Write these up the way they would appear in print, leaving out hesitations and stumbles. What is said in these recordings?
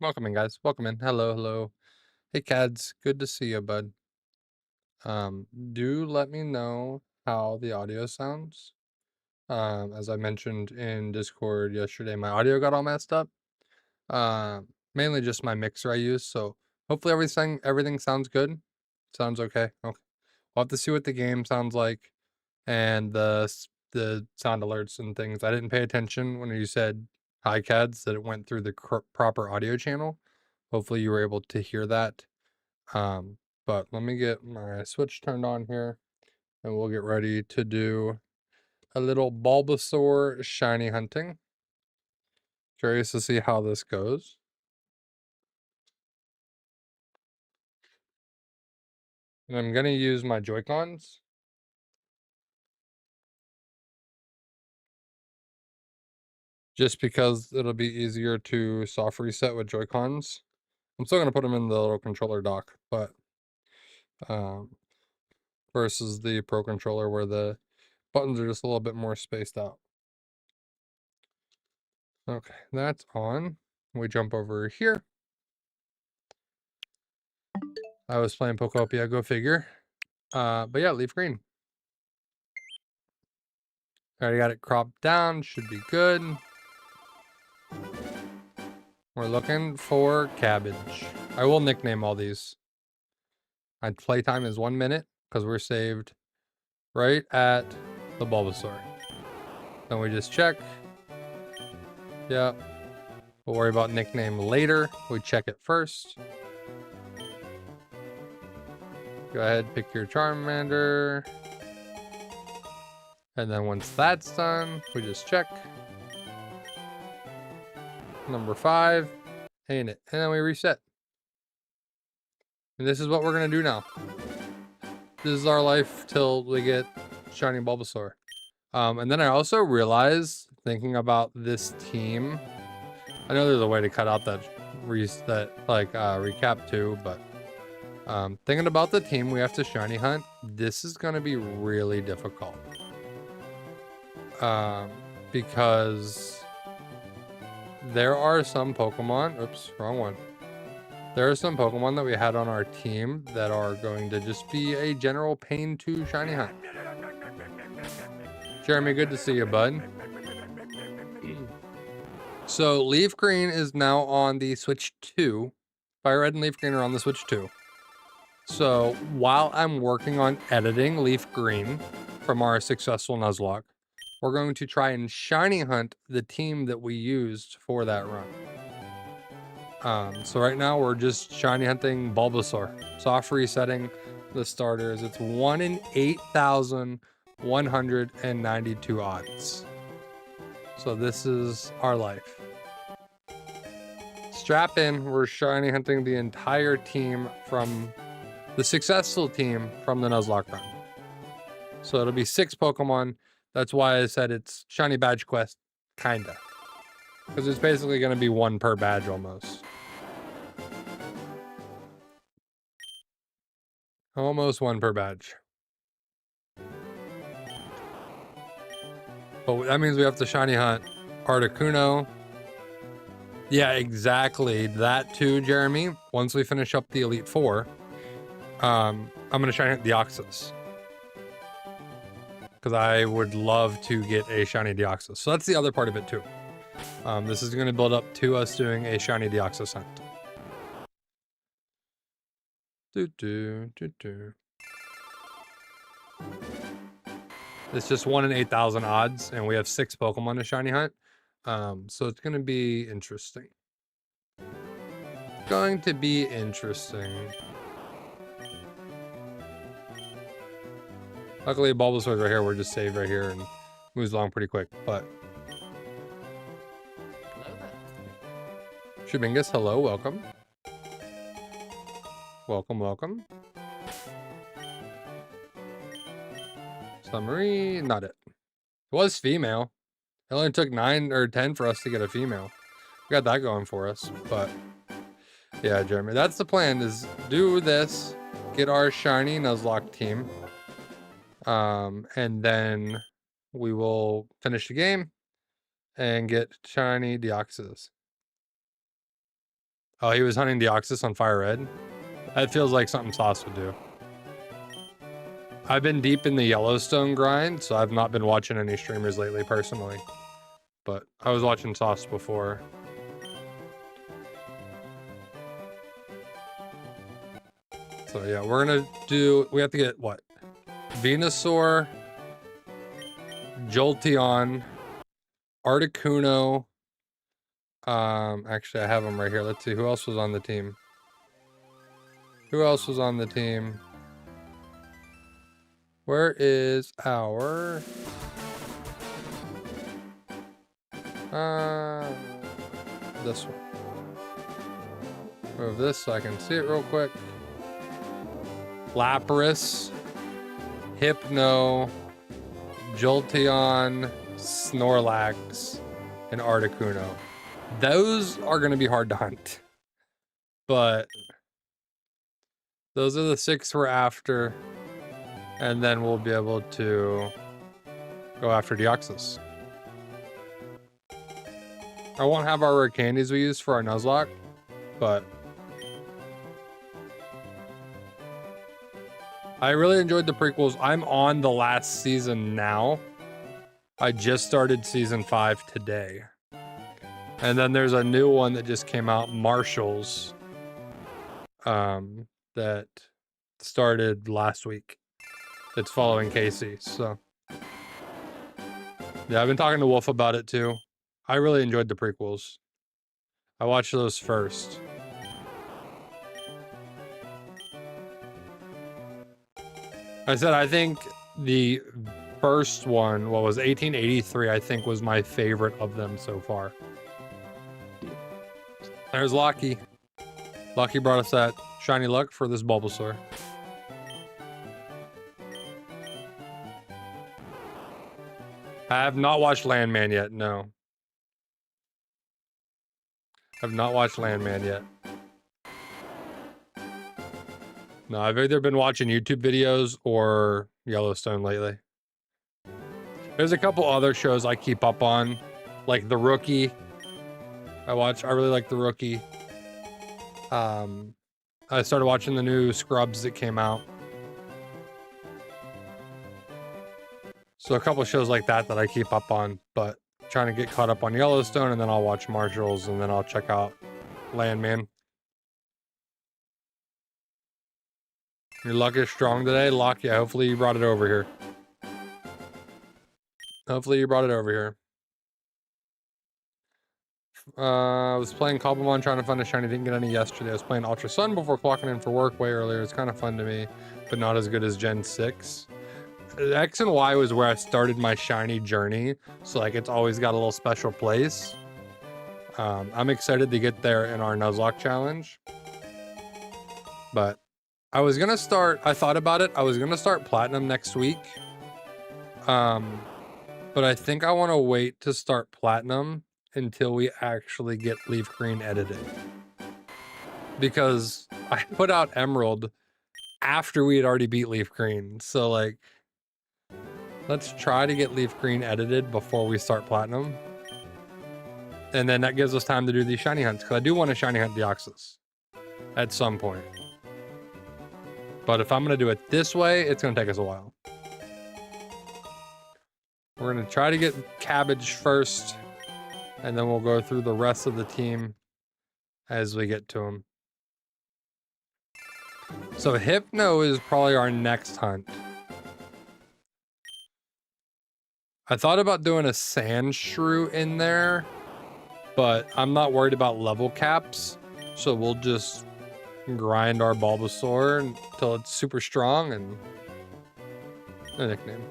Welcome in, guys. Welcome in. Hello, hello. Hey, Cads. Good to see you, bud. Do let me know how the audio sounds. As I mentioned in Discord yesterday, my audio got all messed up. Mainly just my mixer I use. So hopefully everything sounds good. Sounds okay. Okay. We'll have to see what the game sounds like and the sound alerts and things. I didn't pay attention when you said hi, Cads, that it went through the proper audio channel. Hopefully you were able to hear that. But let me get my switch turned on here and we'll get ready to do a little Bulbasaur shiny hunting. Curious to see how this goes. And I'm gonna use my Joy-Cons. Just because it'll be easier to soft reset with Joy-Cons. I'm still gonna put them in the little controller dock, but versus the Pro controller where the buttons are just a little bit more spaced out. Okay, that's on. We jump over here. I was playing Pokopia, go figure. But yeah, leaf green. Already got it cropped down, should be good. We're looking for cabbage. I will nickname all these. My playtime is 1 minute because we're saved right at the Bulbasaur. Then we just check. Yeah. We'll worry about nickname later. We check it first. Go ahead, pick your Charmander. And then once that's done, we just check. Number 5. Ain't it? And then we reset. And this is what we're going to do now. This is our life till we get shiny Bulbasaur. And then I also realized, thinking about this team, I know there's a way to cut out that recap too, but thinking about the team we have to shiny hunt, this is going to be really difficult. Because there are some Pokemon, oops, wrong one. There are some Pokemon that we had on our team that are going to just be a general pain to shiny hunt. Jeremy, good to see you, bud. So Leaf Green is now on the Switch 2. Fire Red and Leaf Green are on the Switch 2. So while I'm working on editing Leaf Green from our successful Nuzlocke, we're going to try and shiny hunt the team that we used for that run. So right now we're just shiny hunting Bulbasaur. Soft resetting the starters. It's 1 in 8,192 odds. So this is our life. Strap in, we're shiny hunting the entire team from the successful team from the Nuzlocke run. So it'll be 6 Pokemon. That's why I said it's shiny badge quest, kinda. Because it's basically going to be 1 per badge almost. Almost 1 per badge. But that means we have to shiny hunt Articuno. Yeah, exactly. That too, Jeremy. Once we finish up the Elite Four, I'm going to shiny hunt Deoxys. Because I would love to get a shiny Deoxys. So that's the other part of it too. This is going to build up to us doing a shiny Deoxys hunt. It's just 1 in 8,000 odds, and we have 6 Pokemon to shiny hunt. So it's going to be interesting. Going to be interesting. Luckily, Bulbasaur's right here. We're just saved right here and moves along pretty quick. But Shubingus, hello, welcome. Welcome, welcome. Summary, not it. It was female. It only took 9 or 10 for us to get a female. We got that going for us, but yeah, Jeremy, that's the plan, is do this, get our shiny Nuzlocke team, and then we will finish the game and get shiny Deoxys. Oh, he was hunting Deoxys on Fire Red? That feels like something Sauce would do. I've been deep in the Yellowstone grind, so I've not been watching any streamers lately personally. But I was watching Sauce before. So yeah, we're gonna do, we have to get what? Venusaur, Jolteon, Articuno. Actually I have them right here. Let's see who else was on the team. Who else was on the team? Where is our this one? Move this so I can see it real quick. Lapras, Hypno, Jolteon, Snorlax, and Articuno. Those are going to be hard to hunt. But those are the 6 we're after. And then we'll be able to go after Deoxys. I won't have our rare candies we use for our Nuzlocke, but I really enjoyed the prequels. I'm on the last season now. I just started season 5 today. And then there's a new one that just came out, Marshall's, that started last week. It's following Casey, so. Yeah, I've been talking to Wolf about it too. I really enjoyed the prequels. I watched those first. I said, I think the first one, what was 1883, I think was my favorite of them so far. There's Lockie. Lockie brought us that shiny luck for this Bulbasaur. I have not watched Landman yet, no. I've not watched Landman yet. No, I've either been watching YouTube videos or Yellowstone lately. There's a couple other shows I keep up on, like The Rookie. I really like The Rookie. I started watching the new Scrubs that came out. So a couple shows like that I keep up on, but trying to get caught up on Yellowstone, and then I'll watch Marshall's, and then I'll check out Landman. Your luck is strong today, Lock. Yeah, hopefully you brought it over here. Hopefully you brought it over here. I was playing Cobblemon trying to find a shiny, didn't get any yesterday. I was playing Ultra Sun before clocking in for work way earlier. It's kind of fun to me, but not as good as Gen 6. X and Y was where I started my shiny journey, so like it's always got a little special place. I'm excited to get there in our Nuzlocke challenge. But I was gonna start, I thought about it, I was gonna start Platinum next week. But I think I want to wait to start Platinum until we actually get Leaf Green edited. Because I put out Emerald after we had already beat Leaf Green. So like, let's try to get Leaf Green edited before we start Platinum. And then that gives us time to do these shiny hunts, because I do want to shiny hunt Deoxys at some point. But if I'm going to do it this way, it's going to take us a while. We're going to try to get Cabbage first, and then we'll go through the rest of the team as we get to them. So Hypno is probably our next hunt. I thought about doing a Sandshrew in there, but I'm not worried about level caps, so we'll just grind our Bulbasaur until it's super strong and a nickname.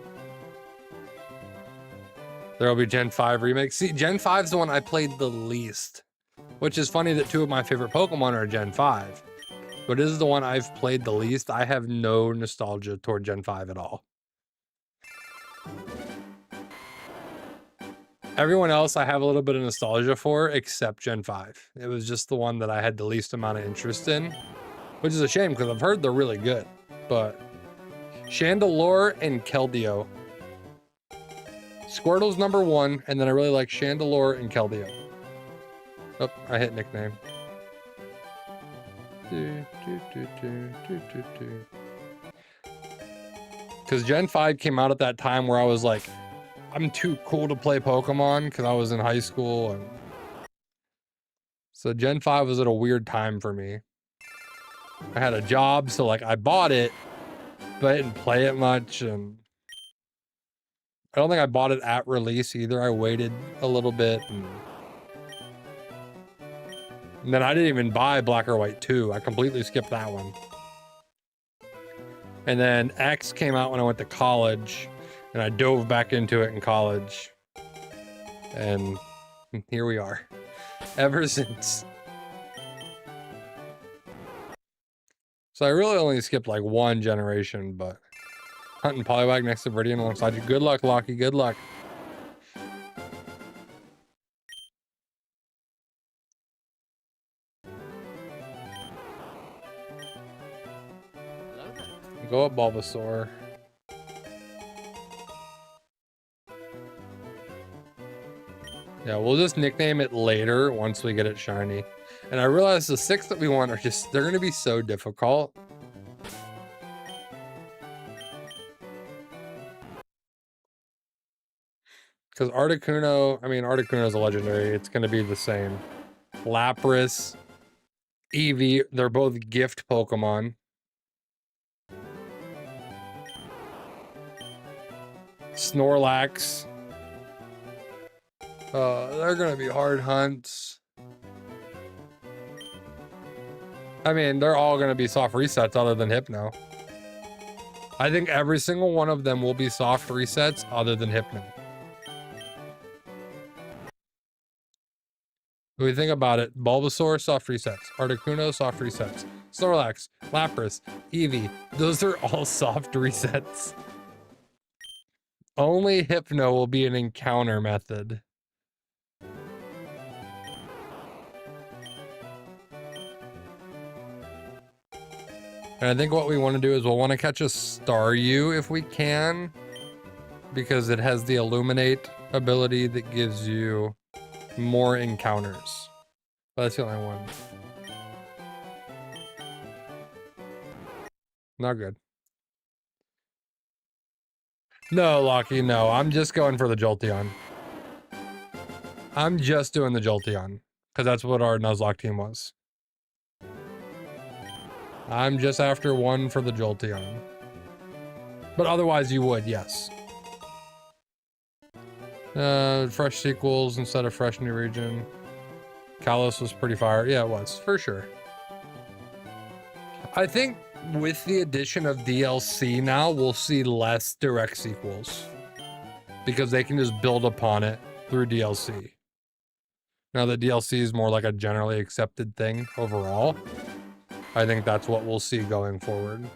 There will be Gen 5 remake. See, Gen 5 is the one I played the least, which is funny that 2 of my favorite Pokemon are Gen 5, but this is the one I've played the least. I have no nostalgia toward Gen 5 at all. Everyone else I have a little bit of nostalgia for, except Gen 5. It was just the one that I had the least amount of interest in, which is a shame because I've heard they're really good. But Chandelure and Keldeo. Squirtle's number 1, and then I really like Chandelure and Keldeo. Oh, I hit nickname. Because Gen 5 came out at that time where I was like, I'm too cool to play Pokemon because I was in high school. And so Gen 5 was at a weird time for me. I had a job, so like I bought it, but I didn't play it much. And I don't think I bought it at release either. I waited a little bit. And then I didn't even buy Black or White 2. I completely skipped that one. And then X came out when I went to college, and I dove back into it in college. And here we are, ever since. So I really only skipped like one generation, but hunting Poliwag next to Viridian alongside you. Good luck, Lockie, good luck. Go up, Bulbasaur. Yeah, we'll just nickname it later once we get it shiny. And I realize the 6 that we want are just, they're going to be so difficult. Because Articuno, I mean, Articuno is a legendary. It's going to be the same. Lapras, Eevee, they're both gift Pokemon. Snorlax. They're gonna be hard hunts. I mean, they're all gonna be soft resets other than Hypno. I think every single one of them will be soft resets other than Hypno. When we think about it, Bulbasaur, soft resets. Articuno, soft resets. Snorlax, Lapras, Eevee, those are all soft resets. Only Hypno will be an encounter method. And I think what we want to do is we'll want to catch a Staryu if we can, because it has the Illuminate ability that gives you more encounters. But that's the only one. Not good. No, Lockie, no. I'm just going for the Jolteon. I'm just doing the Jolteon, because that's what our Nuzlocke team was. I'm just after one for the Jolteon. But otherwise you would, yes. Fresh sequels instead of fresh new region. Kalos was pretty fire. Yeah, it was, for sure. I think with the addition of DLC now, we'll see less direct sequels. Because they can just build upon it through DLC. Now that DLC is more like a generally accepted thing overall, I think that's what we'll see going forward.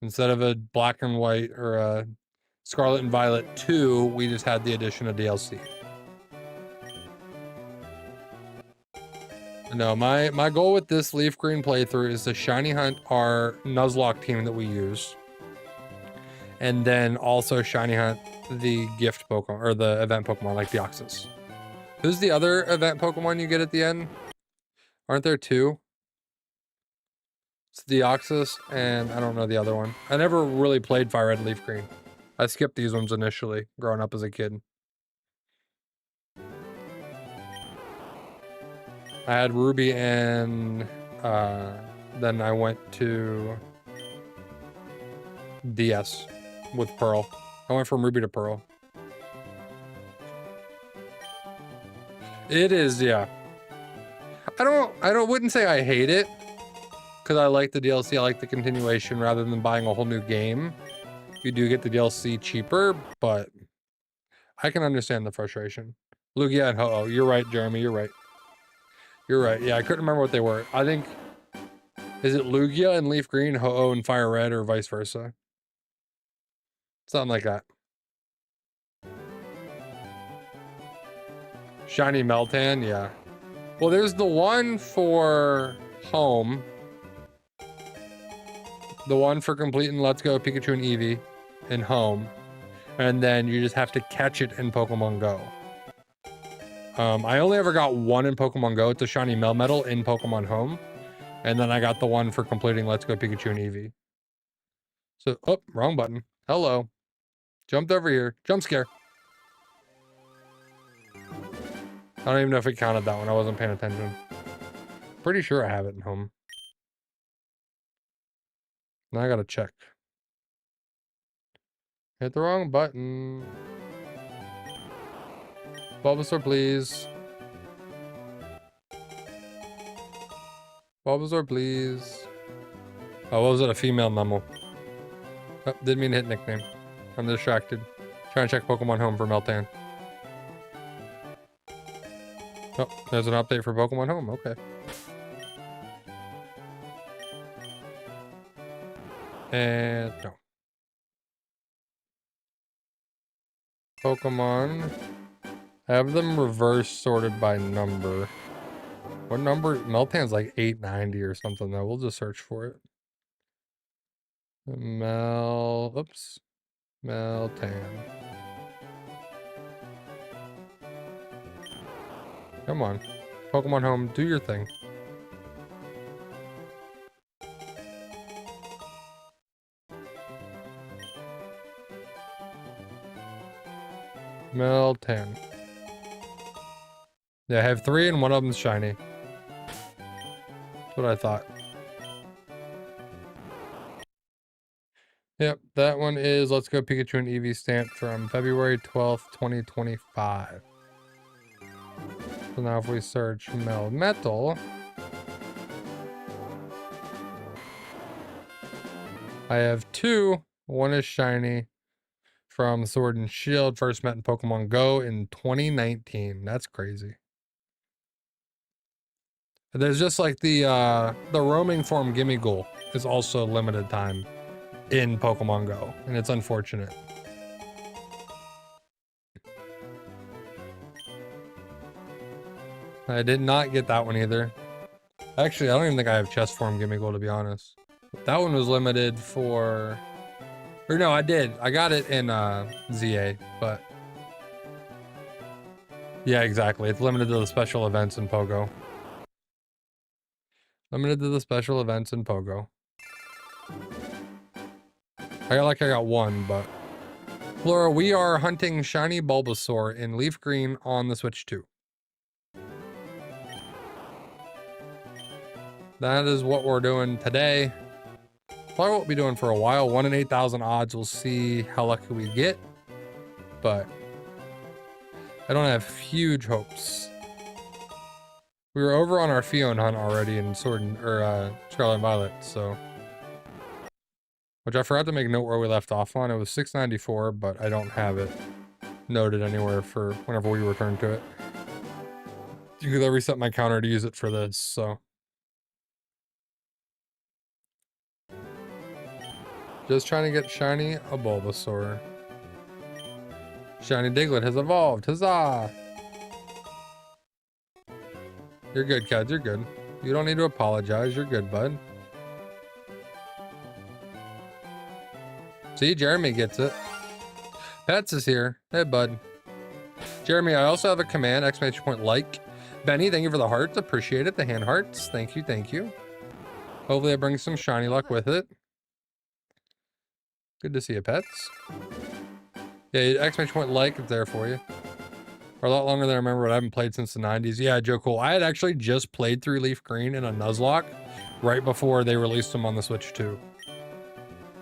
Instead of a Black and White or a Scarlet and Violet 2, we just had the addition of DLC. No, my goal with this Leaf Green playthrough is to shiny hunt our Nuzlocke team that we use. And then also shiny hunt the gift Pokemon, or the event Pokemon like Deoxys. Who's the other event Pokemon you get at the end? Aren't there 2? It's Deoxys, and I don't know the other one. I never really played Fire Red and Leaf Green. I skipped these ones initially, growing up as a kid. I had Ruby and then I went to DS with Pearl. I went from Ruby to Pearl. It is, yeah. I wouldn't say I hate it, because I like the DLC, I like the continuation rather than buying a whole new game. You do get the DLC cheaper, but I can understand the frustration. Lugia and Ho-Oh, you're right, Jeremy, you're right. You're right, yeah, I couldn't remember what they were. I think, is it Lugia and Leaf Green, Ho-Oh and Fire Red, or vice versa? Something like that. Shiny Meltan, yeah. Well, there's the one for Home. The one for completing Let's Go Pikachu and Eevee in Home. And then you just have to catch it in Pokemon Go. I only ever got one in Pokemon Go. It's a shiny Melmetal in Pokemon Home. And then I got the one for completing Let's Go Pikachu and Eevee. So, oh, wrong button. Hello. Jumped over here. Jump scare. I don't even know if it counted that one. I wasn't paying attention. Pretty sure I have it in home. Now I gotta check. Hit the wrong button. Bulbasaur, please. Bulbasaur, please. Oh, what was it? A female mammal. Oh, didn't mean to hit nickname. I'm distracted. Trying to check Pokemon Home for Meltan. Oh, there's an update for Pokemon Home. Okay. And no. Pokemon. Have them reverse sorted by number. What number? Meltan's like 890 or something though. We'll just search for it. Oops. Meltan. Come on. Pokemon Home, do your thing. Meltan. Yeah, I have 3 and one of them's shiny. That's what I thought. Yep, that one is Let's Go Pikachu and Eevee stamp from February 12th, 2025. So now if we search Melmetal, I have 2. One is shiny from Sword and Shield, first met in Pokemon Go in 2019. That's crazy. There's just like the roaming form Gimmighoul is also limited time in Pokemon Go, and it's unfortunate. I did not get that one either. Actually, I don't even think I have chest form Gimmighoul, to be honest. That one was limited for... Or no, I did. I got it in ZA, but... Yeah, exactly. It's limited to the special events in Pogo. Limited to the special events in Pogo. I got one, but... Laura, we are hunting shiny Bulbasaur in Leaf Green on the Switch 2. That is what we're doing today. Probably what we'll be doing for a while. 1 in 8,000 odds. We'll see how lucky we get. But I don't have huge hopes. We were over on our Fion hunt already in Scarlet and Violet, so... Which I forgot to make note where we left off on. It was 694, but I don't have it noted anywhere for whenever we return to it. Because I reset my counter to use it for this, so... Just trying to get shiny a Bulbasaur. Shiny Diglett has evolved. Huzzah! You're good, Keds. You're good. You don't need to apologize. You're good, bud. See, Jeremy gets it. Pets is here. Hey, bud. Jeremy, I also have a command, !like. Benny, thank you for the hearts. Appreciate it. The hand hearts. Thank you, thank you. Hopefully I bring some shiny luck with it. Good to see you, Pets. Yeah, !like is there for you. For a lot longer than I remember, but I haven't played since the 90s. Yeah, Joe Cool. I had actually just played through Leaf Green in a Nuzlocke right before they released them on the Switch 2.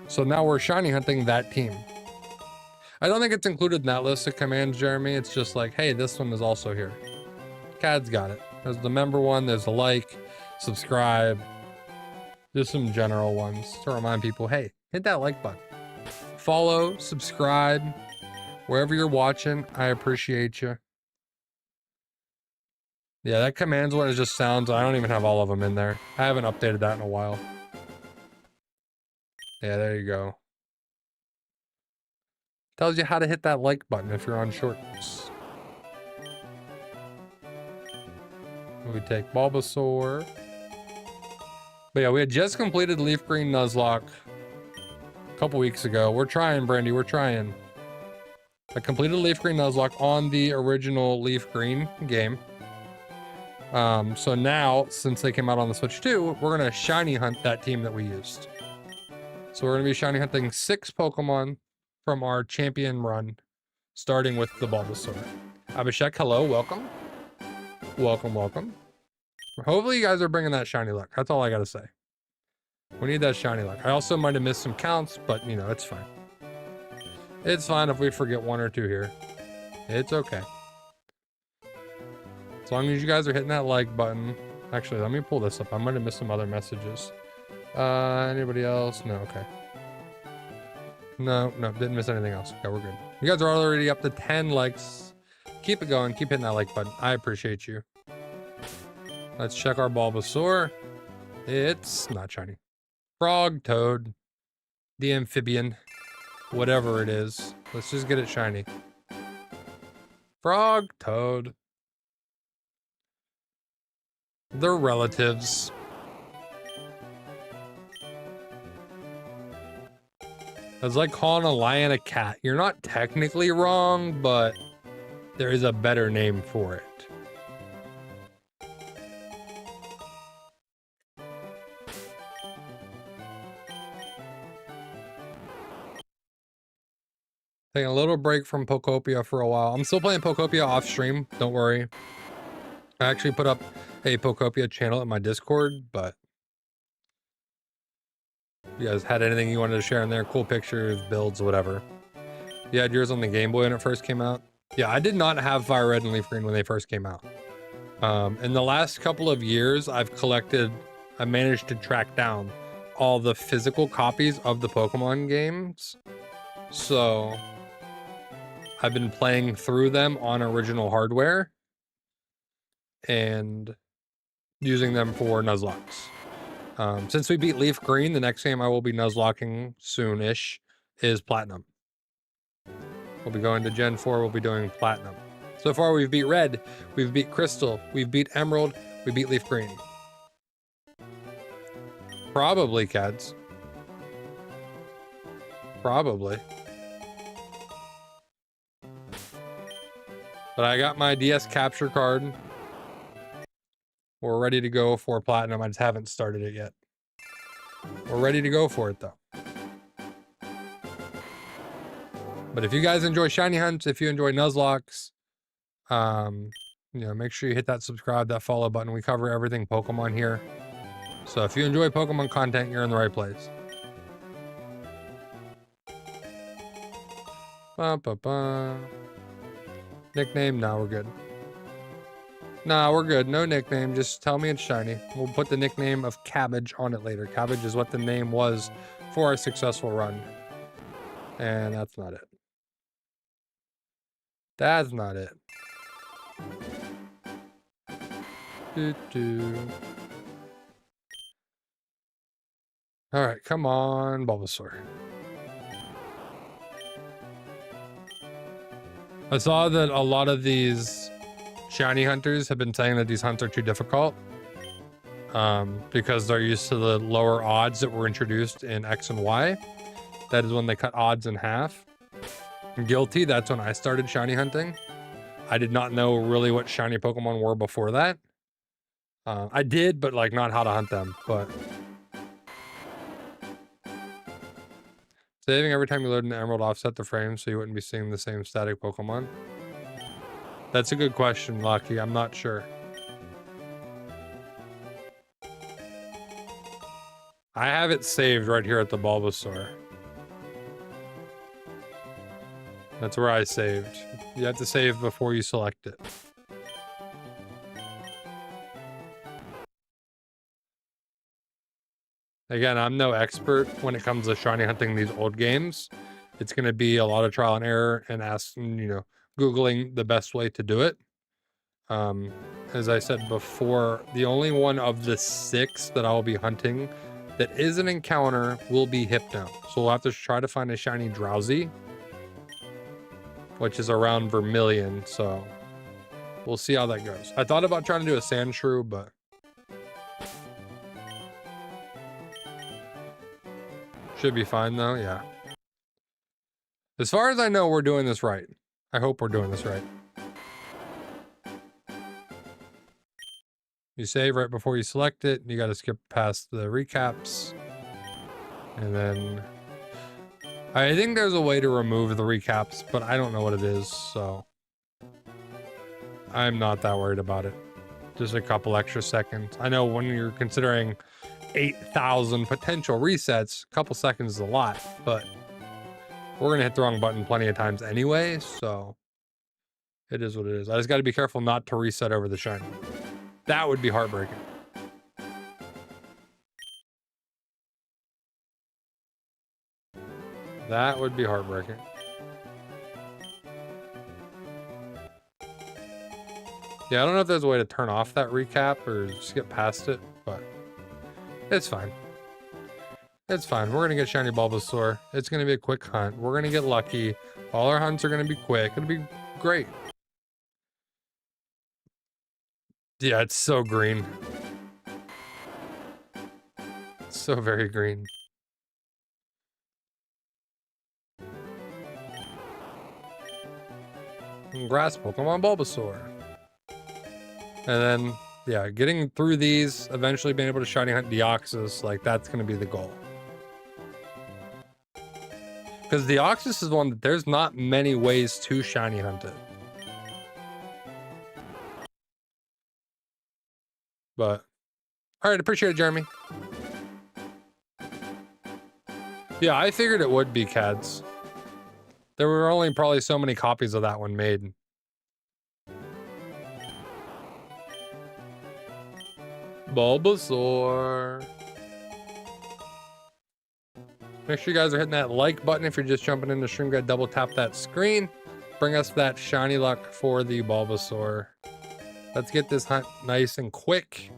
So now we're shiny hunting that team. I don't think it's included in that list of commands, Jeremy. It's just like, hey, this one is also here. Cad's got it. There's the member one, there's the like, subscribe. Just some general ones to remind people, hey, hit that like button. Follow, subscribe, wherever you're watching. I appreciate you. Yeah, that commands one is just sounds. I don't even have all of them in there. I haven't updated that in a while. Yeah, there you go. Tells you how to hit that like button if you're on shorts. We take Bulbasaur. But yeah, we had just completed Leaf Green Nuzlocke a couple weeks ago. We're trying, Brandy, we're trying. I completed Leaf Green Nuzlocke on the original Leaf Green game. So now, since they came out on the Switch 2, we're going to shiny hunt that team that we used. So we're going to be shiny hunting 6 Pokemon from our champion run, starting with the Bulbasaur. Abhishek, hello, welcome. Welcome, welcome. Hopefully you guys are bringing that shiny luck. That's all I got to say. We need that shiny luck. I also might have missed some counts, but, you know, it's fine. It's fine if we forget 1 or 2 here. It's okay. As long as you guys are hitting that like button. Actually, let me pull this up. I might have missed some other messages. Anybody else? No, okay. No, didn't miss anything else. Okay, we're good. You guys are already up to 10 likes. Keep it going. Keep hitting that like button. I appreciate you. Let's check our Bulbasaur. It's not shiny. Frog, Toad, the amphibian, whatever it is. Let's just get it shiny. Frog, Toad. They're relatives. It's like calling a lion a cat. You're not technically wrong, but there is a better name for it. Taking a little break from Pokopia for a while. I'm still playing Pokopia off stream, don't worry. I actually put up a Pokopia channel in my Discord, but you guys had anything you wanted to share in there? Cool pictures, builds, whatever. You had yours on the Game Boy when it first came out? Yeah, I did not have Fire Red and Leaf Green when they first came out. In the last couple of years, I managed to track down all the physical copies of the Pokemon games. So I've been playing through them on original hardware and using them for Nuzlocks. Since we beat Leaf Green, the next game I will be Nuzlocking soon-ish is Platinum. We'll be going to Gen 4, we'll be doing Platinum. So far we've beat Red, we've beat Crystal, we've beat Emerald, we beat Leaf Green. Probably, Cads. Probably. But I got my DS capture card. We're ready to go for Platinum. I just haven't started it yet. We're ready to go for it though. But if you guys enjoy shiny hunts, if you enjoy Nuzlocks, you know, make sure you hit that subscribe, that follow button. We cover everything Pokemon here. So if you enjoy Pokemon content, you're in the right place. Nickname? No, we're good. Nah, we're good. No nickname. Just tell me it's shiny. We'll put the nickname of Cabbage on it later. Cabbage is what the name was for our successful run. And that's not it. That's not it. All right, come on, Bulbasaur. I saw that a lot of these shiny hunters have been saying that these hunts are too difficult because they're used to the lower odds that were introduced in X and Y. That is when they cut odds in half. Guilty, that's when I started shiny hunting. I did not know really what shiny Pokemon were before that. I did, but like not how to hunt them, but saving every time you load an emerald offset the frame so you wouldn't be seeing the same static Pokemon. That's a good question, Lucky. I'm not sure. I have it saved right here at the Bulbasaur. That's where I saved. You have to save before you select it. Again, I'm no expert when it comes to shiny hunting these old games. It's going to be a lot of trial and error and asking, you know, Googling the best way to do it. As I said before, the only one of the 6 that I'll be hunting that is an encounter will be Hypno. So we'll have to try to find a shiny Drowsy, which is around Vermilion. So we'll see how that goes. I thought about trying to do a Sandshrew, but should be fine though, yeah. As far as I know, we're doing this right. I hope we're doing this right. You save right before you select it. You got to skip past the recaps. And then I think there's a way to remove the recaps, but I don't know what it is, so I'm not that worried about it. Just a couple extra seconds. I know when you're considering 8,000 potential resets, a couple seconds is a lot, but we're going to hit the wrong button plenty of times anyway, so it is what it is. I just got to be careful not to reset over the shiny. That would be heartbreaking. That would be heartbreaking. Yeah, I don't know if there's a way to turn off that recap or skip past it, but it's fine. It's fine. We're going to get shiny Bulbasaur. It's going to be a quick hunt. We're going to get lucky. All our hunts are going to be quick. It'll be great. Yeah, it's so green. It's so very green. Grass Pokemon Bulbasaur. And then, yeah, getting through these, eventually being able to shiny hunt Deoxys, like, that's going to be the goal. Because Deoxys is one that there's not many ways to shiny hunt it. But, alright, appreciate it, Jeremy. Yeah, I figured it would be Cads. There were only probably so many copies of that one made. Bulbasaur. Make sure you guys are hitting that like button if you're just jumping into stream. Go double tap that screen. Bring us that shiny luck for the Bulbasaur. Let's get this hunt nice and quick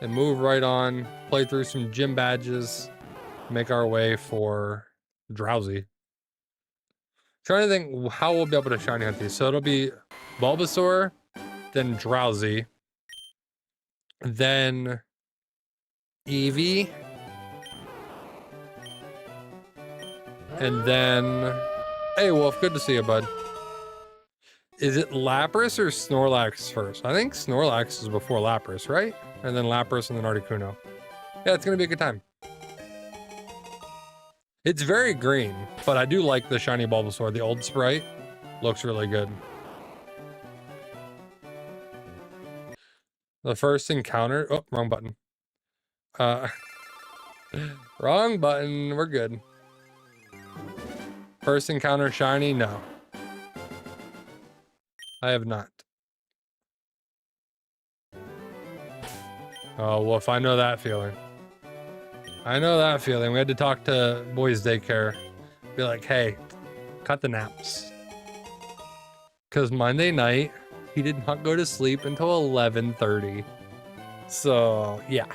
and move right on. Play through some gym badges. Make our way for Drowsy. Trying to think how we'll be able to shiny hunt these. So it'll be Bulbasaur, then Drowsy, then Eevee, and then, hey Wolf, good to see you, bud. Is it Lapras or Snorlax first? I think Snorlax is before Lapras, right? And then Lapras and then Articuno. Yeah, it's gonna be a good time. It's very green, but I do like the shiny Bulbasaur. The old sprite looks really good. The first encounter, oh, wrong button. Wrong button, we're good. First encounter shiny, no. I have not. Oh, Wolf, I know that feeling. I know that feeling. We had to talk to boys' daycare. Be like, hey, cut the naps. Because Monday night, he did not go to sleep until 11:30. So, yeah.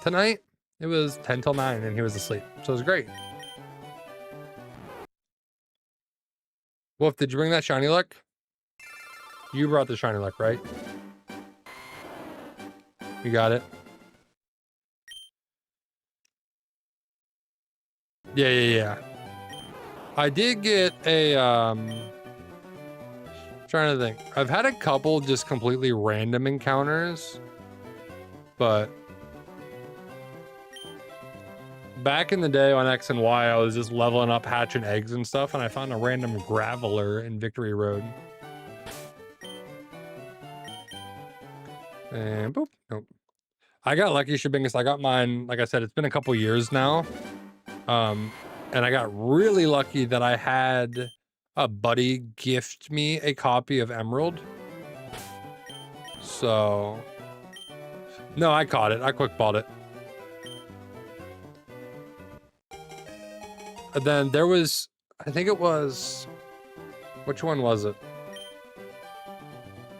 Tonight, it was 10 till 9 and he was asleep. So it was great. Wolf, did you bring that shiny luck? You brought the shiny luck, right? You got it. Yeah. I did get a, trying to think. I've had a couple just completely random encounters, but back in the day on X and Y, I was just leveling up hatching eggs and stuff, and I found a random Graveler in Victory Road. And boop, nope. I got lucky, Shabingus. I got mine, like I said, it's been a couple years now. And I got really lucky that I had a buddy gift me a copy of Emerald. So, no, I caught it. I quick bought it. And then there was, I think it was, which one was it?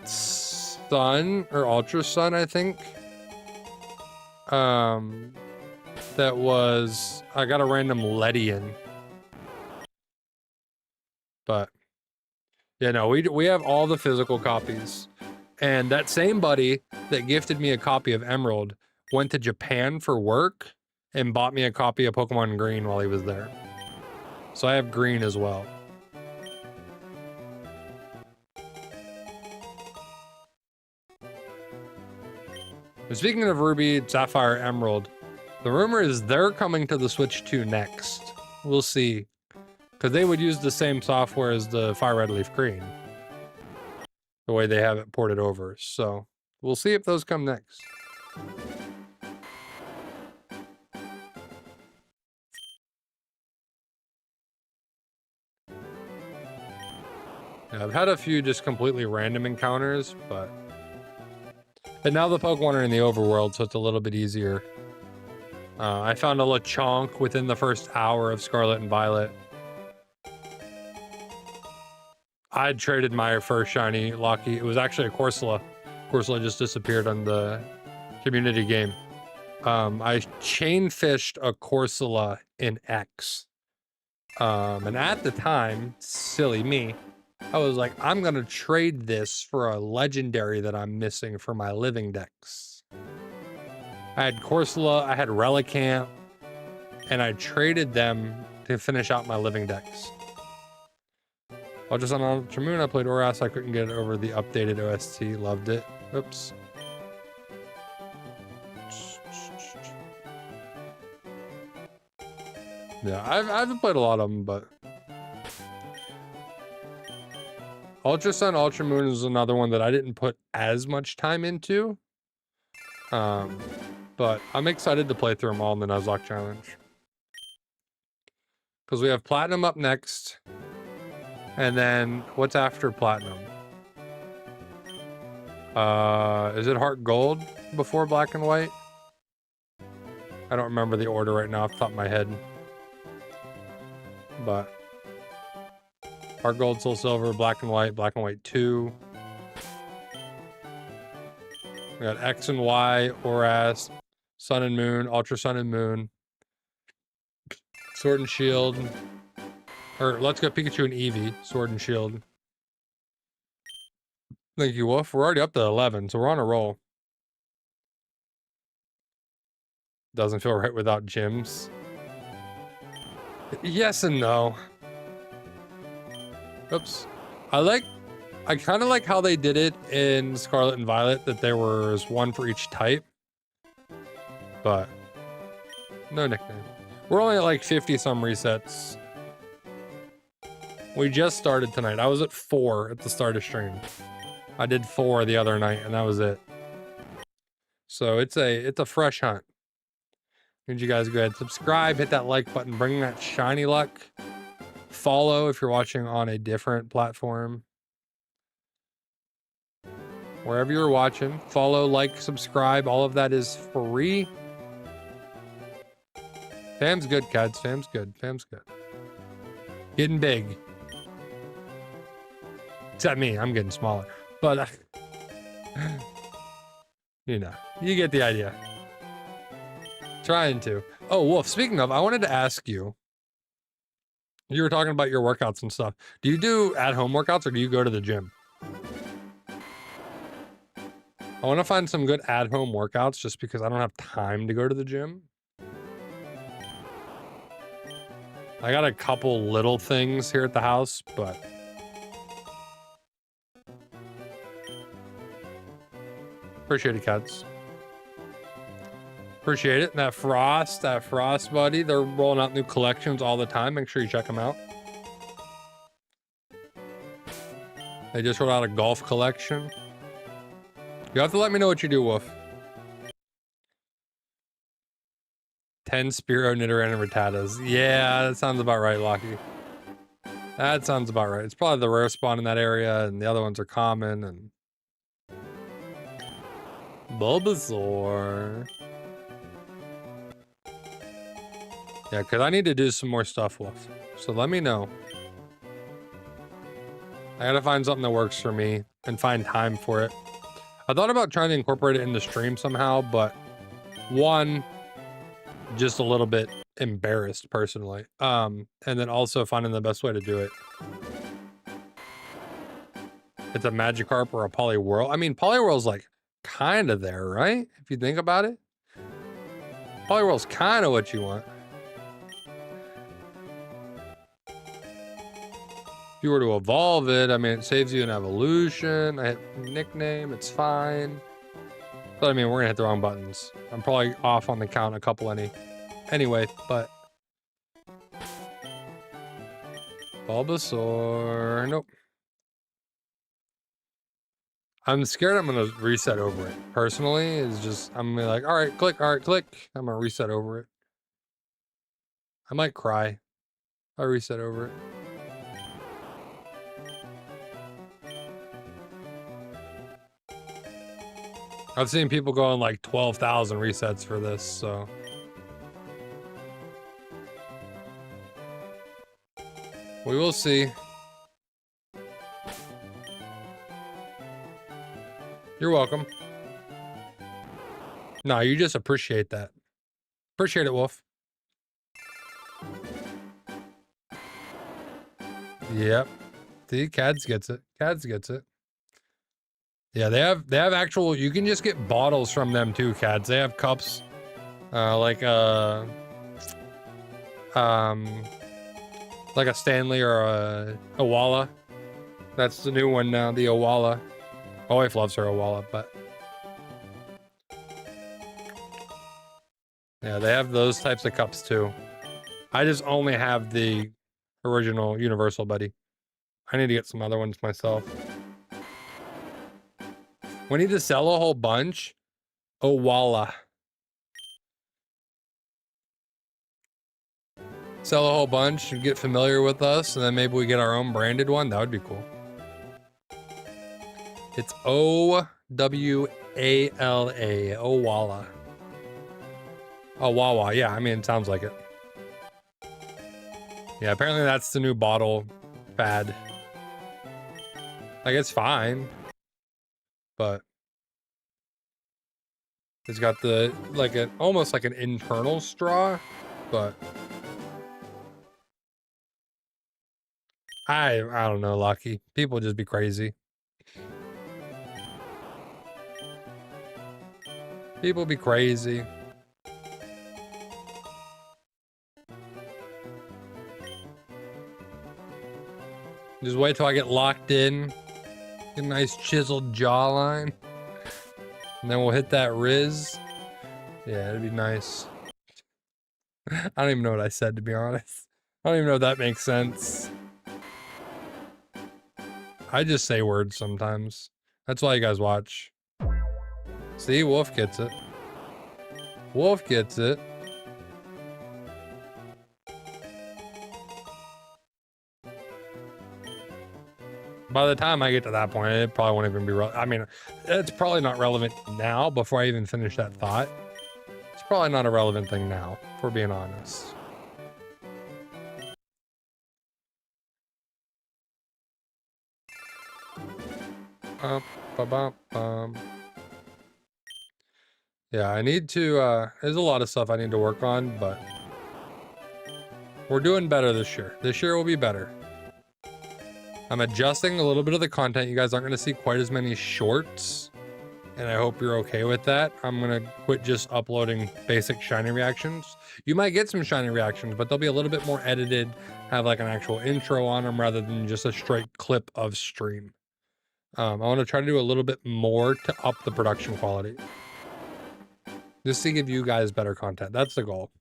Sun or Ultra Sun, I think. That was, I got a random Ledian. But yeah, no, we have all the physical copies. And that same buddy that gifted me a copy of Emerald went to Japan for work and bought me a copy of Pokemon Green while he was there. So I have Green as well. And speaking of Ruby, Sapphire, Emerald, the rumor is they're coming to the Switch 2 next. We'll see. Because they would use the same software as the Fire Red Leaf Green. The way they have it ported over. So we'll see if those come next. Yeah, I've had a few just completely random encounters, but... And now the Pokemon are in the overworld, so it's a little bit easier. I found a Lechonk within the first hour of Scarlet and Violet. I had traded my first shiny Locky. It was actually a Corsola. Corsola just disappeared on the community game. I chain fished a Corsola in X. And at the time, silly me, I was like, I'm gonna trade this for a legendary that I'm missing for my living dex. I had Corsola, I had Relicanth, and I traded them to finish out my living dex. Just on Ultra Moon, I played Oras. I couldn't get it over the updated OST. Loved it. Oops. Yeah, I haven't played a lot of them, but Ultra Sun, Ultra Moon is another one that I didn't put as much time into. But I'm excited to play through them all in the Nuzlocke challenge. Because we have Platinum up next. And then, what's after Platinum? Is it Heart Gold before Black and White? I don't remember the order right now off the top of my head. But Heart Gold, Soul Silver, Black and White 2. We got X and Y, Oras, Sun and Moon, Ultra Sun and Moon, Sword and Shield. Or Let's Go Pikachu and Eevee, Sword and Shield. Thank you, Wolf. We're already up to 11, so we're on a roll. Doesn't feel right without gyms. Yes and no. Oops. I kind of like how they did it in Scarlet and Violet, that there was one for each type. But no nickname. We're only at like 50 some resets. We just started tonight. I was at 4 at the start of stream. I did 4 the other night, and that was it. So it's a fresh hunt. Need you guys to go ahead, subscribe, hit that like button, bring that shiny luck. Follow if you're watching on a different platform. Wherever you're watching, follow, like, subscribe. All of that is free. Fam's good, kids. Fam's good. Fam's good. Getting big. Except me, I'm getting smaller. But, you know, you get the idea. Trying to. Oh, Wolf, speaking of, I wanted to ask you. You were talking about your workouts and stuff. Do you do at-home workouts or do you go to the gym? I want to find some good at-home workouts just because I don't have time to go to the gym. I got a couple little things here at the house, but... Appreciate it, cats. Appreciate it. That Frost, buddy. They're rolling out new collections all the time. Make sure you check them out. They just rolled out a golf collection. You have to let me know what you do, Wolf. 10 Spearow, Nidoran, and Rattatas. Yeah, that sounds about right, Locky. That sounds about right. It's probably the rare spawn in that area, and the other ones are common, and... Bulbasaur. Yeah, because I need to do some more stuff, Wolf. So let me know. I gotta find something that works for me and find time for it. I thought about trying to incorporate it in the stream somehow, but one, just a little bit embarrassed personally. And then also finding the best way to do it. It's a Magikarp or a Poliwhirl. I mean, Poliwhirl's like kind of there, right? If you think about it. Poliwhirl's kind of what you want. If you were to evolve it, I mean, it saves you an evolution. I hit nickname, it's fine. But I mean, we're gonna hit the wrong buttons. I'm probably off on the count a couple anyway, but Bulbasaur, nope. I'm scared I'm gonna reset over it. Personally, it's just I'm gonna be like, all right, click. I'm gonna reset over it. I might cry. I reset over it. I've seen people going like 12,000 resets for this, so. We will see. You're welcome. No, you just appreciate that. Appreciate it, Wolf. Yep. See, Cads gets it. Cads gets it. Yeah, they have actual, you can just get bottles from them too, Cads. They have cups. Like a Stanley or a Owala. That's the new one now, the Owala. My wife loves her Owala, but yeah, they have those types of cups too. I just only have the original Universal Buddy. I need to get some other ones myself. We need to sell a whole bunch. Owala. Sell a whole bunch and get familiar with us, and then maybe we get our own branded one. That would be cool. It's Owala. Owala. Oh, Wawa. Yeah, I mean, it sounds like it. Yeah, apparently that's the new bottle fad. Like, it's fine. But it's got the, like, almost like an internal straw, but I don't know, Lucky. People just be crazy. People be crazy. Just wait till I get locked in. Get a nice chiseled jawline. And then we'll hit that Riz. Yeah, it'd be nice. I don't even know what I said, to be honest. I don't even know if that makes sense. I just say words sometimes. That's why you guys watch. See, Wolf gets it. Wolf gets it. By the time I get to that point, it probably won't even be relevant. I mean, it's probably not relevant now before I even finish that thought. It's probably not a relevant thing now, if we're being honest. Yeah, I need to, there's a lot of stuff I need to work on, but we're doing better this year. This year will be better. I'm adjusting a little bit of the content. You guys aren't going to see quite as many shorts, and I hope you're okay with that. I'm going to quit just uploading basic shiny reactions. You might get some shiny reactions, but they'll be a little bit more edited, have like an actual intro on them rather than just a straight clip of stream. I want to try to do a little bit more to up the production quality. Just to give you guys better content. That's the goal.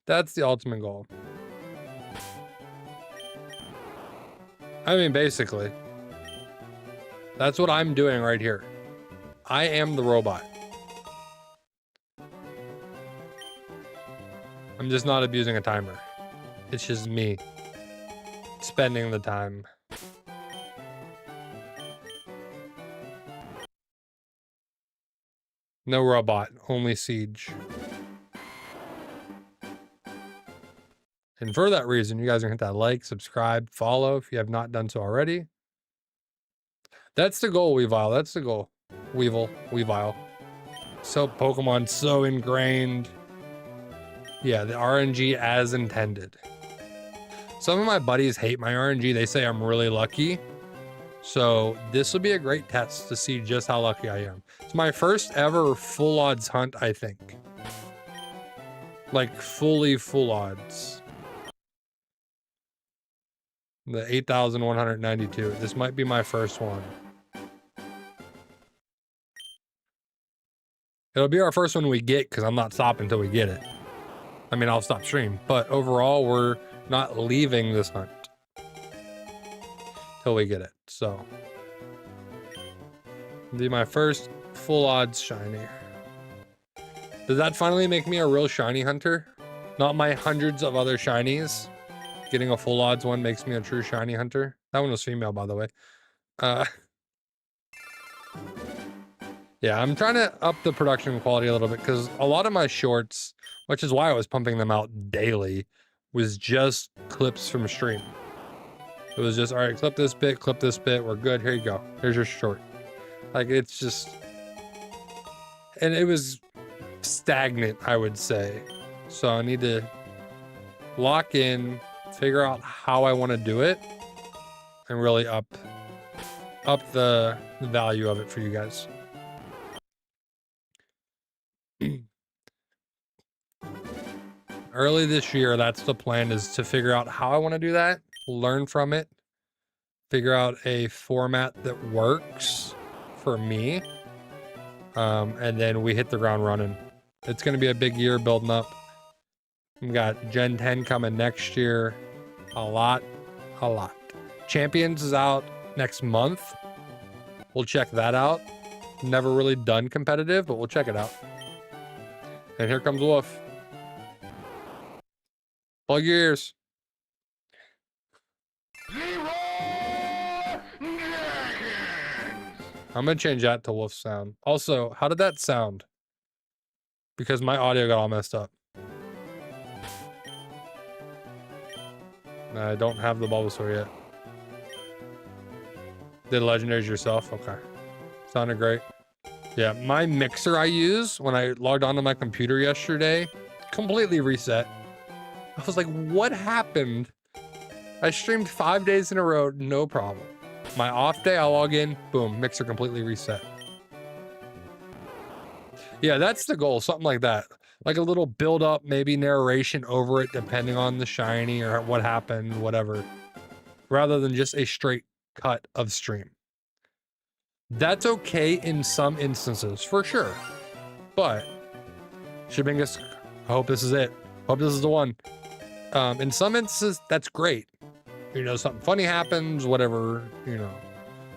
That's the ultimate goal. I mean, basically, that's what I'm doing right here. I am the robot. I'm just not abusing a timer. It's just me spending the time. No robot, only Siege. And for that reason, you guys are gonna hit that like, subscribe, follow if you have not done so already. That's the goal, Weavile. That's the goal. Weavile. So Pokemon so ingrained. Yeah, the RNG as intended. Some of my buddies hate my RNG. They say I'm really lucky. So this will be a great test to see just how lucky I am. It's my first ever full odds hunt, I think. Like fully full odds. The 8,192. This might be my first one. It'll be our first one we get because I'm not stopping until we get it. I mean, I'll stop stream, but overall, we're not leaving this hunt till we get it. So, it'll be my first full odds shiny. Does that finally make me a real shiny hunter? Not my hundreds of other shinies. Getting a full odds one makes me a true shiny hunter. That one was female, by the way. Yeah, I'm trying to up the production quality a little bit because a lot of my shorts, which is why I was pumping them out daily, was just clips from stream. It was just, all right, clip this bit, we're good, here you go. Here's your short. Like, it's just, and it was stagnant, I would say. So I need to lock in, figure out how I want to do it, and really up the value of it for you guys. Early this year, that's the plan, is to figure out how I want to do that, learn from it, figure out a format that works for me, and then we hit the ground running. It's going to be a big year building up. We got Gen 10 coming next year. A lot. Champions is out next month. We'll check that out. Never really done competitive, but we'll check it out. And here comes Wolf. Plug your ears. I'm gonna change that to Wolf sound. Also, how did that sound? Because my audio got all messed up. I don't have the Bulbasaur yet. Did legendaries yourself? Okay. Sounded great. Yeah, my mixer I use when I logged onto my computer yesterday completely reset. I was like, what happened? I streamed 5 days in a row, no problem. My off day, I log in, boom, mixer completely reset. Yeah, that's the goal, something like that. Like a little build up, maybe narration over it, depending on the shiny or what happened, whatever. Rather than just a straight cut of stream. That's okay in some instances, for sure. But, Shibingus, I hope this is it. Hope this is the one. In some instances, that's great. You know, something funny happens, whatever, you know.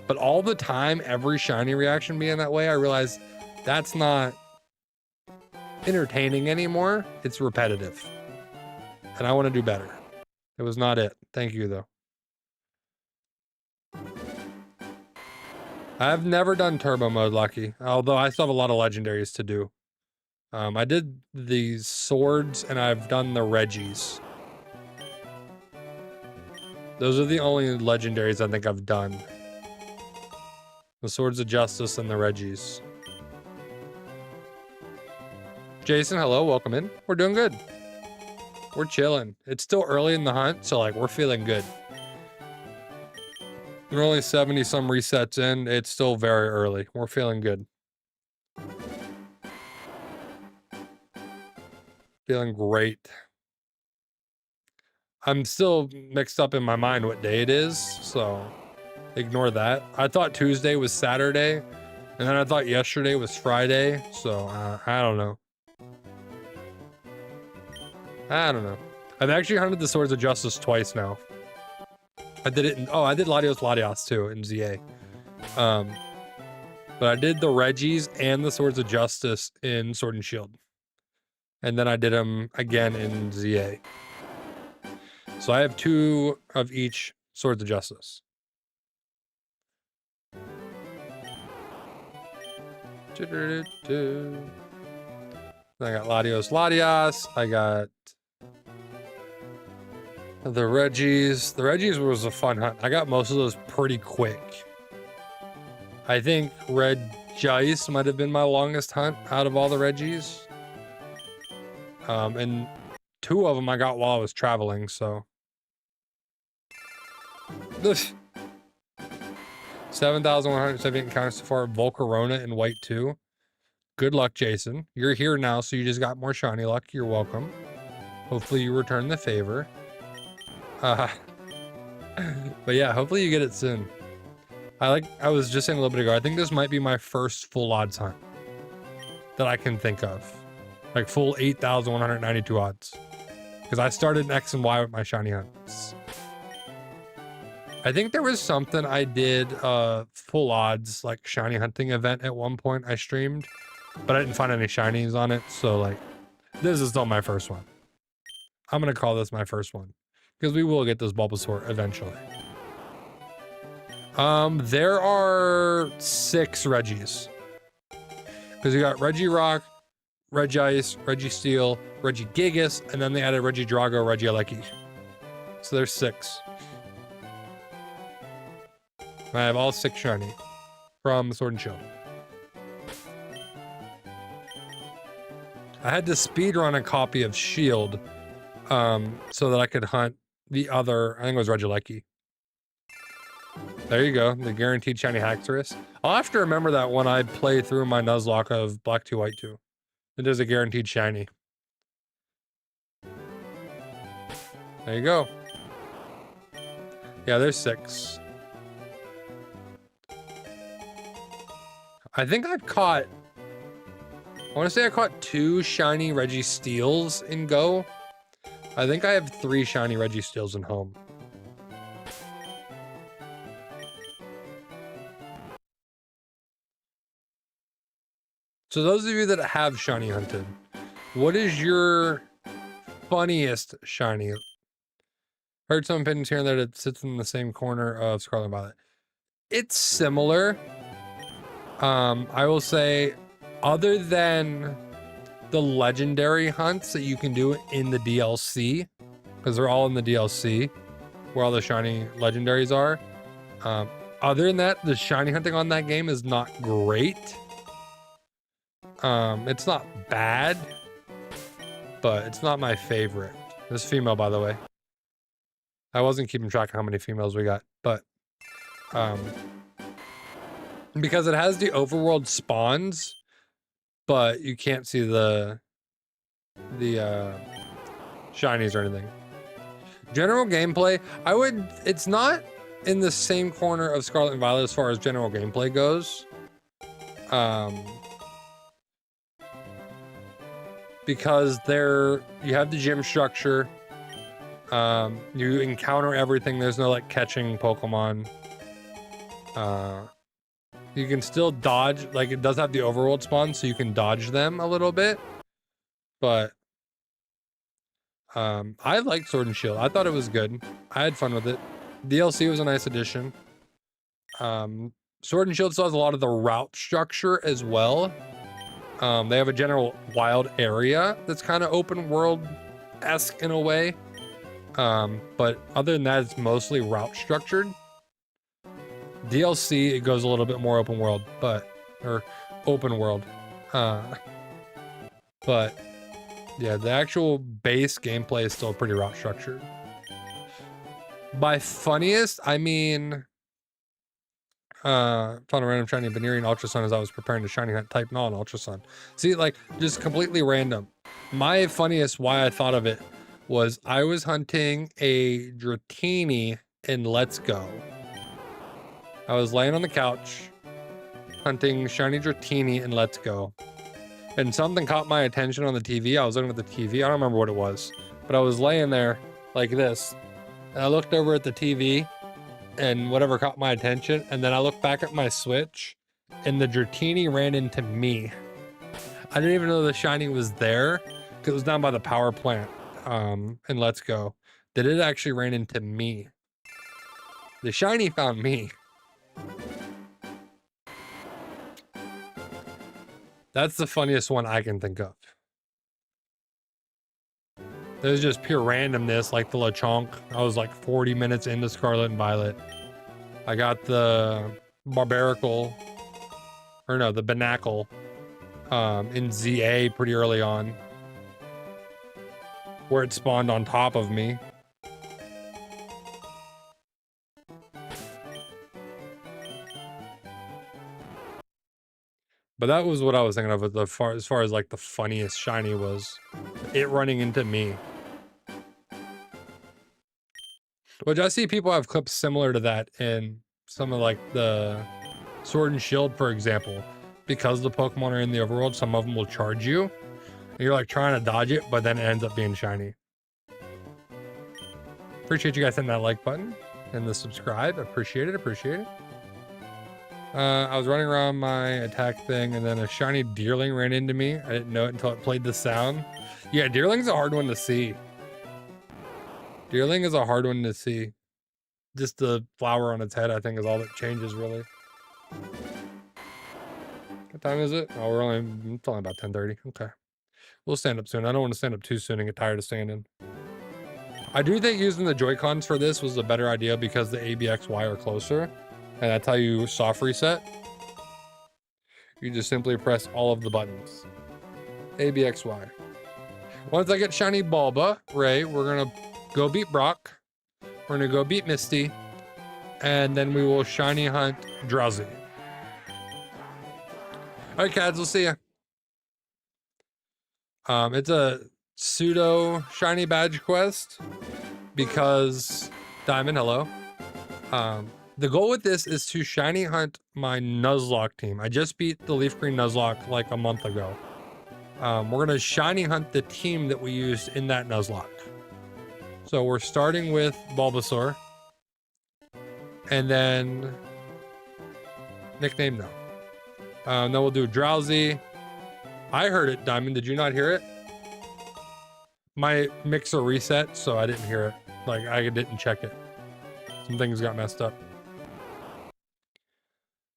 But all the time, every shiny reaction being that way, I realize that's not entertaining anymore. It's repetitive. And I want to do better. It was not it. Thank you, though. I've never done turbo mode, Lucky. Although I still have a lot of legendaries to do. I did the swords and I've done the Reggies. Those are the only legendaries I think I've done. The Swords of Justice and the Reggies. Jason, hello, welcome in. We're doing good. We're chilling. It's still early in the hunt, so like we're feeling good. We're only 70 some resets in. It's still very early. We're feeling good. Feeling great. I'm still mixed up in my mind what day it is, so ignore that. I thought Tuesday was Saturday, and then I thought yesterday was Friday, so I don't know. I don't know. I've actually hunted the Swords of Justice twice now. I did it in, I did Latios too in ZA. But I did the Reggies and the Swords of Justice in Sword and Shield. And then I did them again in ZA. So I have 2 of each Swords of Justice. I got Latios. I got the Reggies. The Reggies was a fun hunt. I got most of those pretty quick. I think Red Jice might have been my longest hunt out of all the Reggies. And 2 of them I got while I was traveling, so. 7,178 encounters so far. Volcarona in white 2. Good luck, Jason. You're here now, so you just got more shiny luck. You're welcome. Hopefully you return the favor. But yeah, hopefully you get it soon. I was just saying a little bit ago, I think this might be my first full odds hunt. that I can think of. Like full 8,192 odds. Because I started in X and Y with my shiny hunts. I think there was something I did full odds like shiny hunting event at one point I streamed, but I didn't find any shinies on it. So like, this is still my first one. I'm gonna call this my first one because we will get this Bulbasaur eventually. There are 6 Reggies because you got Regirock, Regice, Registeel, Regigigas, and then they added Regidrago, Regieleki. So there's 6. I have all 6 shiny from Sword and Shield. I had to speedrun a copy of Shield so that I could hunt the other, I think it was Regieleki. There you go, the guaranteed shiny Haxorus. I'll have to remember that when I play through my Nuzlocke of Black 2, White 2. It is a guaranteed shiny. There you go. Yeah, there's 6. I think I've caught, I want to say I caught 2 shiny Registeels in Go. I think I have 3 shiny Registeels in Home. So those of you that have shiny hunted, what is your funniest shiny? Heard some opinions here and there that it sits in the same corner of Scarlet and Violet. It's similar. I will say, other than the legendary hunts that you can do in the DLC, because they're all in the DLC, where all the shiny legendaries are. Other than that, the shiny hunting on that game is not great. It's not bad, but it's not my favorite. This female, by the way. I wasn't keeping track of how many females we got, but because it has the overworld spawns, but you can't see the shinies or anything. General gameplay, it's not in the same corner of Scarlet and Violet as far as general gameplay goes. Because you have the gym structure. You encounter everything. There's no like catching Pokemon. You can still dodge, like it does have the overworld spawn, so you can dodge them a little bit. But I liked Sword and Shield. I thought it was good. I had fun with it. DLC was a nice addition. Sword and Shield still has a lot of the route structure as well. They have a general wild area that's kind of open world-esque in a way. But other than that, it's mostly route structured. DLC, it goes a little bit more open world, or open world. But yeah, the actual base gameplay is still pretty route structured. By funniest, I mean, found a random shiny Venerian Ultra Sun as I was preparing to shiny hunt type non Ultra Sun. See, like, just completely random. My funniest why I thought of it was I was hunting a Dratini in Let's Go. I was laying on the couch hunting shiny Dratini in Let's Go. And something caught my attention on the TV. I was looking at the TV. I don't remember what it was, but I was laying there like this. And I looked over at the TV and whatever caught my attention. And then I looked back at my Switch and the Dratini ran into me. I didn't even know the shiny was there because it was down by the power plant in Let's Go. That it actually ran into me. The shiny found me. That's the funniest one I can think of. There's just pure randomness, like the Lechonk. I was like 40 minutes into Scarlet and Violet. I got the Barbaracle, or no, the Binacle in ZA pretty early on, where it spawned on top of me. But that was what I was thinking of as far as like the funniest shiny was it running into me. Which I see people have clips similar to that in some of like the Sword and Shield, for example, because the Pokemon are in the overworld, some of them will charge you. And you're like trying to dodge it, but then it ends up being shiny. Appreciate you guys hitting that like button and the subscribe. Appreciate it. I was running around my attack thing and then a shiny Deerling ran into me. I didn't know it until it played the sound. Yeah, Deerling's a hard one to see. Deerling is a hard one to see. Just the flower on its head, I think, is all that changes, really. What time is it? Oh, it's only about 10:30. Okay. We'll stand up soon. I don't want to stand up too soon and get tired of standing. I do think using the Joy-Cons for this was a better idea because the ABXY are closer. And that's how you soft reset. You just simply press all of the buttons. ABXY. Once I get shiny Bulba, Ray, we're gonna go beat Brock. We're gonna go beat Misty. And then we will shiny hunt Drowsy. All right, Cads, we'll see ya. It's a pseudo shiny badge quest because Diamond, hello. The goal with this is to shiny hunt my Nuzlocke team. I just beat the Leaf Green Nuzlocke like a month ago. We're gonna shiny hunt the team that we used in that Nuzlocke. So we're starting with Bulbasaur. And then nickname, no. Then we'll do Drowsy. I heard it, Diamond. Did you not hear it? My mixer reset, so I didn't hear it. Like, I didn't check it. Some things got messed up.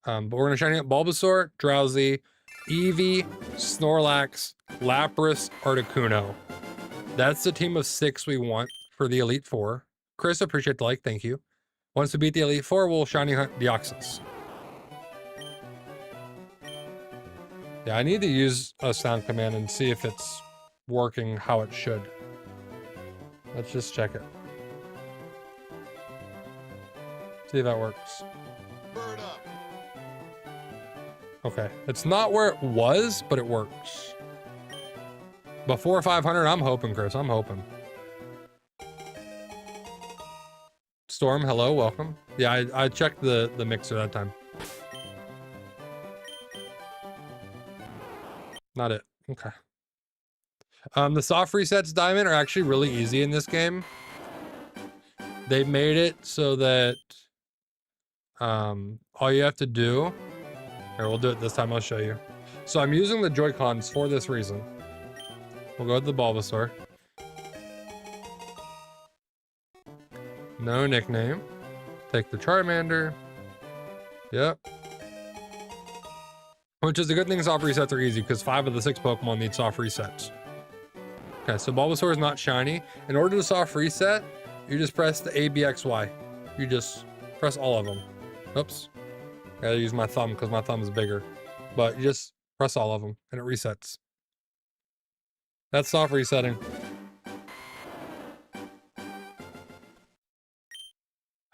But we're gonna shiny up Bulbasaur, Drowsy, Eevee, Snorlax, Lapras, Articuno. That's the team of 6 we want for the Elite Four. Chris, appreciate the like, thank you. Once we beat the Elite Four, we'll shiny hunt Deoxys. Yeah, I need to use a sound command and see if it's working how it should. Let's just check it. See if that works. Bird up. Okay, it's not where it was, but it works. Before 500, I'm hoping, Chris, I'm hoping. Storm, hello, welcome. Yeah, I checked the mixer that time. Not it. Okay. The soft resets, Diamond, are actually really easy in this game. They made it so that all you have to do... Here, we'll do it this time. I'll show you. So I'm using the Joy-Cons for this reason. We'll go with the Bulbasaur. No nickname. Take the Charmander. Yep. Which is a good thing soft resets are easy because 5 of the 6 Pokemon need soft resets. Okay, so Bulbasaur is not shiny. In order to soft reset, you just press the ABXY. You just press all of them. Oops. I gotta use my thumb because my thumb is bigger. But you just press all of them and it resets. That's soft resetting.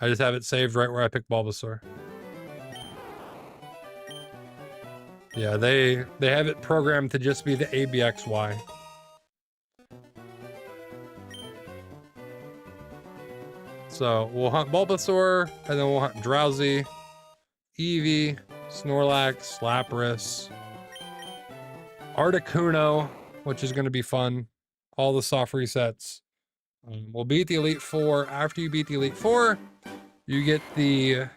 I just have it saved right where I picked Bulbasaur. Yeah, they have it programmed to just be the ABXY. So we'll hunt Bulbasaur, and then we'll hunt Drowsy, Eevee, Snorlax, Lapras, Articuno, which is going to be fun. All the soft resets. We'll beat the Elite Four. After you beat the Elite Four, you get the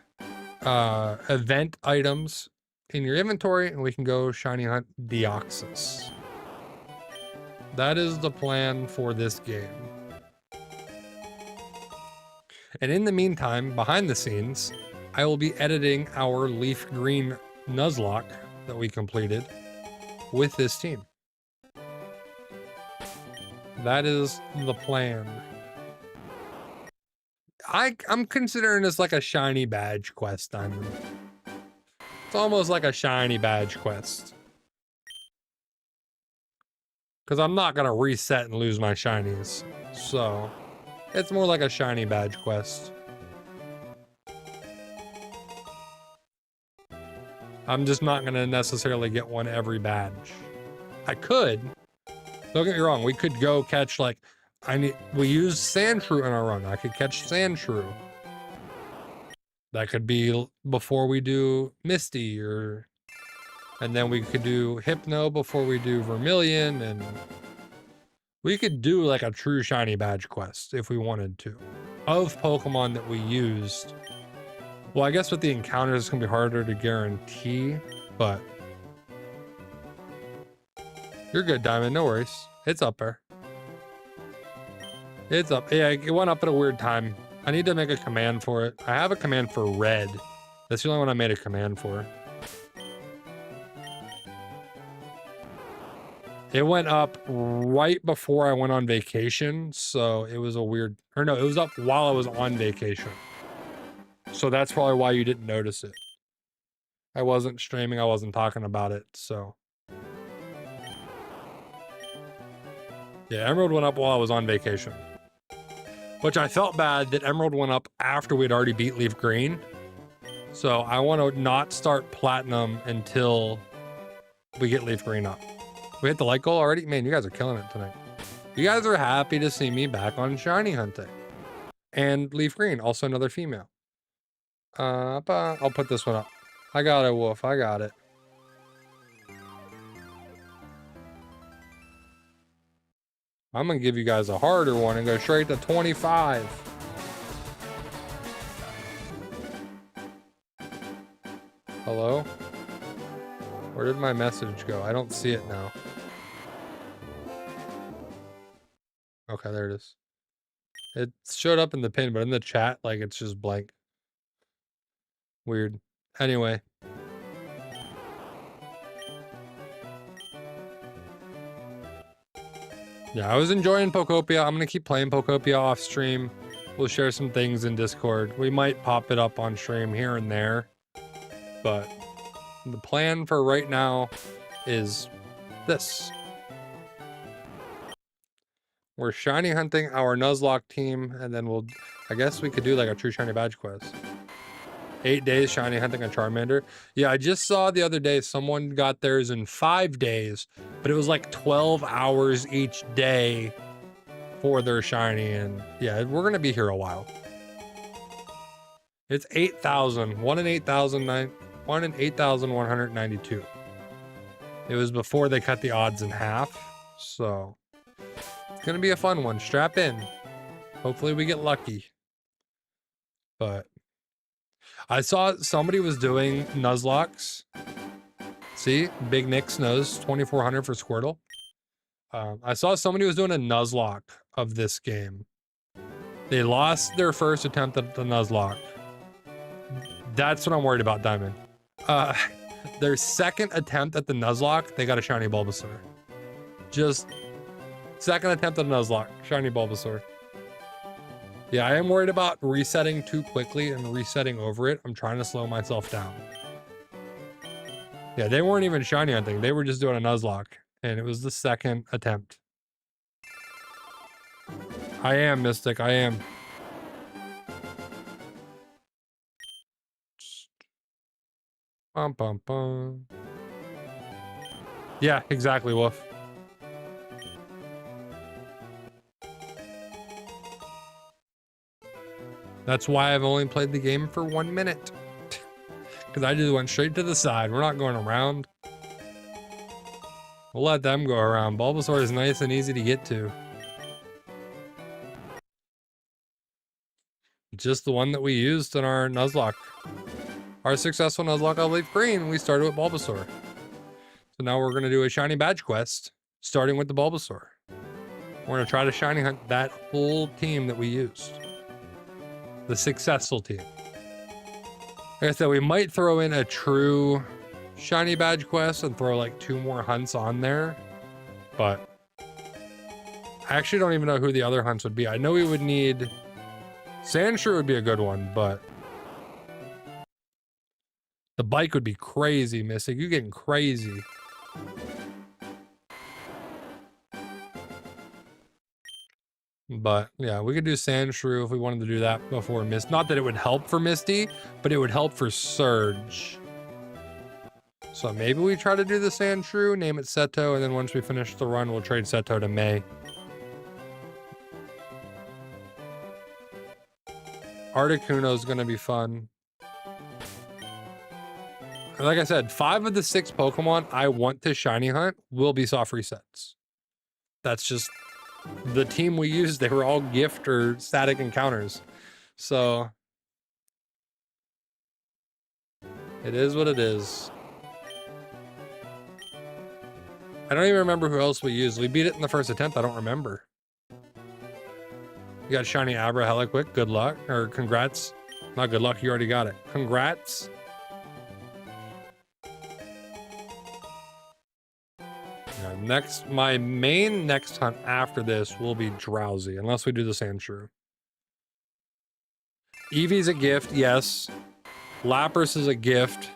event items in your inventory, and we can go shiny hunt Deoxys. That is the plan for this game. And in the meantime, behind the scenes, I will be editing our Leaf Green Nuzlocke that we completed with this team. That is the plan. I'm considering this like a shiny badge quest, Diamond. It's almost like a shiny badge quest. Because I'm not going to reset and lose my shinies. So, it's more like a shiny badge quest. I'm just not going to necessarily get one every badge. I could. Don't get me wrong. We could go catch like... we use Sandshrew in our run. I could catch Sandshrew. That could be before we do Misty or And then we could do Hypno before we do Vermilion, and we could do like a true shiny badge quest if we wanted to. Of Pokemon that we used. Well, I guess with the encounters, it's gonna be harder to guarantee, but you're good, Diamond, no worries. It's up there. It's up. Yeah, it went up at a weird time. I need to make a command for it. I have a command for red. That's the only one I made a command for. It went up right before I went on vacation, so it was a weird... Or no, it was up while I was on vacation. So that's probably why you didn't notice it. I wasn't streaming, I wasn't talking about it, so... Yeah, Emerald went up while I was on vacation. Which I felt bad that Emerald went up after we'd already beat Leaf Green. So I want to not start Platinum until we get Leaf Green up. We hit the light goal already? Man, you guys are killing it tonight. You guys are happy to see me back on shiny hunting. And Leaf Green, also another female. I'll put this one up. I got it, Wolf. I got it. I'm going to give you guys a harder one and go straight to 25. Hello? Where did my message go? I don't see it now. Okay, there it is. It showed up in the pin, but in the chat, like, it's just blank. Weird. Anyway. Yeah, I was enjoying Pokopia. I'm going to keep playing Pokopia off stream. We'll share some things in Discord. We might pop it up on stream here and there. But the plan for right now is this. We're shiny hunting our Nuzlocke team, and then we'll... I guess we could do like a true shiny badge quest. 8 days shiny hunting a Charmander. Yeah, I just saw the other day someone got theirs in 5 days, but it was like 12 hours each day for their shiny, and yeah, we're gonna be here a while. It's 8,000. 1 in 8,192. It was before they cut the odds in half, so it's gonna be a fun one. Strap in. Hopefully we get lucky. But I saw somebody was doing Nuzlocks. See, Big Nick's nose, 2,400 for Squirtle. I saw somebody was doing a Nuzlocke of this game. They lost their first attempt at the Nuzlocke. That's what I'm worried about, Diamond. Their second attempt at the Nuzlocke, they got a shiny Bulbasaur. Just second attempt at a Nuzlocke, shiny Bulbasaur. Yeah, I am worried about resetting too quickly and resetting over it. I'm trying to slow myself down. Yeah, they weren't even shiny hunting. They were just doing a Nuzlocke, and it was the second attempt. I am, Mystic. I am. Bum, bum, bum. Yeah, exactly, Wolf. That's why I've only played the game for 1 minute. Because I just went straight to the side. We're not going around. We'll let them go around. Bulbasaur is nice and easy to get to. Just the one that we used in our Nuzlocke. Our successful Nuzlocke of Leaf Green, we started with Bulbasaur. So now we're going to do a shiny badge quest, starting with the Bulbasaur. We're going to try to shiny hunt that whole team that we used. The successful team. Like I said, we might throw in a true shiny badge quest and throw like 2 more hunts on there. But I actually don't even know who the other hunts would be. I know we would need... Sandshrew would be a good one, but... The bike would be crazy, Mystic. You're getting crazy. But yeah, we could do Sandshrew if we wanted to do that before Misty. Not that it would help for Misty, but it would help for Surge. So maybe we try to do the Sandshrew, name it Seto, and then once we finish the run, we'll trade Seto to May. Articuno is going to be fun. Like I said, 5 of the 6 Pokemon I want to shiny hunt will be soft resets. That's just the team we used. They were all gift or static encounters. So it is what it is. I don't even remember who else we used. We beat it in the first attempt. I don't remember. You got shiny Abra hella quick. Good luck. Or congrats. Not good luck. You already got it. Congrats. Yeah, my main next hunt after this will be Drowsy, unless we do the Sandshrew. Eevee's a gift, yes. Lapras is a gift.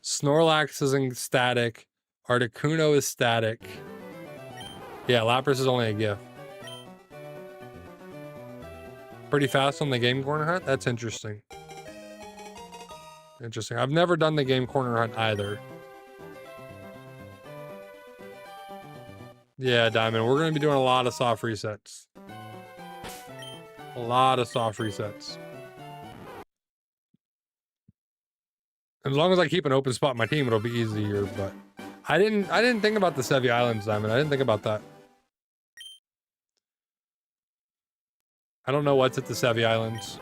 Snorlax is static. Articuno is static. Yeah, Lapras is only a gift. Pretty fast on the Game Corner hunt? That's interesting. Interesting. I've never done the Game Corner hunt either. Yeah, Diamond, we're going to be doing a lot of soft resets. A lot of soft resets. As long as I keep an open spot in my team, it'll be easier, but I didn't think about the Sevi Islands, Diamond. I didn't think about that. I don't know what's at the Sevi Islands.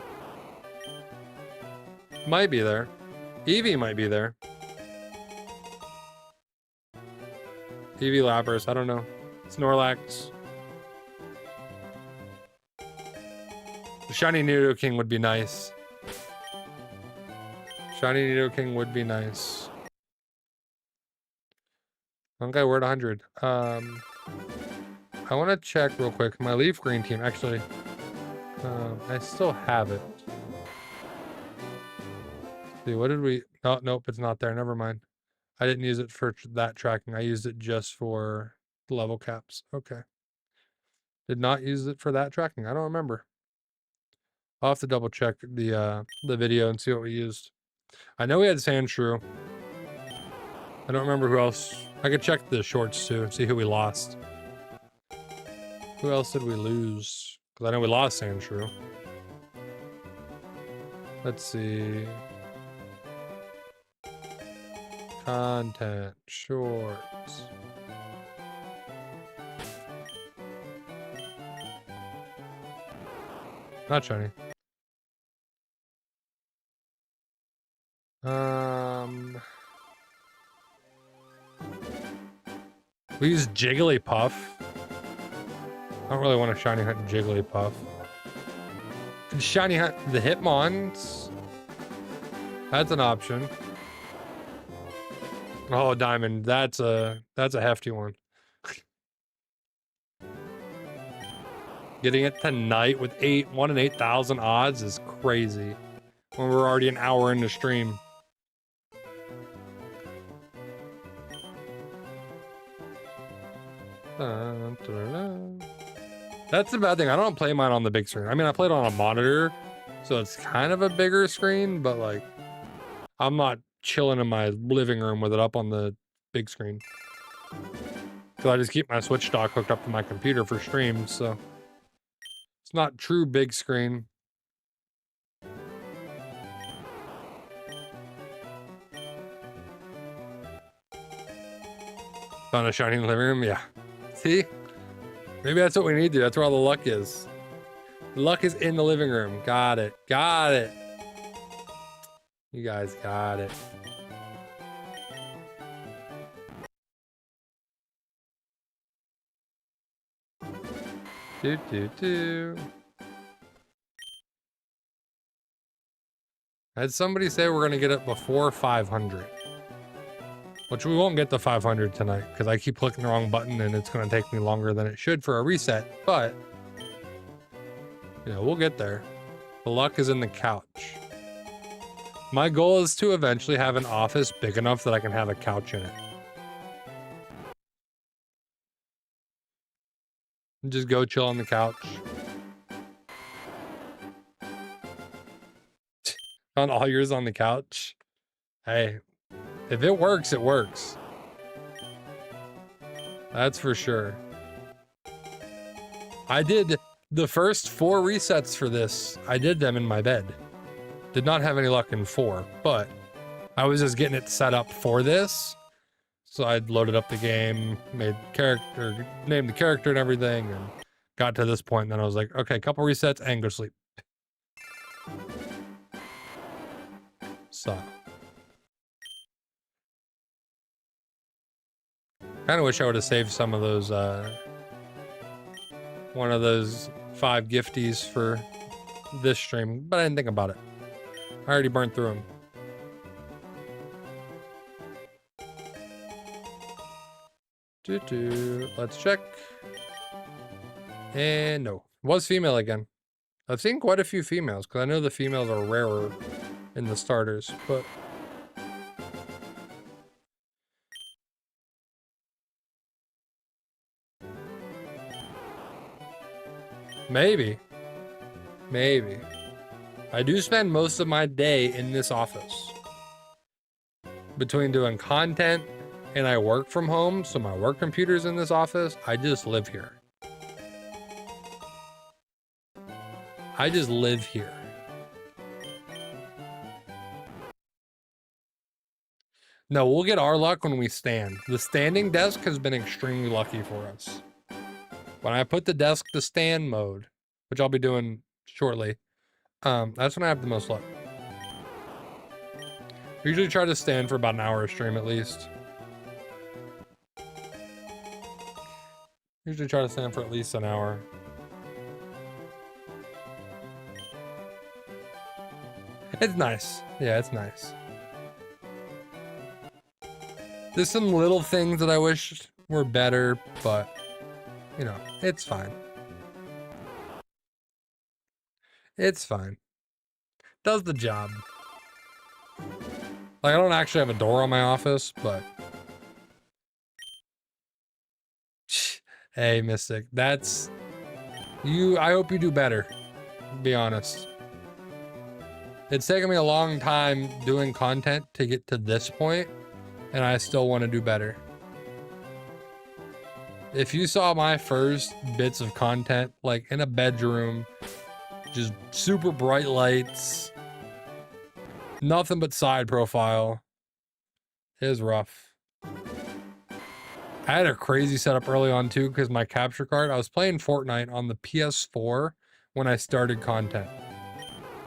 Might be there. Eevee might be there. Eevee, Lapras, I don't know. Snorlax. The shiny Nidoking would be nice. Shiny Nidoking would be nice. Okay, we're at 100. I want to check real quick. My Leaf Green team, actually. I still have it. Let's see, what did we... Oh, nope, it's not there. Never mind. I didn't use it for that tracking. I used it just for the level caps. Okay. Did not use it for that tracking. I don't remember. I'll have to double check the video and see what we used. I know we had Sandshrew. I don't remember who else. I could check the shorts too and see who we lost. Who else did we lose? Because I know we lost Sandshrew. Let's see. Content, shorts. Not shiny. We use Jigglypuff. I don't really want to shiny hunt Jigglypuff. Could shiny hunt the Hitmons. That's an option. Oh, Diamond, that's a hefty one. Getting it tonight with 1 in 8,000 odds is crazy. When we're already an hour into stream. That's the bad thing. I don't play mine on the big screen. I mean, I played on a monitor, so it's kind of a bigger screen, but like, I'm not chilling in my living room with it up on the big screen. Because I just keep my Switch dock hooked up to my computer for streams, so it's not true big screen. Found a shiny in the living room? Yeah. See? Maybe that's what we need to do. That's where all the luck is. The luck is in the living room. Got it. Got it. You guys got it. Do. I had somebody say we're going to get it before 500. Which we won't get to 500 tonight, because I keep clicking the wrong button and it's going to take me longer than it should for a reset. But, you know, we'll get there. The luck is in the couch. My goal is to eventually have an office big enough that I can have a couch in it. And just go chill on the couch. Found all yours on the couch. Hey. If it works, it works. That's for sure. I did the first 4 resets for this. I did them in my bed. Did not have any luck in 4, but I was just getting it set up for this. So I'd loaded up the game, made character, named the character and everything, and got to this point, and then I was like, okay, couple resets and go sleep. So. Kind of wish I would have saved some of those, one of those 5 gifties for this stream, but I didn't think about it. I already burned through them. Let's check. And no, it was female again. I've seen quite a few females, because I know the females are rarer in the starters, but... Maybe. Maybe. I do spend most of my day in this office. Between doing content and I work from home, so my work computer's in this office, I just live here. I just live here. No, we'll get our luck when we stand. The standing desk has been extremely lucky for us. When I put the desk to stand mode, which I'll be doing shortly, that's when I have the most luck. We usually try to stand for about an hour a stream at least. Usually try to stand for at least an hour. It's nice. Yeah, it's nice. There's some little things that I wish were better, but, you know, it's fine. It's fine. Does the job. Like, I don't actually have a door on my office, but... Hey, Mystic, that's... I hope you do better, to be honest. It's taken me a long time doing content to get to this point, and I still want to do better. If you saw my first bits of content, like in a bedroom, just super bright lights, nothing but side profile, it was rough. I had a crazy setup early on too, because my capture card, I was playing Fortnite on the PS4 when I started content.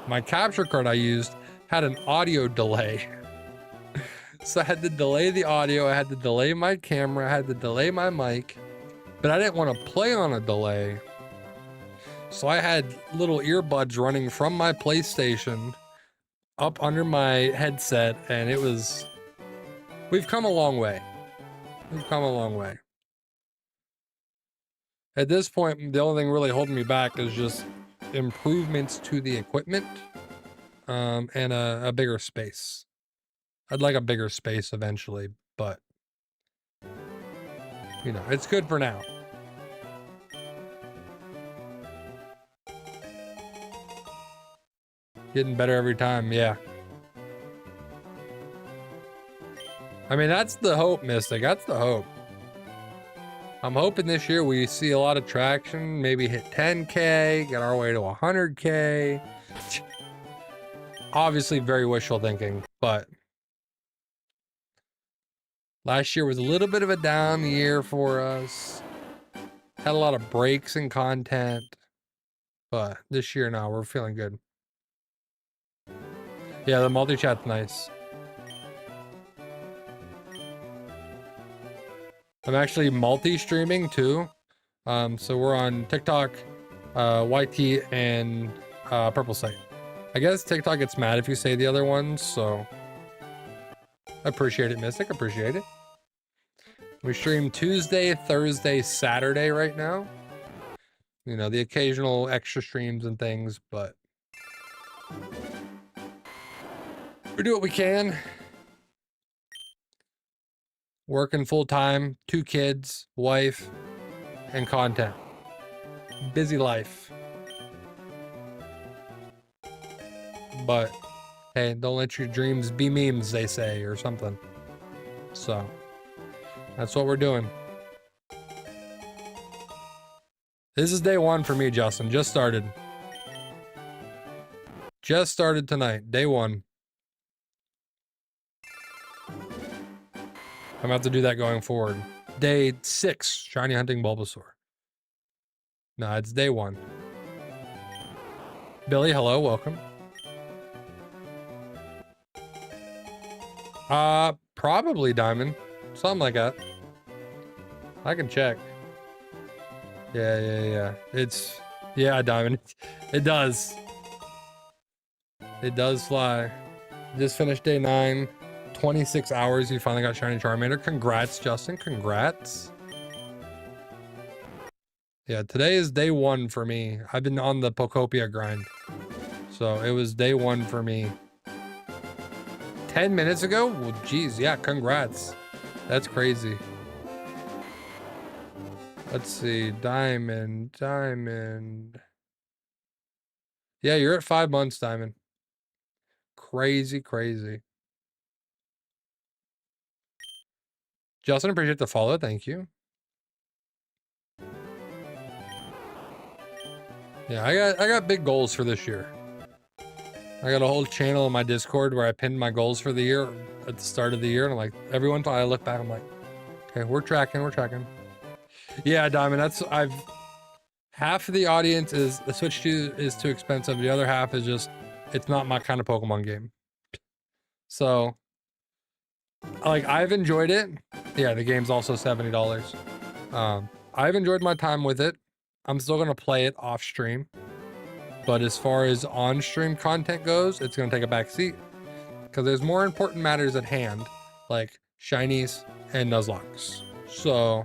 My capture card I used had an audio delay. So I had to delay the audio, I had to delay my camera, I had to delay my mic, but I didn't want to play on a delay. So I had little earbuds running from my PlayStation up under my headset, and it was... We've come a long way. We've come a long way. At this point, the only thing really holding me back is just improvements to the equipment, and a bigger space. I'd like a bigger space eventually, but you know, it's good for now. Getting better every time, yeah. I mean, that's the hope, Mystic. That's the hope. I'm hoping this year we see a lot of traction, maybe hit 10K, get our way to 100K. Obviously very wishful thinking, but last year was a little bit of a down year for us. Had a lot of breaks in content, but this year now we're feeling good. Yeah, the multi-chat's nice. I'm actually multi-streaming too. So we're on TikTok, YT, and Purple Site. I guess TikTok gets mad if you say the other ones, so appreciate it, Mystic. Appreciate it. We stream Tuesday, Thursday, Saturday right now. You know, the occasional extra streams and things, but we do what we can. Working full time, 2 kids, wife, and content. Busy life. But hey, don't let your dreams be memes, they say, or something. So that's what we're doing. This is day 1 for me, Justin. Just started. Just started tonight. Day 1. gonna have to do that going forward. Day 6, shiny hunting Bulbasaur. No, it's day 1. Billy, hello, welcome. Probably Diamond. Something like that. I can check. Yeah. Yeah, Diamond. It does. It does fly. Just finished day 9. 26 hours, you finally got shiny Charmander. Congrats, Justin. Congrats. Yeah, today is day 1 for me. I've been on the Pokopia grind. So it was day 1 for me. 10 minutes ago? Well, geez, yeah, congrats. That's crazy. Let's see, Diamond. Yeah, you're at 5 months, Diamond. Crazy. Justin, appreciate the follow, thank you. Yeah, I got big goals for this year. I got a whole channel in my Discord where I pinned my goals for the year at the start of the year, and I'm like, every time I look back, I'm like, okay, we're tracking. Yeah, Diamond, half of the audience is the Switch 2 is too expensive. The other half is just, it's not my kind of Pokemon game. So, like, I've enjoyed it. Yeah, the game's also $70. I've enjoyed my time with it. I'm still gonna play it off stream. But as far as on-stream content goes, it's gonna take a back seat. Because there's more important matters at hand, like shinies and Nuzlocks. So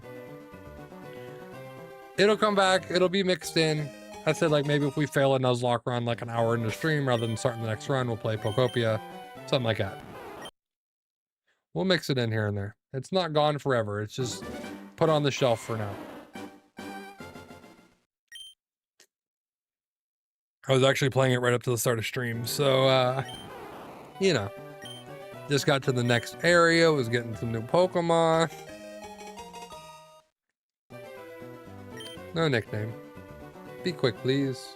it'll come back, it'll be mixed in. I said, like, maybe if we fail a Nuzlocke run like an hour into stream, rather than starting the next run, we'll play Pokopia, something like that. We'll mix it in here and there. It's not gone forever, it's just put on the shelf for now. I was actually playing it right up to the start of stream, so you know, just got to the next area, was getting some new Pokemon. No nickname. Be quick, please.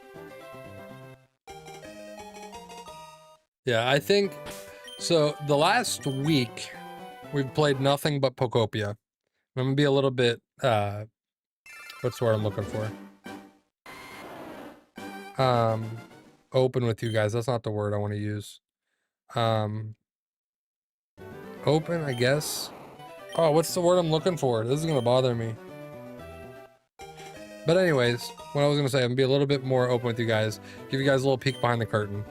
Yeah, I think so. The last week we've played nothing but Pokopia. I'm gonna be a little bit what's the word I'm looking for? Open with you guys. That's not the word I want to use. Open, I guess. Oh, what's the word I'm looking for? This is gonna bother me. But anyways, what I was gonna say, I'm gonna be a little bit more open with you guys. Give you guys a little peek behind the curtain.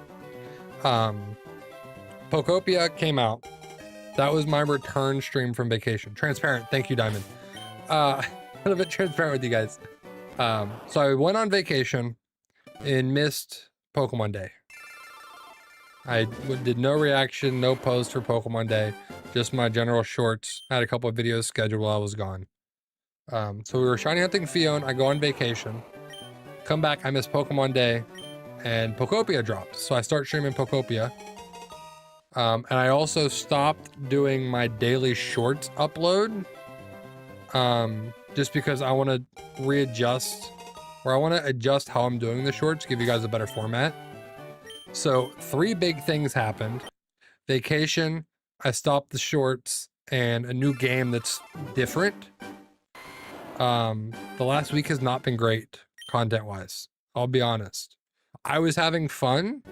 Pokopia came out. That was my return stream from vacation. Transparent. Thank you, Diamond. A little bit transparent with you guys. So I went on vacation and missed Pokemon Day. I did no reaction, no post for Pokemon Day, just my general shorts. I had a couple of videos scheduled while I was gone. So we were shiny hunting Fion. I go on vacation, come back, I miss Pokemon Day, and Pokopia dropped. So I start streaming Pokopia. And I also stopped doing my daily shorts upload, just because I want to readjust, or I want to adjust how I'm doing the shorts, give you guys a better format. So 3 big things happened. Vacation, I stopped the shorts, and a new game that's different. The last week has not been great content-wise. I'll be honest. I was having fun,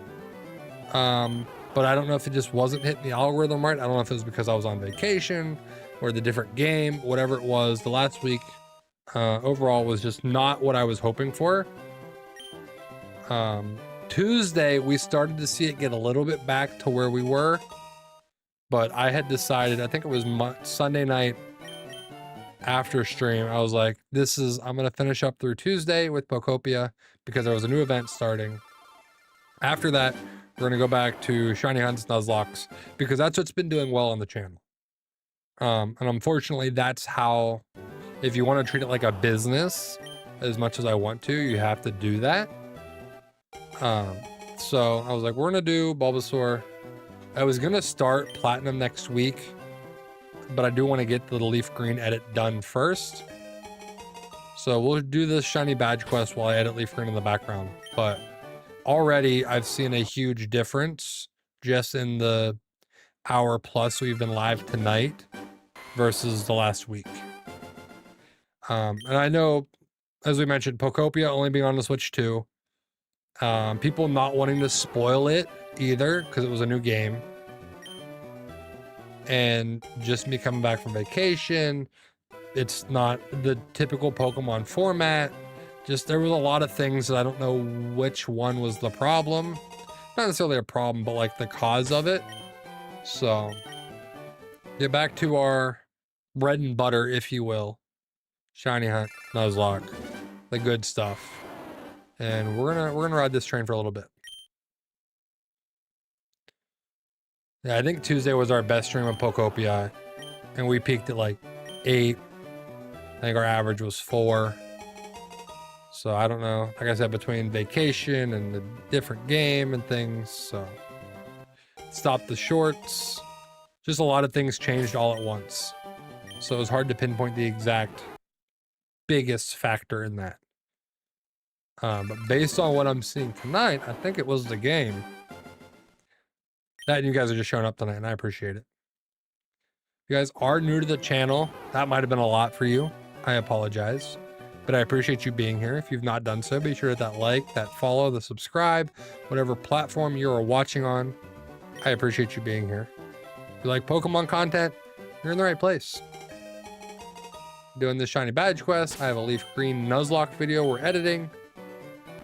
but I don't know if it just wasn't hitting the algorithm right. I don't know if it was because I was on vacation or the different game, whatever it was. The last week overall was just not what I was hoping for. Tuesday, we started to see it get a little bit back to where we were, but I had decided, I think it was Sunday night after stream, I was like, I'm going to finish up through Tuesday with Pokopia because there was a new event starting. After that, we're going to go back to Shiny Hunts, Nuzlocks, because that's what's been doing well on the channel. And unfortunately, that's how, if you want to treat it like a business, as much as I want to, you have to do that. So I was like, we're going to do Bulbasaur. I was going to start Platinum next week, but I do want to get the Leaf Green edit done first. So we'll do this shiny badge quest while I edit Leaf Green in the background. But already I've seen a huge difference just in the hour plus we've been live tonight. versus the last week. And I know, as we mentioned, Pokopia only being on the Switch 2. People not wanting to spoil it either because it was a new game. And just me coming back from vacation, it's not the typical Pokemon format. Just there was a lot of things that I don't know which one was the problem. Not necessarily a problem, but like the cause of it. So get back to our bread and butter, if you will. Shiny Hunt, Nuzlocke, the good stuff. And we're gonna ride this train for a little bit. Yeah, I think Tuesday was our best stream of Pokopia, and we peaked at like 8. I think our average was 4. So I don't know. Like I said, between vacation and the different game and things, so stopped the shorts. Just a lot of things changed all at once. So it was hard to pinpoint the exact biggest factor in that. But based on what I'm seeing tonight, I think it was the game. That and you guys are just showing up tonight, and I appreciate it. If you guys are new to the channel, that might have been a lot for you. I apologize. But I appreciate you being here. If you've not done so, be sure to hit that like, that follow, the subscribe, whatever platform you are watching on. I appreciate you being here. If you like Pokemon content, you're in the right place. Doing this shiny badge quest. I have a leaf green Nuzlocke video we're editing.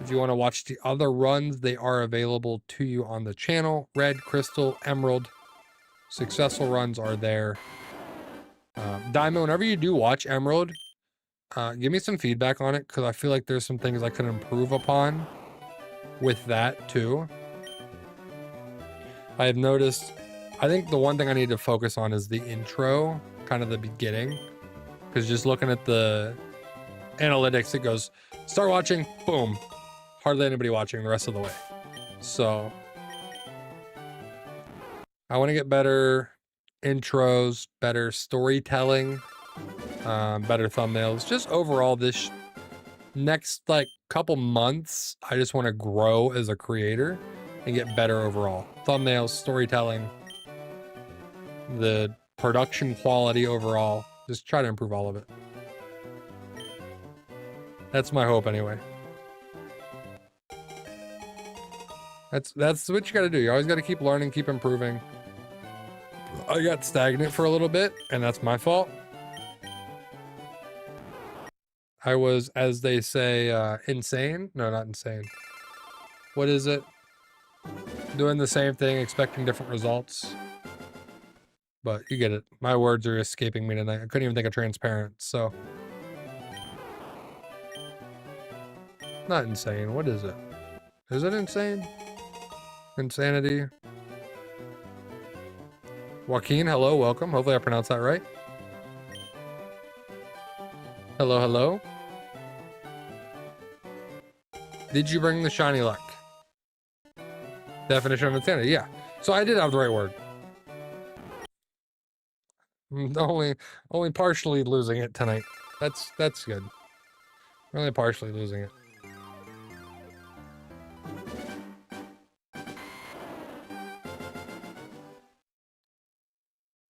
If you want to watch the other runs, they are available to you on the channel. Red, Crystal, Emerald. Successful runs are there. Diamond, whenever you do watch Emerald, give me some feedback on it, because I feel like there's some things I could improve upon with that too. I have noticed, I think the one thing I need to focus on is the intro, kind of the beginning, because just looking at the analytics, it goes, start watching, boom, hardly anybody watching the rest of the way. So I want to get better intros, better storytelling, better thumbnails. Just overall, this next like couple months, I just want to grow as a creator and get better overall. Thumbnails, storytelling, the production quality overall. Just try to improve all of it. That's my hope anyway. That's what you got to do. You always got to keep learning, keep improving. I got stagnant for a little bit, and that's my fault. I was, as they say, insane. No, not insane. What is it? Doing the same thing, expecting different results. But you get it. My words are escaping me tonight. I couldn't even think of transparent, so. Not insane. What is it? Is it insane? Insanity. Joaquin, hello, welcome. Hopefully I pronounced that right. Hello, hello. Did you bring the shiny luck? Definition of insanity, yeah. So I did have the right word. Only partially losing it tonight. That's good. Only partially losing it.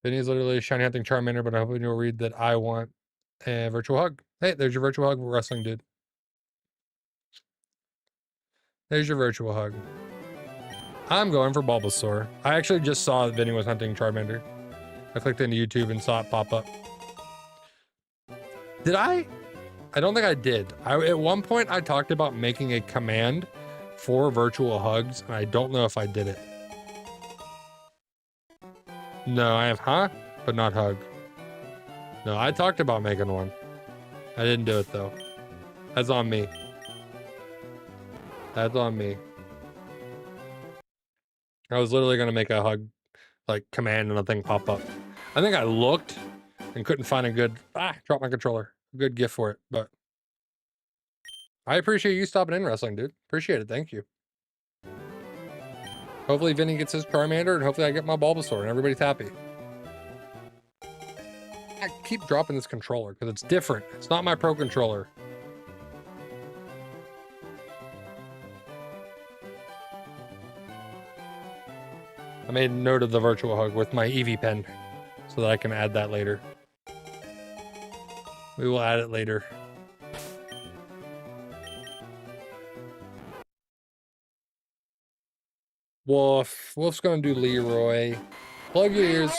Vinny's literally shiny hunting Charmander, but I hope you'll read that I want a virtual hug. Hey, there's your virtual hug, wrestling dude. There's your virtual hug. I'm going for Bulbasaur. I actually just saw that Vinny was hunting Charmander. I clicked into YouTube and saw it pop up. Did I? I don't think I did. At one point, I talked about making a command for virtual hugs, and I don't know if I did it. No, I have but not hug. No, I talked about making one. I didn't do it though. That's on me. That's on me. I was literally gonna make a hug, like, command and a thing pop up. I think I looked and couldn't find a good, drop my controller. Good gift for it, but I appreciate you stopping in, wrestling dude. Appreciate it, thank you. Hopefully Vinny gets his Charmander, and hopefully I get my Bulbasaur, and everybody's happy. I keep dropping this controller, because it's different. It's not my Pro controller. I made a note of the virtual hug with my Eevee pen, so that I can add that later. We will add it later. Wolf. Wolf's gonna do Leroy. Plug your ears.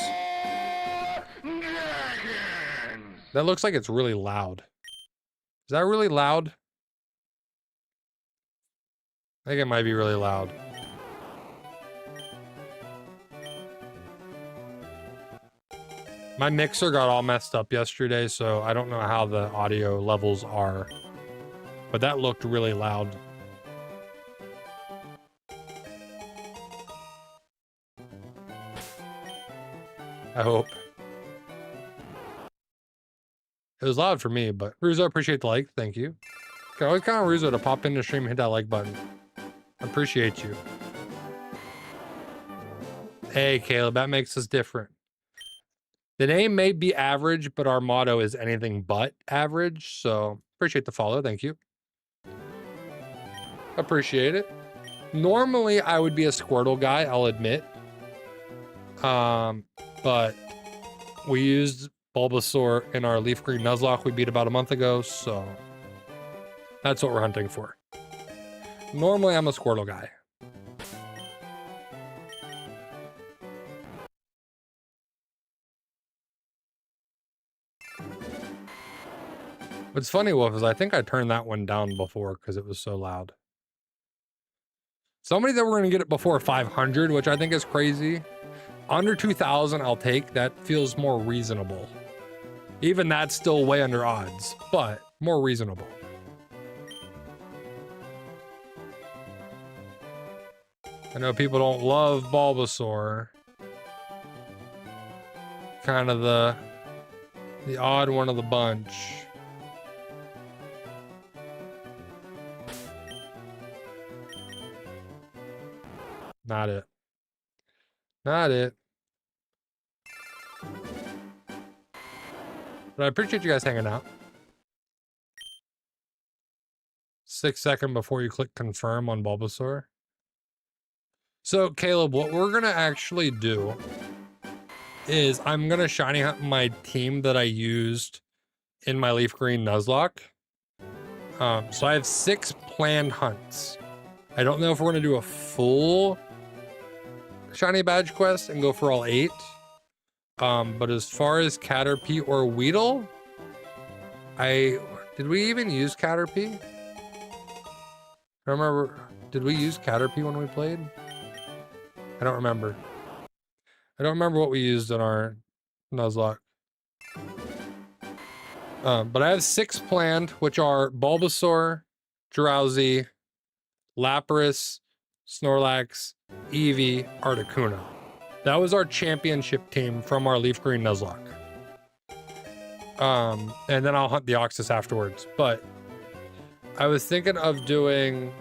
That looks like it's really loud. Is that really loud? I think it might be really loud. My mixer got all messed up yesterday, so I don't know how the audio levels are. But that looked really loud. I hope. It was loud for me, but Ruzo, appreciate the like. Thank you. Okay, always count on Ruzo to pop in the stream and hit that like button. I appreciate you. Hey, Caleb, that makes us different. The name may be average, but our motto is anything but average. So appreciate the follow. Thank you. Appreciate it. Normally, I would be a Squirtle guy, I'll admit. But we used Bulbasaur in our Leaf Green Nuzlocke we beat about a month ago, so that's what we're hunting for. Normally, I'm a Squirtle guy. What's funny, Wolf, is I think I turned that one down before because it was so loud. Somebody that we're going to get it before 500, which I think is crazy. Under 2,000, I'll take. That feels more reasonable. Even that's still way under odds, but more reasonable. I know people don't love Bulbasaur. Kind of the odd one of the bunch. Not it. Not it. But I appreciate you guys hanging out. 6 seconds before you click confirm on Bulbasaur. So, Caleb, what we're going to actually do is I'm going to shiny hunt my team that I used in my Leaf Green Nuzlocke. So I have 6 planned hunts. I don't know if we're going to do a full shiny badge quest and go for all 8. But as far as Caterpie or Weedle, did we even use Caterpie? I don't remember. Did we use Caterpie when we played? I don't remember. I don't remember what we used in our Nuzlocke. But I have 6 planned, which are Bulbasaur, Drowsy, Lapras, Snorlax, Eevee, Articuno. That was our championship team from our Leaf Green Nuzlocke. And then I'll hunt the Oxus afterwards. But I was thinking of doing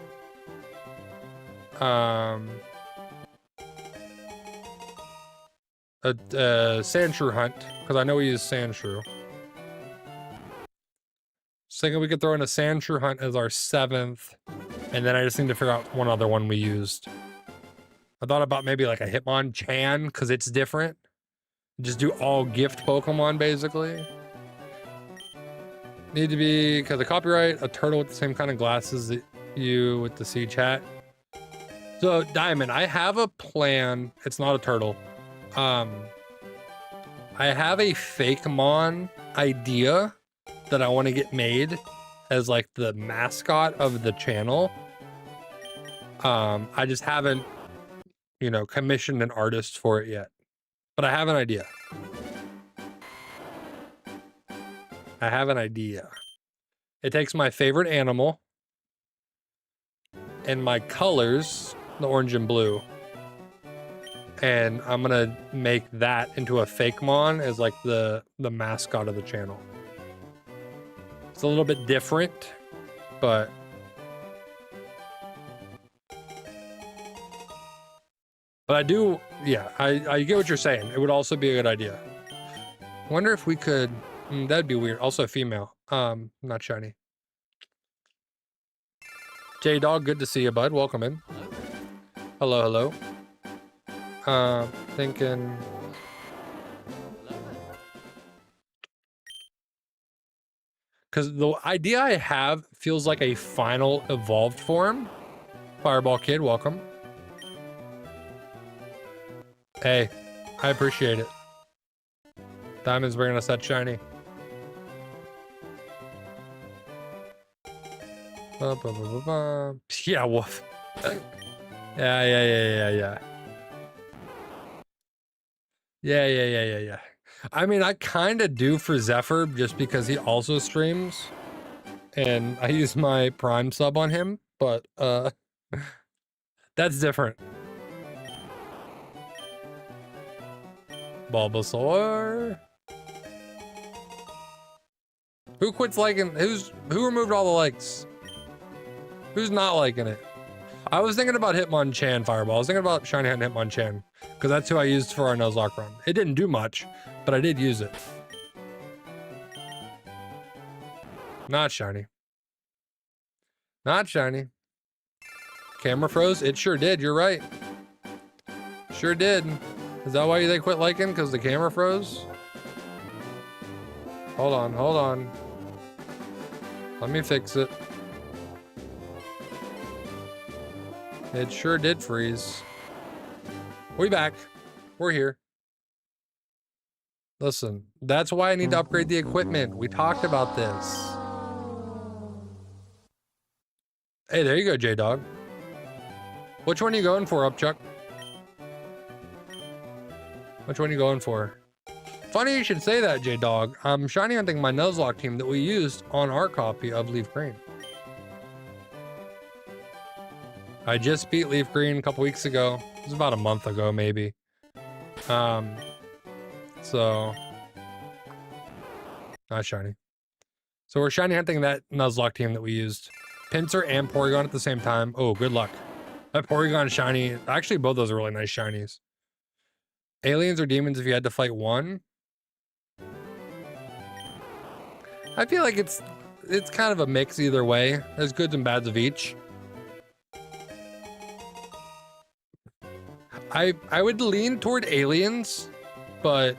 a Sandshrew hunt, because I know we use Sandshrew. So thinking we could throw in a Sandshrew hunt as our 7th, and then I just need to figure out one other one we used. I thought about maybe like a Hitmonchan, because it's different. Just do all gift Pokemon, basically. Need to be, because of copyright, a turtle with the same kind of glasses that you with the Siege hat. So, Diamond, I have a plan. It's not a turtle. I have a Fakemon idea that I want to get made as like the mascot of the channel. I just haven't, you know, commissioned an artist for it yet, but I have an idea. I have an idea. It takes my favorite animal and my colors, the orange and blue, and I'm gonna make that into a Fakemon as like the mascot of the channel. It's a little bit different, but I do, yeah, I get what you're saying. It would also be a good idea. Wonder if we could, that'd be weird. Also female, not shiny. J-Dog, good to see you, bud. Welcome in. Hello, hello. Thinking... because the idea I have feels like a final evolved form. Fireball Kid, welcome. Hey, I appreciate it. Diamond's bringing us that shiny. Yeah, woof. Yeah. Yeah. I mean, I kind of do for Zephyr just because he also streams. And I use my Prime sub on him, but that's different. Bulbasaur. Who quits liking? Who removed all the likes? Who's not liking it? I was thinking about Hitmonchan Fireball. I was thinking about Shiny Hunt Hitmonchan because that's who I used for our Nuzlocke run. It didn't do much, but I did use it. Not shiny. Not shiny. Camera froze? It sure did. You're right. Sure did. Is that why they quit liking? Because the camera froze? Hold on. Let me fix it. It sure did freeze. We back. We're here. Listen, that's why I need to upgrade the equipment. We talked about this. Hey, there you go, J-Dog. Which one are you going for, Upchuck? Which one are you going for? Funny you should say that, J-Dog. I'm shiny hunting my Nuzlocke team that we used on our copy of Leaf Green. I just beat Leaf Green a couple weeks ago. It was about a month ago, maybe. So not shiny. So we're shiny hunting that Nuzlocke team that we used. Pinsir and Porygon at the same time. Oh, good luck. That Porygon shiny. Actually, both those are really nice shinies. Aliens or demons if you had to fight one? I feel like it's kind of a mix either way. There's goods and bads of each. I would lean toward aliens, but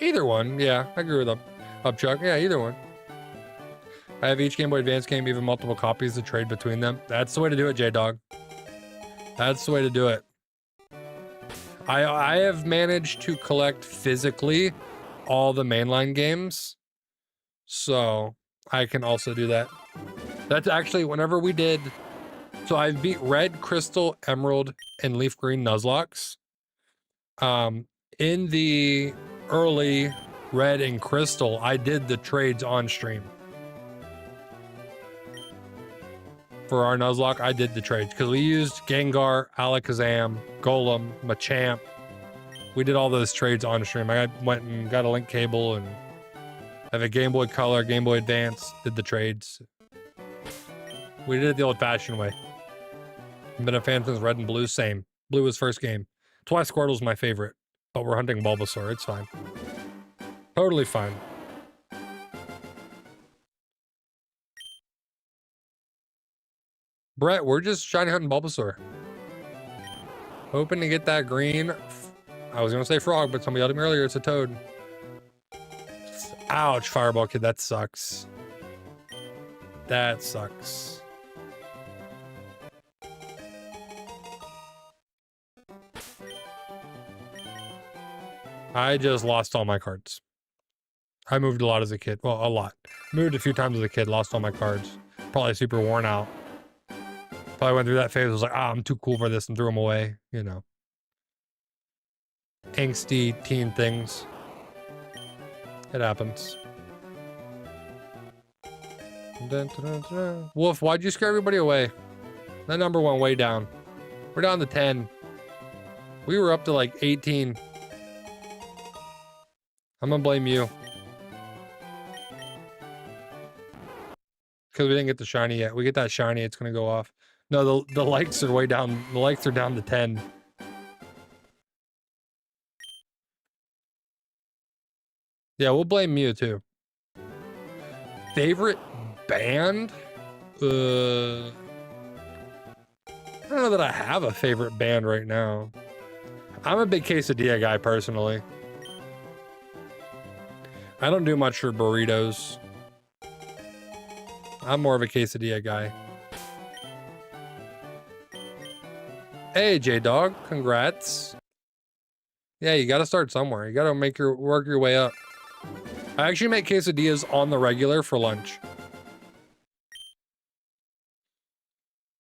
either one. Yeah, I agree with Upchuck. Yeah, either one. I have each Game Boy Advance game, even multiple copies to trade between them. That's the way to do it, J-Dog. That's the way to do it. I have managed to collect physically all the mainline games, so I can also do that. That's actually whenever we did. So I beat Red, Crystal, Emerald, and Leaf Green Nuzlocks. In the early Red and Crystal, I did the trades on stream. For our Nuzlocke, I did the trades because we used Gengar, Alakazam, Golem, Machamp. We did all those trades on stream. I went and got a link cable and have a Game Boy Color, Game Boy Advance, did the trades. We did it the old-fashioned way. I've been a fan since Red and Blue, same. Blue was first game. That's why Squirtle's my favorite. But we're hunting Bulbasaur, it's fine. Totally fine. Brett, we're just shiny hunting Bulbasaur. Hoping to get that green. I was gonna say frog, but somebody yelled at me earlier, it's a toad. Ouch, Fireball Kid, that sucks. That sucks. I just lost all my cards. I moved a lot as a kid. Well, a lot. Moved a few times as a kid, lost all my cards. Probably super worn out. Probably went through that phase, was like, I'm too cool for this, and threw them away, you know. Angsty teen things. It happens. Wolf, why'd you scare everybody away? That number went way down. We're down to 10. We were up to like 18. I'm gonna blame you. Because we didn't get the shiny yet. We get that shiny, it's gonna go off. No, the likes are way down. The likes are down to 10. Yeah, we'll blame Mew too. Favorite band? I don't know that I have a favorite band right now. I'm a big quesadilla guy personally. I don't do much for burritos. I'm more of a quesadilla guy. Hey, J-Dog, congrats. Yeah, you gotta start somewhere. You gotta work your way up. I actually make quesadillas on the regular for lunch.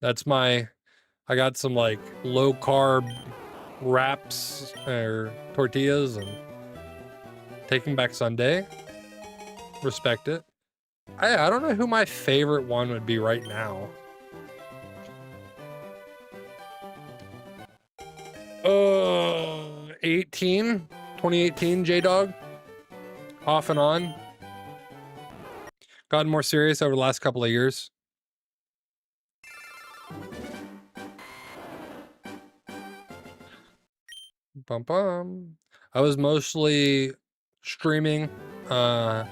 That's I got some like low carb wraps or tortillas and Taking Back Sunday. Respect it. I don't know who my favorite one would be right now. 2018 J-Dog. Off and on. Gotten more serious over the last couple of years. Bum bum. I was mostly streaming, not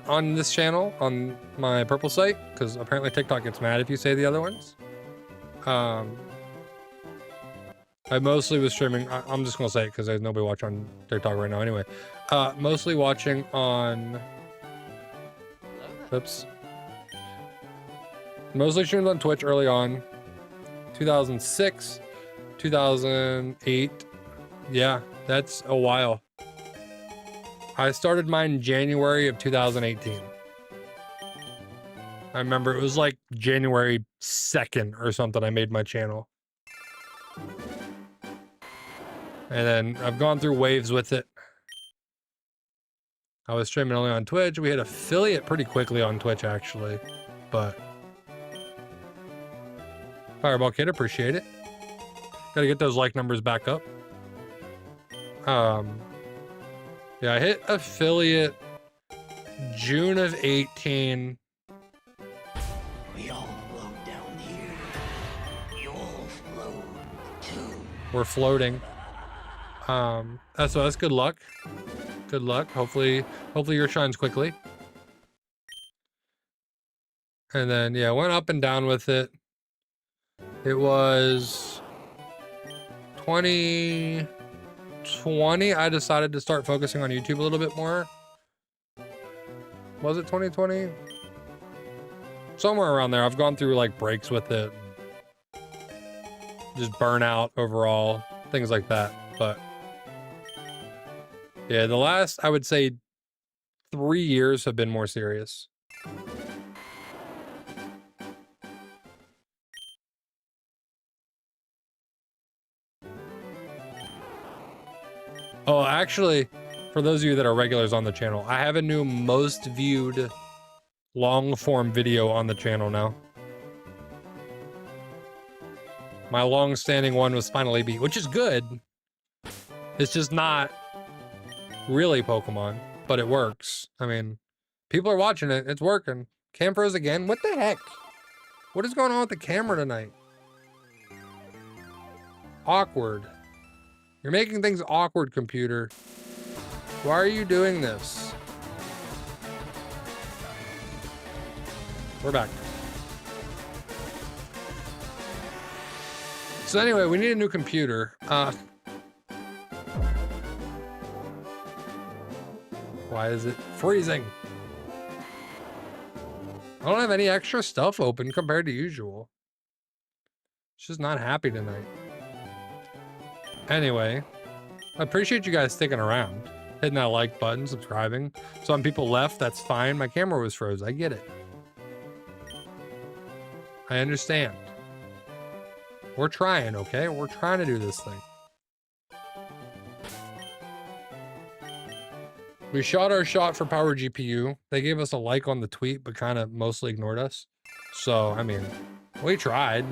on this channel, on my purple site, because apparently TikTok gets mad if you say the other ones. I mostly was streaming, I'm just gonna say it because there's nobody watching on TikTok right now anyway. Mostly watching on, oops. Mostly streamed on Twitch early on, 2006, 2008. Yeah, that's a while. I started mine January of 2018. I remember it was like January 2nd or something I made my channel. And then I've gone through waves with it. I was streaming only on Twitch. We had affiliate pretty quickly on Twitch actually, but Fireball Kid, appreciate it. Gotta get those like numbers back up. Yeah, I hit affiliate June of 18. We all float down here. You all float too. We're floating. That's good luck. Good luck. Hopefully yours shines quickly. And then yeah, went up and down with it. It was 2020. I decided to start focusing on YouTube a little bit more. Was it 2020? Somewhere around there. I've gone through like breaks with it. Just burnout overall, things like that. But yeah, the last, I would say 3 years have been more serious. Oh, actually, for those of you that are regulars on the channel, I have a new most viewed long form video on the channel now. My long standing one was finally beat, which is good. It's just not really Pokemon, but it works. I mean, people are watching it. It's working. Cam froze again. What the heck? What is going on with the camera tonight? Awkward. You're making things awkward, computer. Why are you doing this? We're back. So anyway, we need a new computer. Why is it freezing? I don't have any extra stuff open compared to usual. It's just not happy tonight. Anyway, I appreciate you guys sticking around, hitting that like button, subscribing. Some people left, that's fine. My camera was froze, I get it. I understand. We're trying, okay? We're trying to do this thing. We shot our shot for Power GPU. They gave us a like on the tweet, but kind of mostly ignored us. So, I mean, we tried.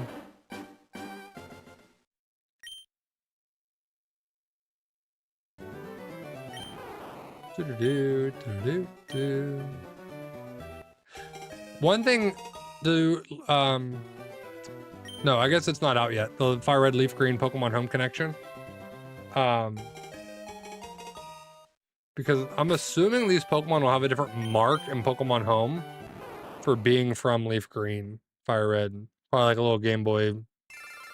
One thing to, no, I guess it's not out yet. The Fire Red Leaf Green Pokemon Home connection. Because I'm assuming these Pokemon will have a different mark in Pokemon Home for being from Leaf Green, Fire Red. Probably like a little Game Boy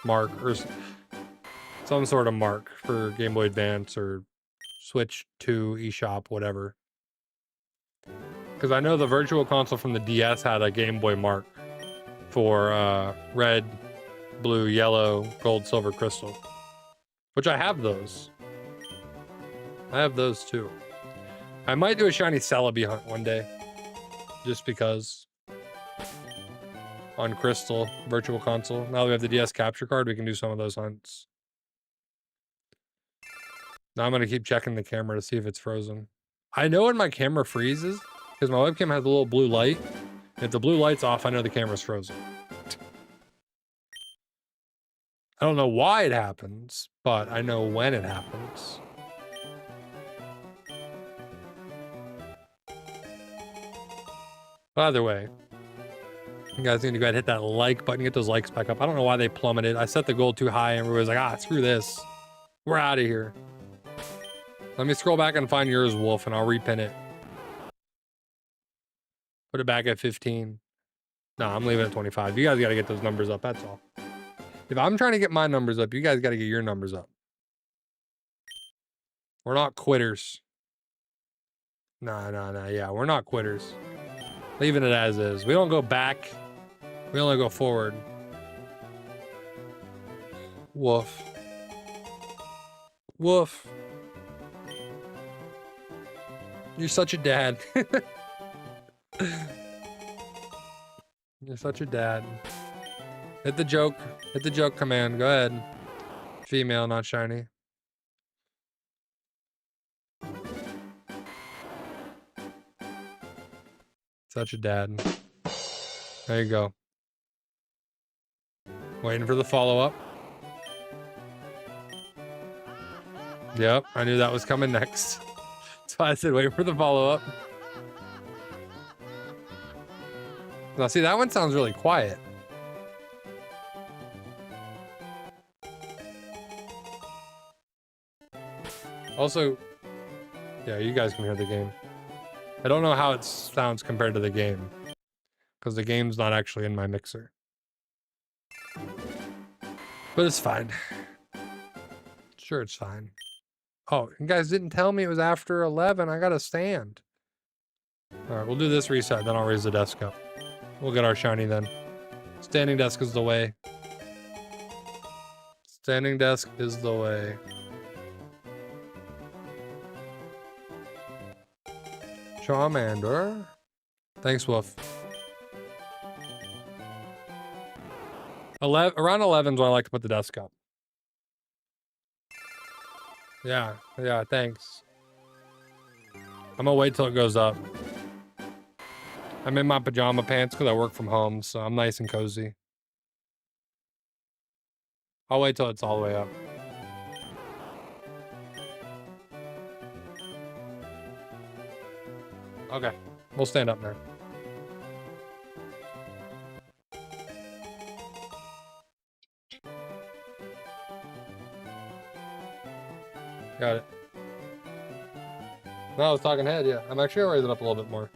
mark or some sort of mark for Game Boy Advance or Switch 2, eShop, whatever. Because I know the Virtual Console from the DS had a Game Boy Mark for red, blue, yellow, gold, silver, crystal. Which I have those. I have those too. I might do a shiny Celebi hunt one day. Just because. On Crystal, Virtual Console. Now that we have the DS capture card, we can do some of those hunts. Now I'm going to keep checking the camera to see if it's frozen. I know when my camera freezes, because my webcam has a little blue light. If the blue light's off, I know the camera's frozen. I don't know why it happens, but I know when it happens. Either way, you guys need to go ahead and hit that like button, get those likes back up. I don't know why they plummeted. I set the goal too high and everybody's like, screw this. We're out of here. Let me scroll back and find yours, Wolf, and I'll repin it. Put it back at 15. No, I'm leaving it at 25. You guys got to get those numbers up, that's all. If I'm trying to get my numbers up, you guys got to get your numbers up. We're not quitters. No, yeah, we're not quitters. Leaving it as is. We don't go back. We only go forward. Woof. Woof. You're such a dad. You're such a dad. Hit the joke. Hit the joke command. Go ahead. Female, not shiny. Such a dad. There you go. Waiting for the follow-up. Yep, I knew that was coming next. That's why I said wait for the follow-up. Now see, that one sounds really quiet. Also, yeah, you guys can hear the game. I don't know how it sounds compared to the game, because the game's not actually in my mixer. But it's fine. Sure, it's fine. Oh, you guys didn't tell me it was after 11. I gotta stand. All right, we'll do this reset, then I'll raise the desk up. We'll get our shiny then. Standing desk is the way. Standing desk is the way. Charmander. Thanks, Wolf. Around 11 is when I like to put the desk up. Yeah, thanks. I'm gonna wait till it goes up. I'm in my pajama pants because I work from home, so I'm nice and cozy. I'll wait till it's all the way up. Okay, we'll stand up now. Got it. No, I was talking head, yeah. I'm actually gonna raise it up a little bit more.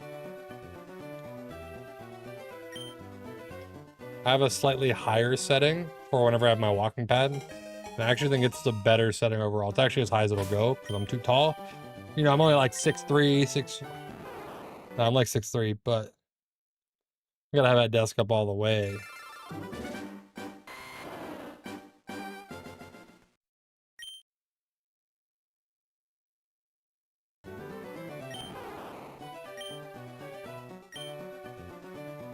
I have a slightly higher setting for whenever I have my walking pad. And I actually think it's the better setting overall. It's actually as high as it'll go because I'm too tall. You know, I'm only like 6'3", No, I'm like 6'3", but I gotta have that desk up all the way.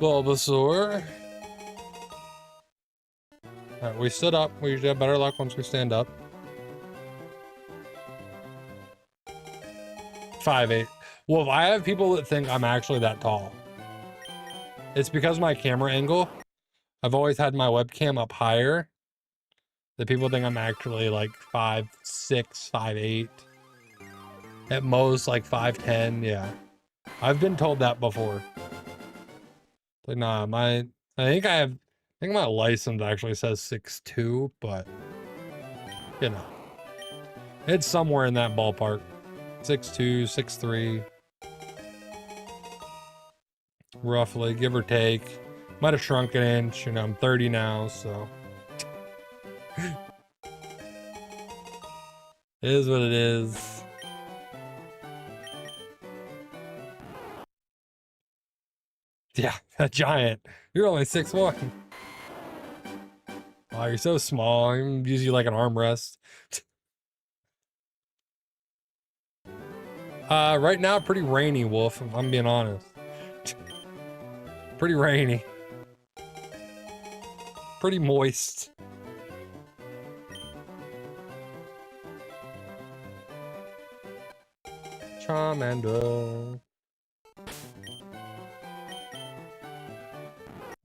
Bulbasaur. Alright, we stood up. We usually have better luck once we stand up. 5'8". Well, if I have people that think I'm actually that tall, it's because my camera angle. I've always had my webcam up higher. The people think I'm actually like 5'6", 5'8". At most like 5'10", yeah. I've been told that before. Like, nah, I think my license actually says 6'2", but you know, it's somewhere in that ballpark. 6'2", 6'3", roughly, give or take. Might have shrunk an inch. You know, I'm 30 now, so it is what it is. Yeah, a giant. You're only 6'1". Wow, you're so small. I can use you like an armrest. Right now, pretty rainy, Wolf, if I'm being honest. Pretty rainy. Pretty moist. Charmander.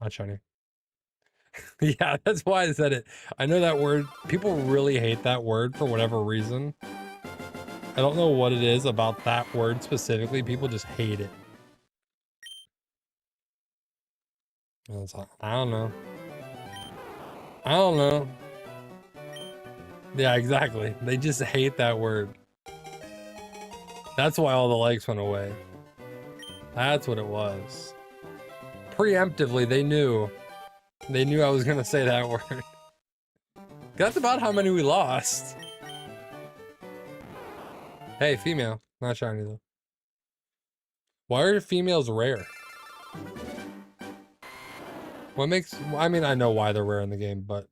Not shiny. Yeah, that's why I said it. I know that word. People really hate that word for whatever reason. I don't know what it is about that word specifically. People just hate it. I don't know. I don't know. Yeah, exactly. They just hate that word. That's why all the likes went away. That's what it was. Preemptively, they knew. They knew I was gonna say that word. That's about how many we lost. Hey, female. Not shiny though. Why are females rare? What makes... I mean, I know why they're rare in the game, but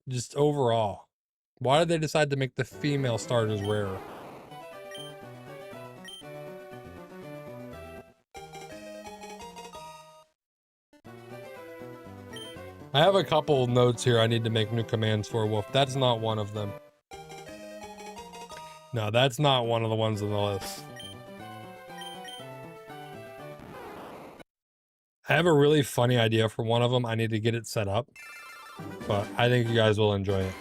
just overall. Why did they decide to make the female starters rarer? I have a couple notes here I need to make new commands for, Wolf. That's not one of them. No, that's not one of the ones on the list. I have a really funny idea for one of them. I need to get it set up, but I think you guys will enjoy it.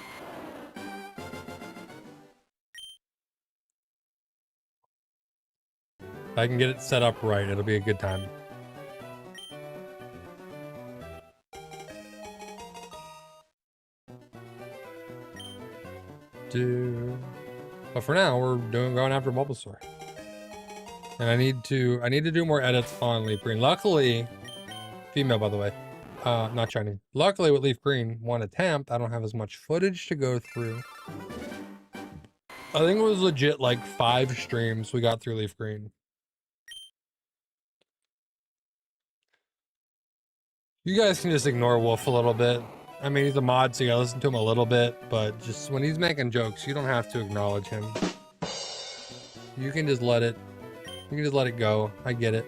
If I can get it set up right, it'll be a good time. But for now, we're going after Bulbasaur. And I need to do more edits on Leaf Green. Luckily, female by the way, not shiny. Luckily with Leaf Green, one attempt, I don't have as much footage to go through. I think it was legit like 5 streams we got through Leaf Green. You guys can just ignore Wolf a little bit. I mean, he's a mod, so you gotta listen to him a little bit, but just when he's making jokes, you don't have to acknowledge him. You can just let it go. I get it.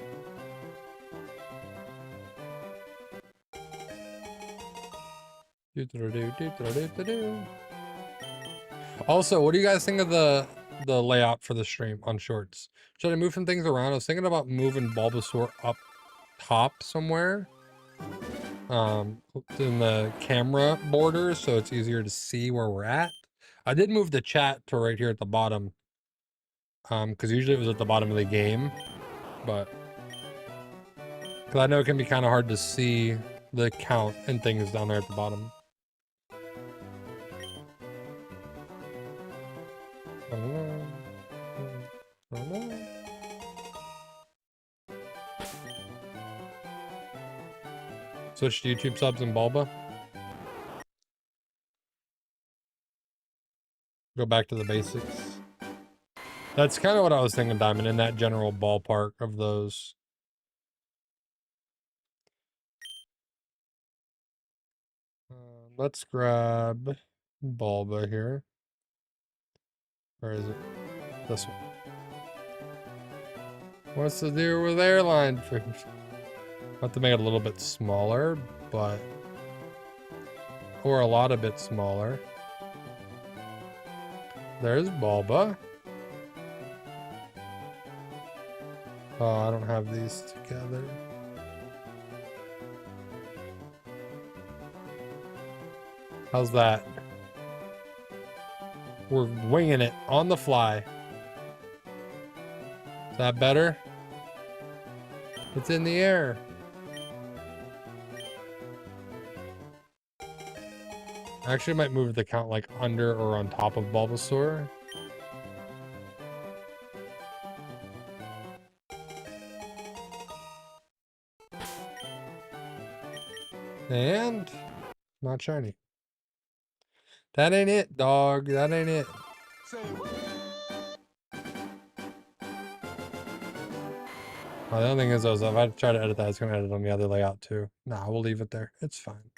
Also, what do you guys think of the layout for the stream on shorts? Should I move some things around? I was thinking about moving Bulbasaur up top somewhere. In the camera border, so it's easier to see where we're at. I did move the chat to right here at the bottom. Because usually it was at the bottom of the game, but because I know it can be kind of hard to see the count and things down there at the bottom. Switch to YouTube subs and Bulba. Go back to the basics. That's kind of what I was thinking, Diamond, in that general ballpark of those. Let's grab Bulba here. Where is it? This one. What's the deal with airline food? I have to make it a little bit smaller, but... or a lot of bit smaller. There's Bulba. Oh, I don't have these together. How's that? We're winging it on the fly. Is that better? It's in the air. I actually might move the count like under or on top of Bulbasaur. And not shiny. That ain't it, dog. That ain't it. Well, the only thing is, though, is if I try to edit that, it's going to edit on the other layout too. Nah, we'll leave it there. It's fine.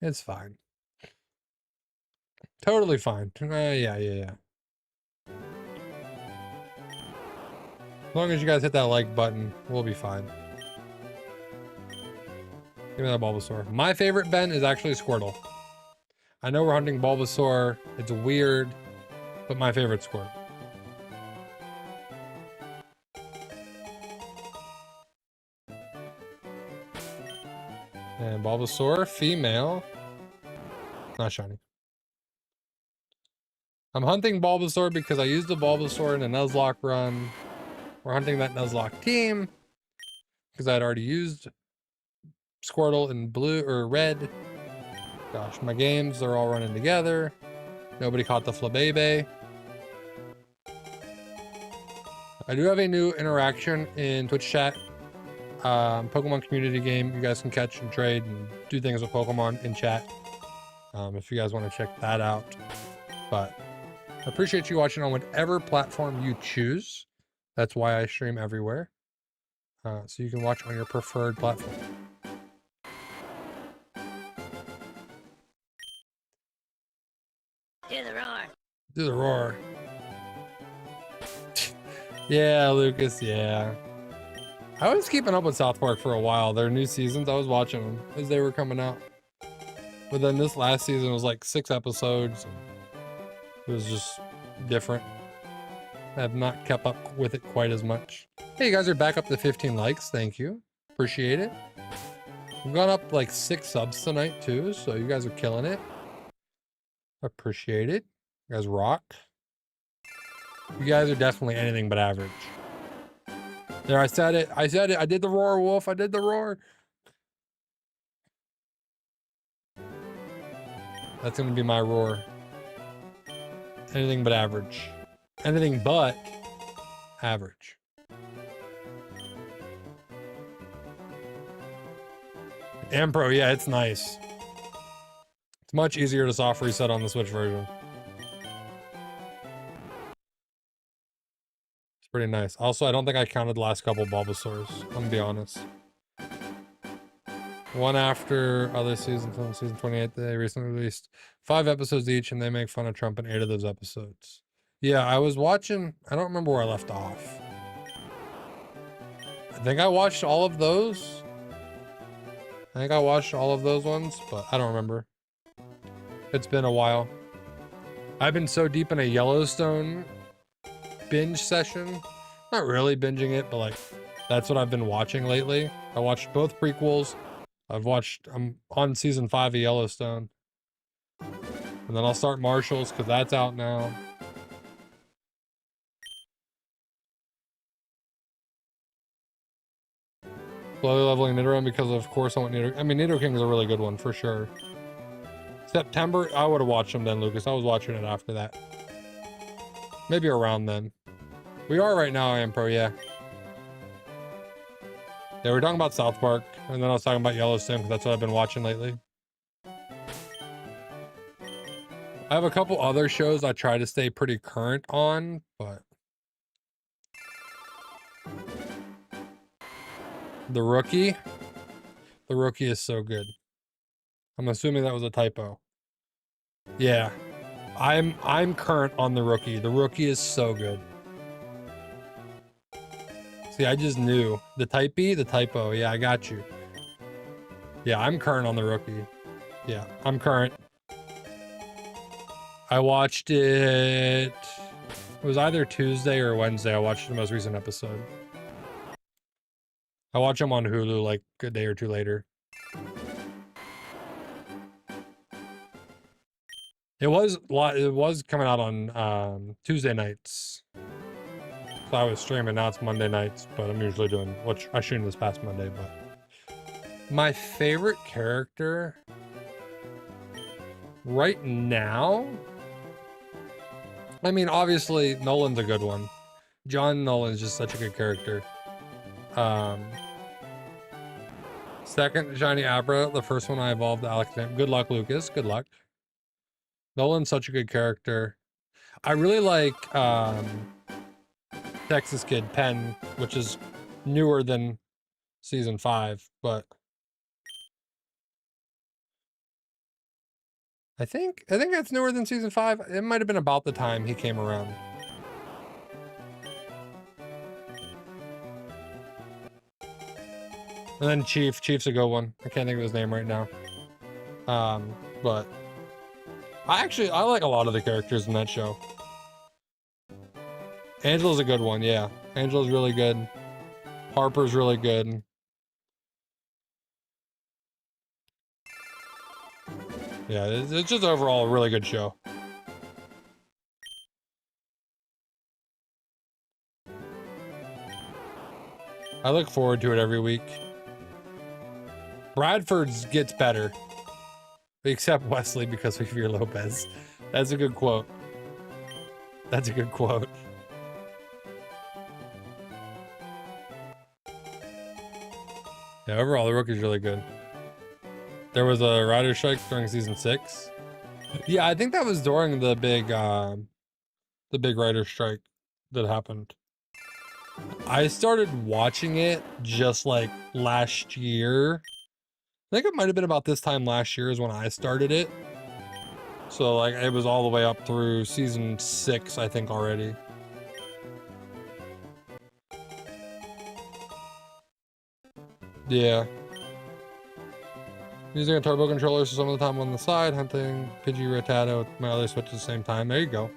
It's fine. Totally fine. Yeah. As long as you guys hit that like button, we'll be fine. Give me that Bulbasaur. My favorite Ben is actually Squirtle. I know we're hunting Bulbasaur. It's weird, but my favorite's Squirtle. And Bulbasaur, female. Not shiny. I'm hunting Bulbasaur because I used the Bulbasaur in a Nuzlocke run. We're hunting that Nuzlocke team because I'd already used Squirtle in blue or red. Gosh, my games, they're all running together. Nobody caught the Flabébé. I do have a new interaction in Twitch chat. Pokemon community game. You guys can catch and trade and do things with Pokemon in chat. If you guys want to check that out. But I appreciate you watching on whatever platform you choose. That's why I stream everywhere. So you can watch on your preferred platform. Do the roar. Do the roar. Yeah, Lucas, yeah. I was keeping up with South Park for a while. Their new seasons, I was watching them as they were coming out. But then this last season was like 6 episodes. It was just different. I have not kept up with it quite as much. Hey, you guys are back up to 15 likes. Thank you. Appreciate it. We've gone up like 6 subs tonight too, so you guys are killing it. Appreciate it. You guys rock. You guys are definitely anything but average. There, I said it. I said it. I did the roar, Wolf. I did the roar. That's going to be my roar. Anything but average. Anything but average. Ampro, yeah, it's nice. It's much easier to soft reset on the Switch version. It's pretty nice. Also, I don't think I counted the last couple Bulbasaurs. I'm gonna be honest. One after other seasons, from season 28, they recently released 5 episodes each, and they make fun of Trump in 8 of those episodes. Yeah, I was watching, I don't remember where I left off. I think I watched all of those. I think I watched all of those ones, but I don't remember. It's been a while. I've been so deep in a Yellowstone binge session. Not really binging it, but like, that's what I've been watching lately. I watched both prequels. I'm on season 5 of Yellowstone. And then I'll start Marshall's because that's out now. Slowly leveling Nidoran because of course I want Nidoking. I mean, Nidoking is a really good one for sure. September, I would have watched them then, Lucas. I was watching it after that. Maybe around then. We are right now, Ampro, yeah. Yeah, we're talking about South Park, and then I was talking about Yellowstone because that's what I've been watching lately. I have a couple other shows I try to stay pretty current on, but The Rookie is so good. I'm assuming that was a typo. Yeah, I'm current on The Rookie. The Rookie is so good. See, I just knew the typo. Yeah, I got you. Yeah, I'm current on The Rookie. Yeah, I'm current. I watched it. It was either Tuesday or Wednesday. I watched the most recent episode. I watch them on Hulu like a day or two later. It was coming out on Tuesday nights. So I was streaming. Now it's Monday nights, but I'm usually doing what I streamed this past Monday. But my favorite character right now, I mean, obviously Nolan's a good one. John Nolan's just such a good character. Second, Shiny Abra. The first one I evolved, Alexander. Good luck, Lucas. Good luck. Nolan's such a good character. I really like Texas Kid Penn, which is newer than season 5, but I think it's newer than season 5. It might have been about the time he came around. And then Chief's a good one. I can't think of his name right now. But I like a lot of the characters in that show. Angela's a good one, yeah. Angela's really good. Harper's really good. Yeah, it's just overall a really good show. I look forward to it every week. Bradford's gets better. Except Wesley because of your Lopez. That's a good quote. That's a good quote. Yeah, overall the rookie's really good. There was a rider strike during season 6. Yeah, I think that was during the big rider strike that happened. I started watching it just like last year. I think it might have been about this time last year is when I started it. So like it was all the way up through season 6, I think already. Yeah. Using a turbo controller, so some of the time on the side, hunting Pidgey Rattata with my other switch at the same time. There you go.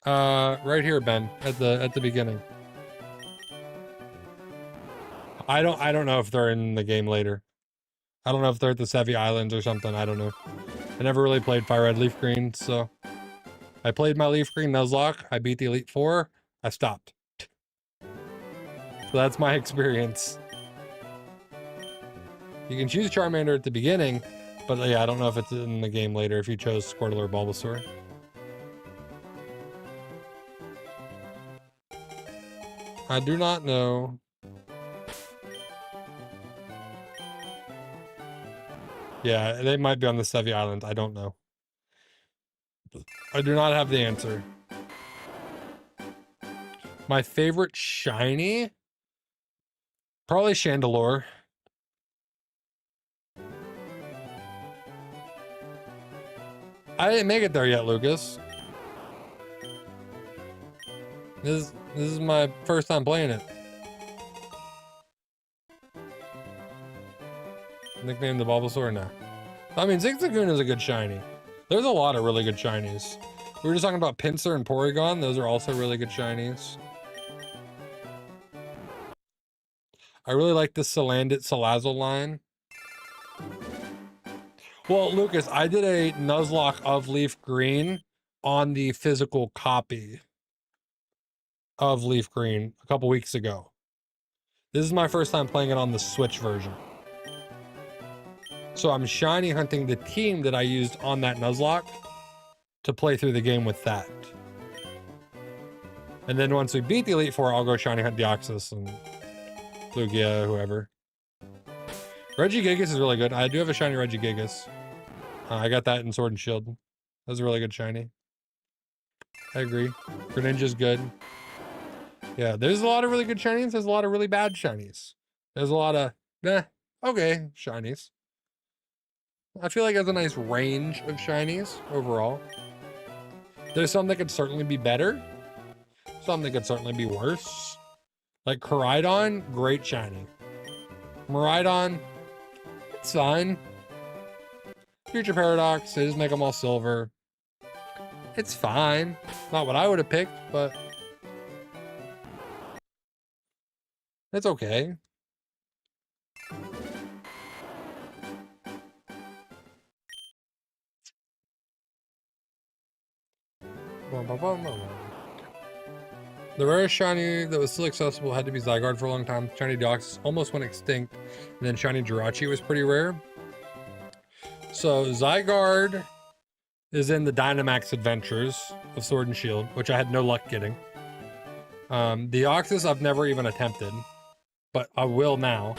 Right here, Ben, at the beginning. I don't know if they're in the game later. I don't know if they're at the Sevi Islands or something. I don't know. I never really played Fire Red Leaf Green, so I played my Leaf Green Nuzlocke. I beat the Elite Four. I stopped. So that's my experience. You can choose Charmander at the beginning, but yeah, I don't know if it's in the game later if you chose Squirtle or Bulbasaur. I do not know. Yeah, they might be on the Sevi Island. I don't know. I do not have the answer. My favorite shiny? Probably Chandelure. I didn't make it there yet, Lucas. This is my first time playing it. Nickname the Bulbasaur? No. I mean, Zigzagoon is a good shiny. There's a lot of really good shinies. We were just talking about Pinsir and Porygon. Those are also really good shinies. I really like the Salandit Salazzle line. Well, Lucas, I did a Nuzlocke of Leaf Green on the physical copy of Leaf Green a couple weeks ago. This is my first time playing it on the Switch version. So I'm shiny hunting the team that I used on that Nuzlocke to play through the game with that. And then once we beat the Elite Four, I'll go shiny hunt Deoxys and Lugia, whoever. Regigigas is really good. I do have a shiny Regigigas. I got that in Sword and Shield. That's a really good shiny. I agree. Greninja's good. Yeah, there's a lot of really good shinies. There's a lot of really bad shinies. There's a lot of, okay, shinies. I feel like there's a nice range of shinies overall. There's some that could certainly be better. Some that could certainly be worse. Like Koraidon, great shiny. Miraidon, it's fine. Future Paradox, they just make them all silver. It's fine. Not what I would have picked, but it's okay. The rarest shiny that was still accessible had to be Zygarde for a long time. Shiny Deoxys almost went extinct. And then shiny Jirachi was pretty rare. So Zygarde is in the Dynamax Adventures of Sword and Shield, which I had no luck getting. Deoxys I've never even attempted, but I will now.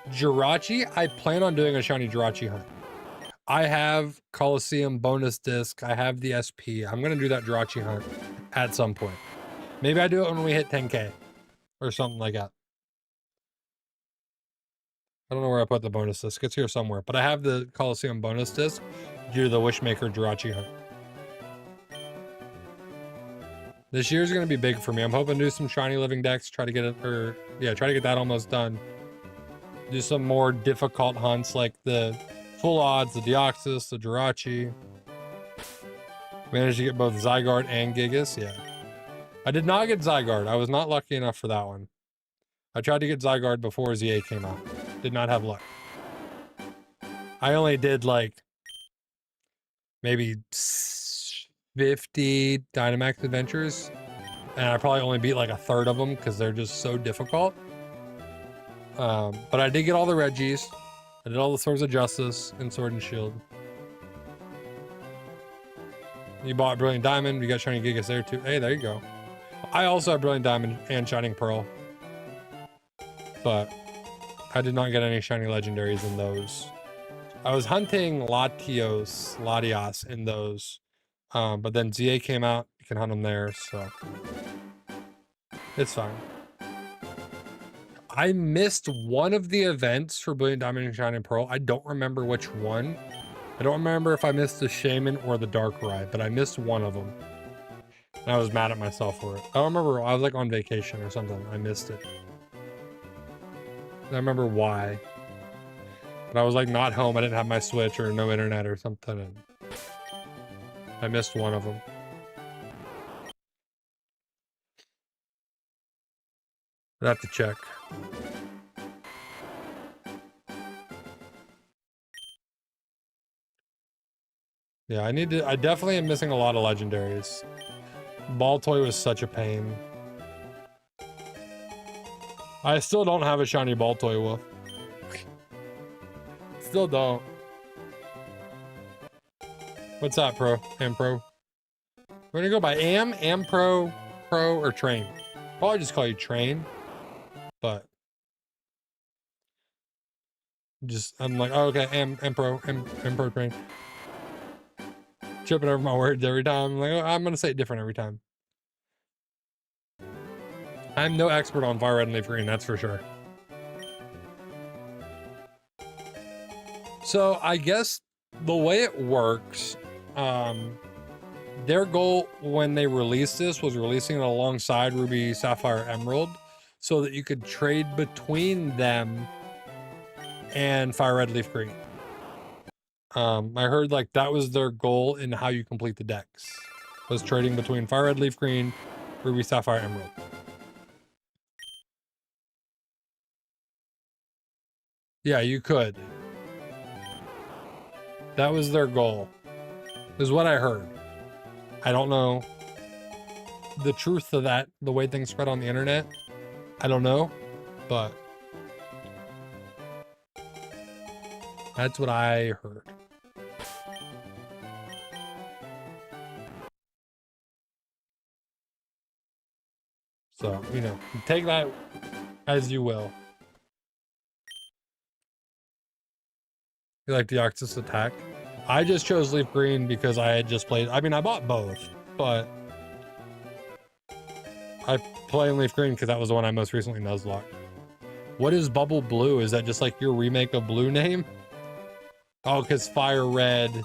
Jirachi, I plan on doing a shiny Jirachi hunt. I have Coliseum bonus disc. I have the SP. I'm going to do that Jirachi hunt at some point. Maybe I do it when we hit 10K or something like that. I don't know where I put the bonus disc. It's here somewhere, but I have the Coliseum bonus disc due to the Wishmaker Jirachi hunt. This year's gonna be big for me. I'm hoping to do some shiny living decks, try to get it, or yeah, try to get that almost done. Do some more difficult hunts like the full odds, the Deoxys, the Jirachi. Managed to get both Zygarde and Gigas, yeah. I did not get Zygarde. I was not lucky enough for that one. I tried to get Zygarde before ZA came out. Did not have luck. I only did like maybe 50 Dynamax adventures, and I probably only beat like a third of them because they're just so difficult. But I did get all the Regis. I did all the Swords of Justice and Sword and Shield. You bought Brilliant Diamond. You got Shiny Gigas there too. Hey, there you go. I also have Brilliant Diamond and Shining Pearl, but I did not get any shiny legendaries in those. I was hunting Latios in those, but then ZA came out. You can hunt them there, so it's fine. I missed one of the events for Brilliant Diamond and Shining Pearl. I don't remember which one. I don't remember if I missed the Shaman or the Darkrai, but I missed one of them. And I was mad at myself for it. I don't remember. I was like on vacation or something. I missed it. I remember why. But I was like not home. I didn't have my Switch or no internet or something. And I missed one of them. I'd have to check. Yeah, I definitely am missing a lot of legendaries. Baltoy was such a pain. I still don't have a shiny Baltoy Wolf. Still don't. What's that, Pro? Pro? We're gonna go by Pro, or Train. Probably just call you Train. But just I'm like, oh, okay, Pro Train. Tripping over my words every time. I'm like, oh, I'm gonna say it different every time. I'm no expert on Fire Red and Leaf Green, that's for sure. So I guess the way it works, their goal when they released this was releasing it alongside Ruby, Sapphire, Emerald, so that you could trade between them and Fire Red, Leaf Green. I heard like that was their goal in how you complete the decks, was trading between Fire Red, Leaf Green, Ruby, Sapphire, Emerald. Yeah, you could. That was their goal, is what I heard. I don't know the truth of that, the way things spread on the internet. I don't know, but that's what I heard. So, you know, take that as you will. You like the Deoxys attack? I just chose Leaf Green because I had just played. I mean, I bought both, but I play in Leaf Green because that was the one I most recently Nuzlocked. What is Bubble Blue? Is that just like your remake of Blue name? Oh, because Fire Red,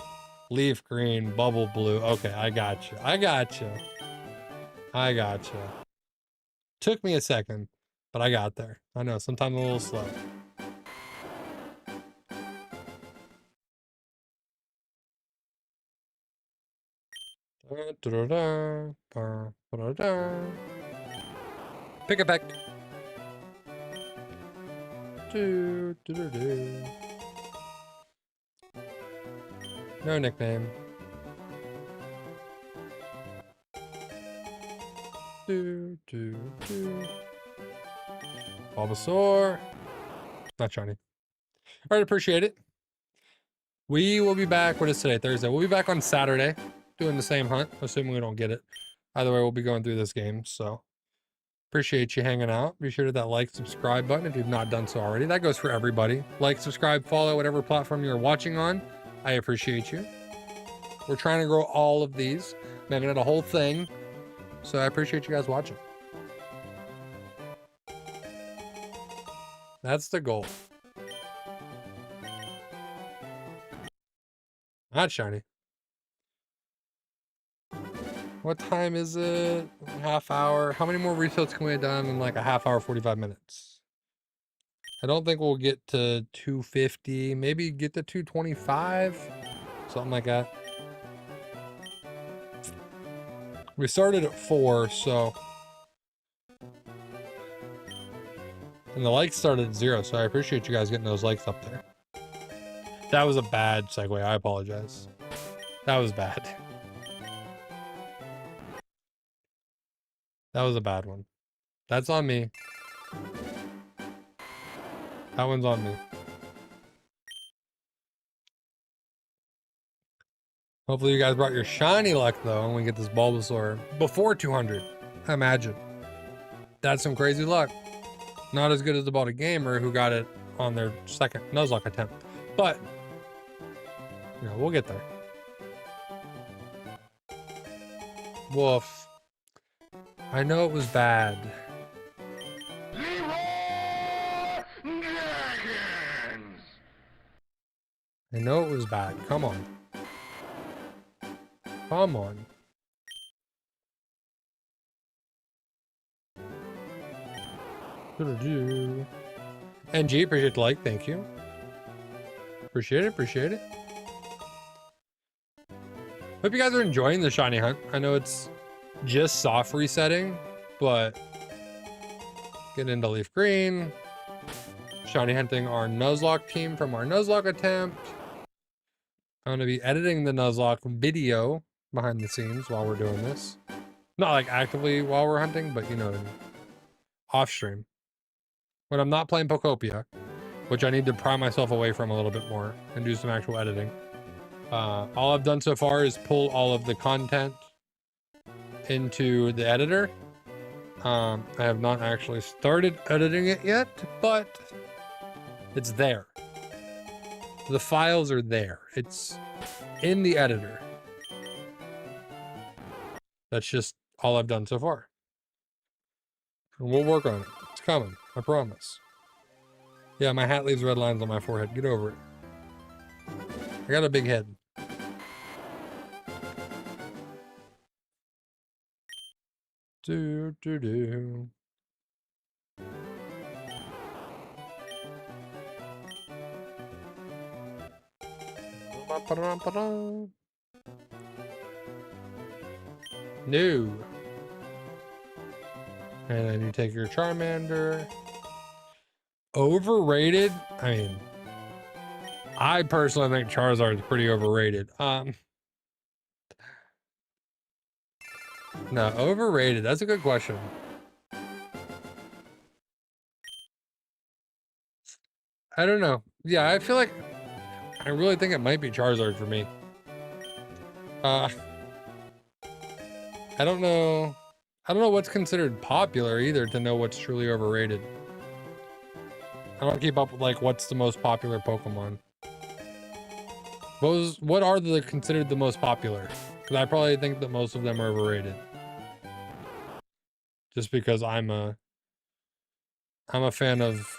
Leaf Green, Bubble Blue. Okay, I got you. I got you. I got you. Took me a second, but I got there. I know, sometimes a little slow. Pick a peck. No nickname. Bulbasaur. Not shiny. Alright, appreciate it. We will be back. What is today? Thursday. We'll be back on Saturday doing the same hunt, assuming we don't get it. Either way, we'll be going through this game. So appreciate you hanging out. Be sure to hit that like, subscribe button if you've not done so already. That goes for everybody. Like, subscribe, follow whatever platform you're watching on. I appreciate you. We're trying to grow all of these, making it a whole thing. So I appreciate you guys watching. That's the goal. Not shiny. What time is it? Half hour. How many more refills can we have done in like a half hour, 45 minutes? I don't think we'll get to 250. Maybe get to 225. Something like that. We started at 4, so. And the likes started at 0, so I appreciate you guys getting those likes up there. That was a bad segue. I apologize. That was bad. That was a bad one. That's on me. That one's on me. Hopefully you guys brought your shiny luck, though, and we get this Bulbasaur before 200. Imagine. That's some crazy luck. Not as good as the Baltic Gamer, who got it on their second Nuzlocke attempt. But, you know, we'll get there. Woof. I know it was bad. I know it was bad. Come on. Come on. NG, appreciate the like. Thank you. Appreciate it. Appreciate it. Hope you guys are enjoying the shiny hunt. I know it's just soft resetting, but getting into leaf green. Shiny hunting our Nuzlocke team from our Nuzlocke attempt. I'm going to be editing the Nuzlocke video behind the scenes while we're doing this. Not like actively while we're hunting, but you know, off stream. When I'm not playing Pokopia, which I need to pry myself away from a little bit more and do some actual editing. All I've done so far is pull all of the content into the editor. I have not actually started editing it yet, but it's there. The files are there. It's in the editor. That's just all I've done so far. And we'll work on it. It's coming. I promise. Yeah, my hat leaves red lines on my forehead. Get over it. I got a big head. Do, do, do. No. And then you take your Charmander. Overrated? I mean, I personally think Charizard is pretty overrated. No, overrated. That's a good question. I don't know. Yeah, I feel like I really think it might be Charizard for me. I don't know. I don't know what's considered popular either to know what's truly overrated. I don't keep up with like what's the most popular Pokemon. What are the considered the most popular? Because I probably think that most of them are overrated. Just because I'm a fan of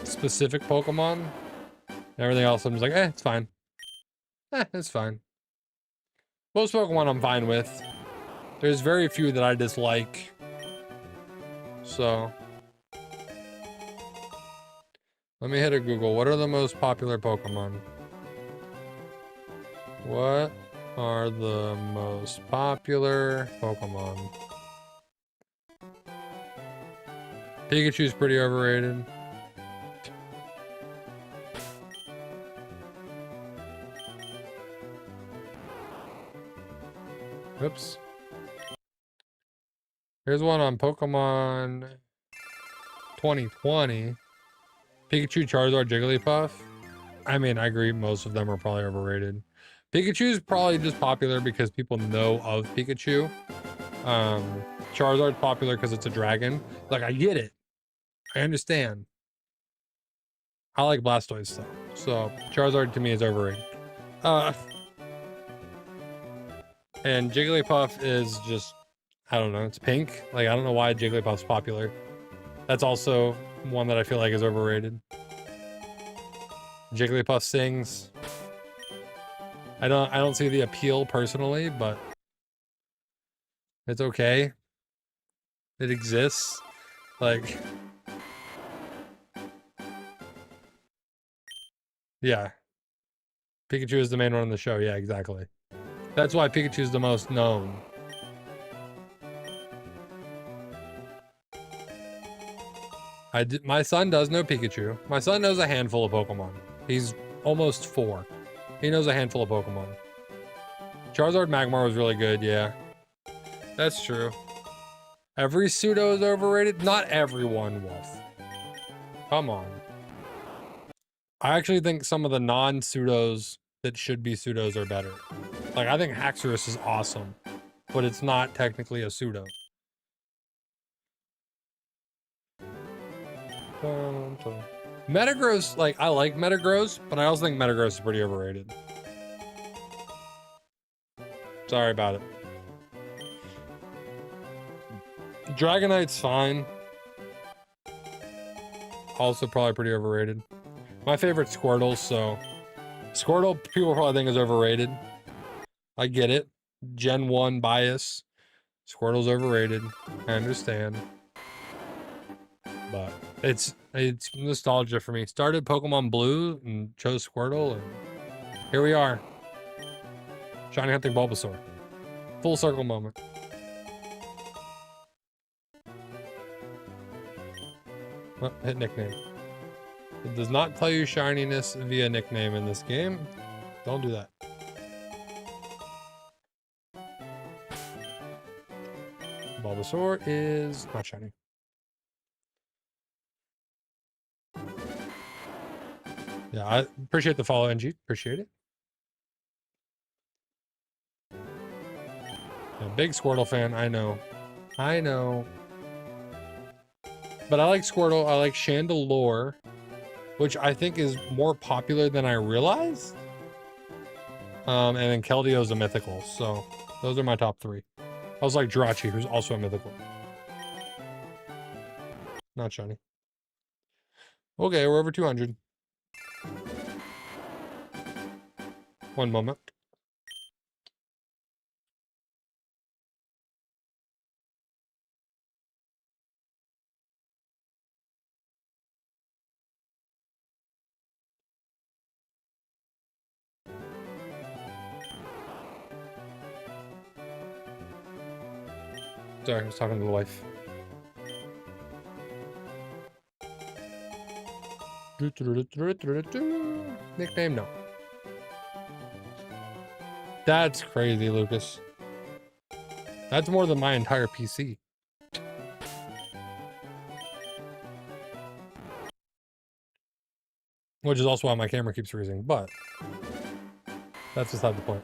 specific Pokemon. Everything else I'm just like, it's fine. It's fine. Most Pokemon I'm fine with. There's very few that I dislike. So let me hit a Google. What are the most popular Pokemon? What are the most popular Pokemon? Pikachu's pretty overrated. Oops. Here's one on Pokemon 2020. Pikachu, Charizard, Jigglypuff. I mean, I agree. Most of them are probably overrated. Pikachu's probably just popular because people know of Pikachu. Charizard's popular because it's a dragon. Like, I get it. I understand. I like Blastoise though. So Charizard to me is overrated. And Jigglypuff is just, I don't know, it's pink. Like, I don't know why Jigglypuff's popular. That's also one that I feel like is overrated. Jigglypuff sings. I don't see the appeal personally, but it's okay. It exists. Like, yeah. Pikachu is the main one on the show. Yeah, exactly. That's why Pikachu is the most known. My son does know Pikachu. My son knows a handful of Pokemon. He's almost 4. He knows a handful of Pokemon. Charizard Magmar was really good, yeah. That's true. Every pseudo is overrated? Not everyone, Wolf. Come on. I actually think some of the non-pseudos that should be pseudos are better. Like, I think Haxorus is awesome, but it's not technically a pseudo. Metagross, like, I like Metagross, but I also think Metagross is pretty overrated. Sorry about it. Dragonite's fine. Also probably pretty overrated. My favorite Squirtle, so... Squirtle, people probably think is overrated. I get it. Gen 1 bias. Squirtle's overrated. I understand. But it's nostalgia for me. Started Pokemon Blue and chose Squirtle, and here we are. Shiny hunting Bulbasaur. Full circle moment. Oh, hit nickname. It does not tell you shininess via nickname in this game. Don't do that. Bulbasaur is not shiny. Yeah, I appreciate the follow, NG. Appreciate it. Yeah, big Squirtle fan, I know. I know. But I like Squirtle. I like Chandelure, which I think is more popular than I realized. And then Keldeo is a mythical. So those are my top 3. I was like Jirachi, who's also a mythical. Not shiny. Okay, we're over 200. One moment. Sorry, I was talking to the wife. Nickname, no. That's crazy, Lucas. That's more than my entire PC. Which is also why my camera keeps freezing, but that's beside the point.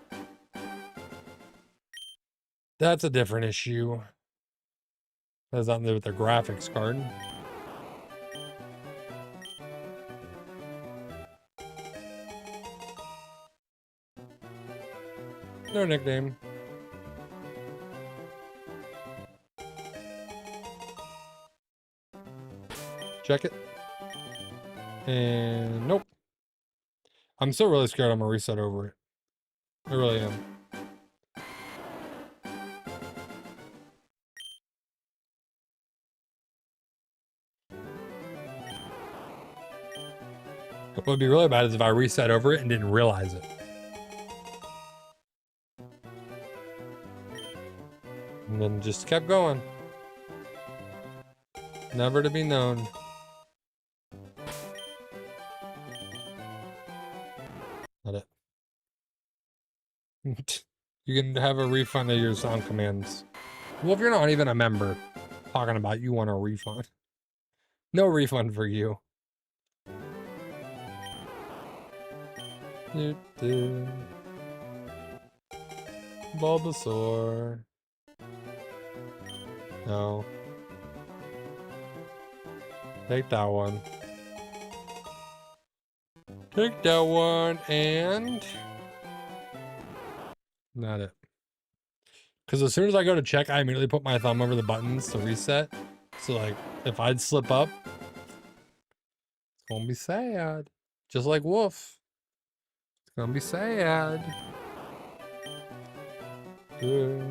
That's a different issue. That has nothing to do with the graphics card. No nickname. Check it. And nope. I'm still really scared I'm gonna reset over it. I really am. What would be really bad is if I reset over it and didn't realize it. And then just kept going. Never to be known. Not it. You can have a refund of your song commands. Well, if you're not even a member, talking about you want a refund. No refund for you. Bulbasaur. No. Take that one. Take that one and... Not it. Because as soon as I go to check, I immediately put my thumb over the buttons to reset. So like, if I'd slip up, Gonna be sad. Just like Wolf. It's gonna be sad. The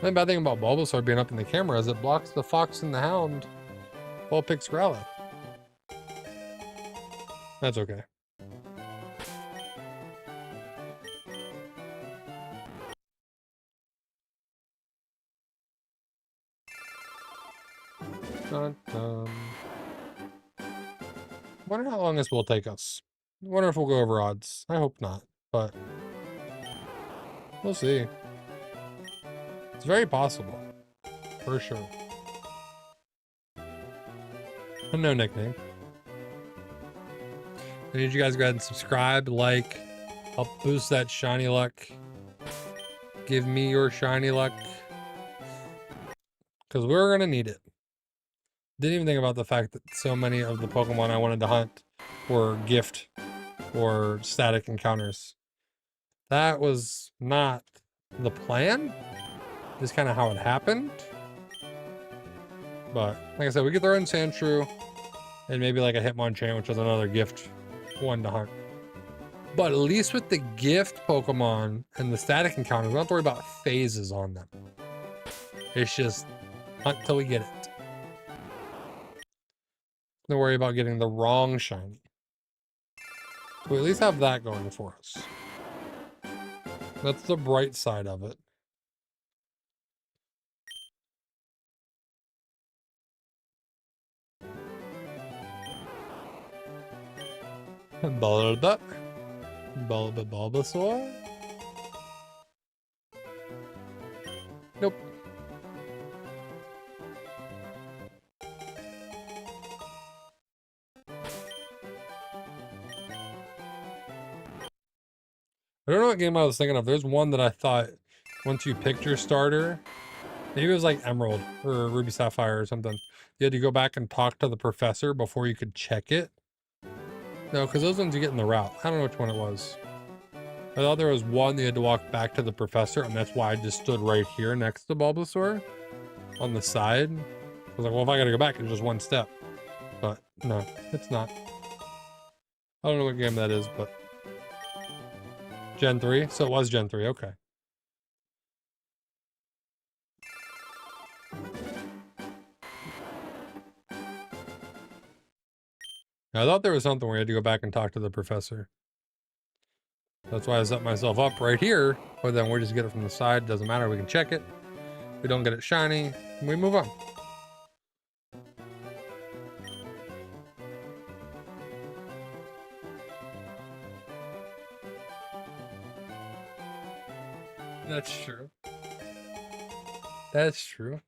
only bad thing about Bulbasaur being up in the camera is it blocks the Fox and the Hound while it picks Growlithe. That's okay. Dun, dun. Wonder how long this will take us. Wonder if we'll go over odds. I hope not, but we'll see. It's very possible, for sure. And no nickname. I need you guys to go ahead and subscribe, like, help boost that shiny luck. Give me your shiny luck, because we're gonna need it. Didn't even think about the fact that so many of the Pokemon I wanted to hunt were gift or static encounters. That was not the plan. This is kind of how it happened. But like I said, we could throw in Sandshrew and maybe like a Hitmonchan, which is another gift one to hunt. But at least with the gift Pokemon and the static encounters, we don't have to worry about phases on them. It's just hunt till we get it. Don't worry about getting the wrong shiny. We at least have that going for us. That's the bright side of it. Bulbasaur? Nope. I don't know what game I was thinking of. There's one that I thought once you picked your starter, maybe it was like Emerald or Ruby Sapphire or something. You had to go back and talk to the professor before you could check it. No, because those ones you get in the route. I don't know which one it was. I thought there was one that you had to walk back to the professor, and that's why I just stood right here next to Bulbasaur on the side. I was like, well, if I gotta go back, it's just one step. But no, it's not. I don't know what game that is, but Gen 3? So it was Gen 3, okay. I thought there was something where you had to go back and talk to the professor. That's why I set myself up right here, but then we just get it from the side. Doesn't matter, we can check it. We don't get it shiny, and we move on. That's true. That's true.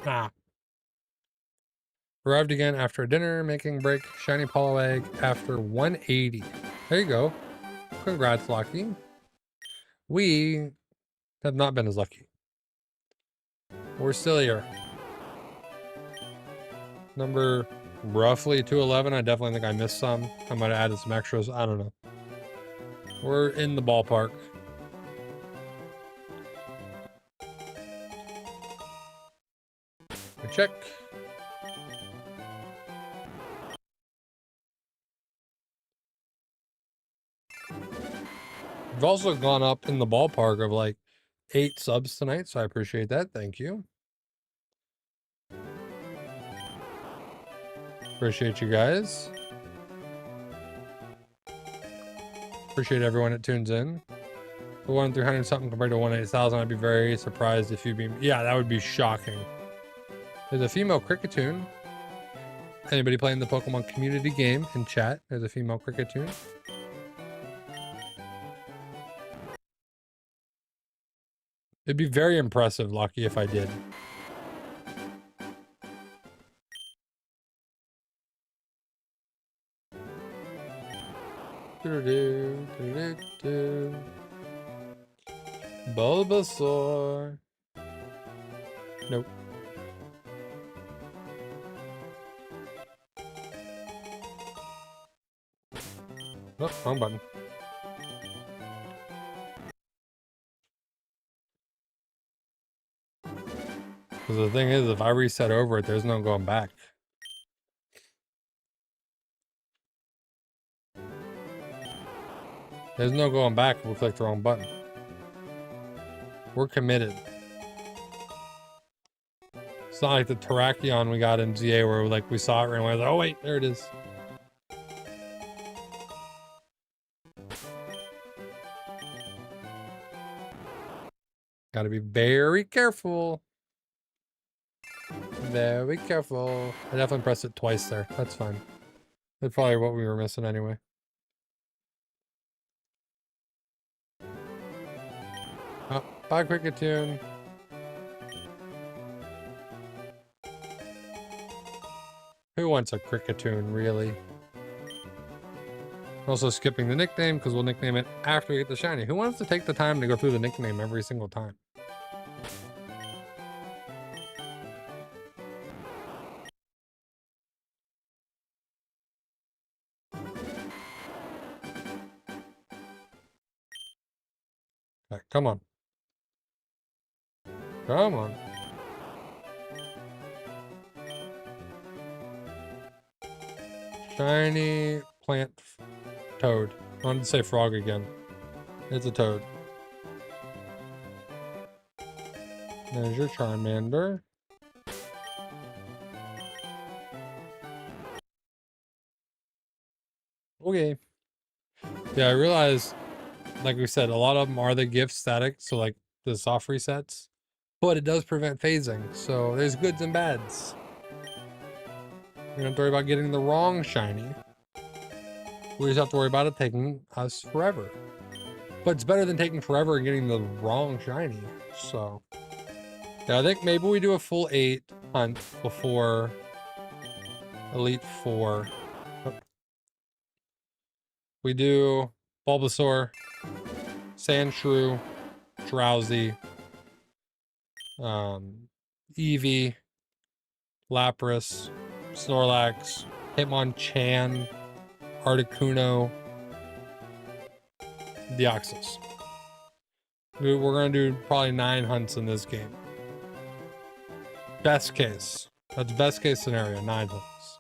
Ah. Arrived again after dinner, making break shiny Polo Egg after 180. There you go. Congrats, Lucky. We have not been as lucky. We're still here. Number roughly 211. I definitely think I missed some. I might have added some extras. I don't know. We're in the ballpark. We check. We've also gone up in the ballpark of like 8 subs tonight, so I appreciate that. Thank you. Appreciate you guys. Appreciate everyone that tunes in. The 1-300 something compared to 1-8,000, I'd be very surprised if you'd be. Yeah, that would be shocking. There's a female Cricketune. Anybody playing the Pokemon community game in chat? There's a female Cricketune. It'd be very impressive, Lucky, if I did. Bulbasaur. Nope. Oh, wrong button. Because the thing is, if I reset over it, there's no going back. There's no going back if we click the wrong button. We're committed. It's not like the Terrakion we got in ZA where like we saw it right away. Like, oh wait, there it is. Gotta be very careful. Very careful. I definitely pressed it twice there. That's fine. That's probably what we were missing anyway. Oh, bye, Cricketune. Who wants a Cricketune, really? Also skipping the nickname because we'll nickname it after we get the shiny. Who wants to take the time to go through the nickname every single time? Okay, come on. Come on. Shiny plant toad. I wanted to say frog again. It's a toad. There's your Charmander. Okay. Yeah, I realized, like we said, a lot of them are the gift static, so like the soft resets, but it does prevent phasing, so there's goods and bads. We don't have to worry about getting the wrong shiny. We just have to worry about it taking us forever. But it's better than taking forever and getting the wrong shiny, so. Yeah, I think maybe we do a full 8 hunt before Elite 4. Oh. We do Bulbasaur, Sandshrew, Drowsy, Eevee, Lapras, Snorlax, Hitmonchan, Articuno, Deoxys. We're gonna do probably 9 hunts in this game. Best case. That's best case scenario, 9 hunts.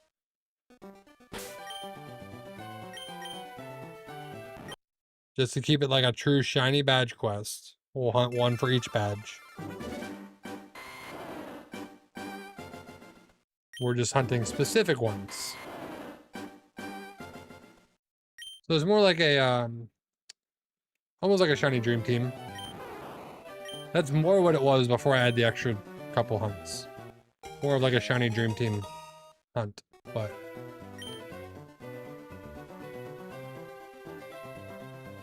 Just to keep it like a true shiny badge quest. We'll hunt 1 for each badge. We're just hunting specific ones. So it's more like a, almost like a shiny dream team. That's more what it was before I had the extra couple hunts. More of like a shiny dream team hunt, but.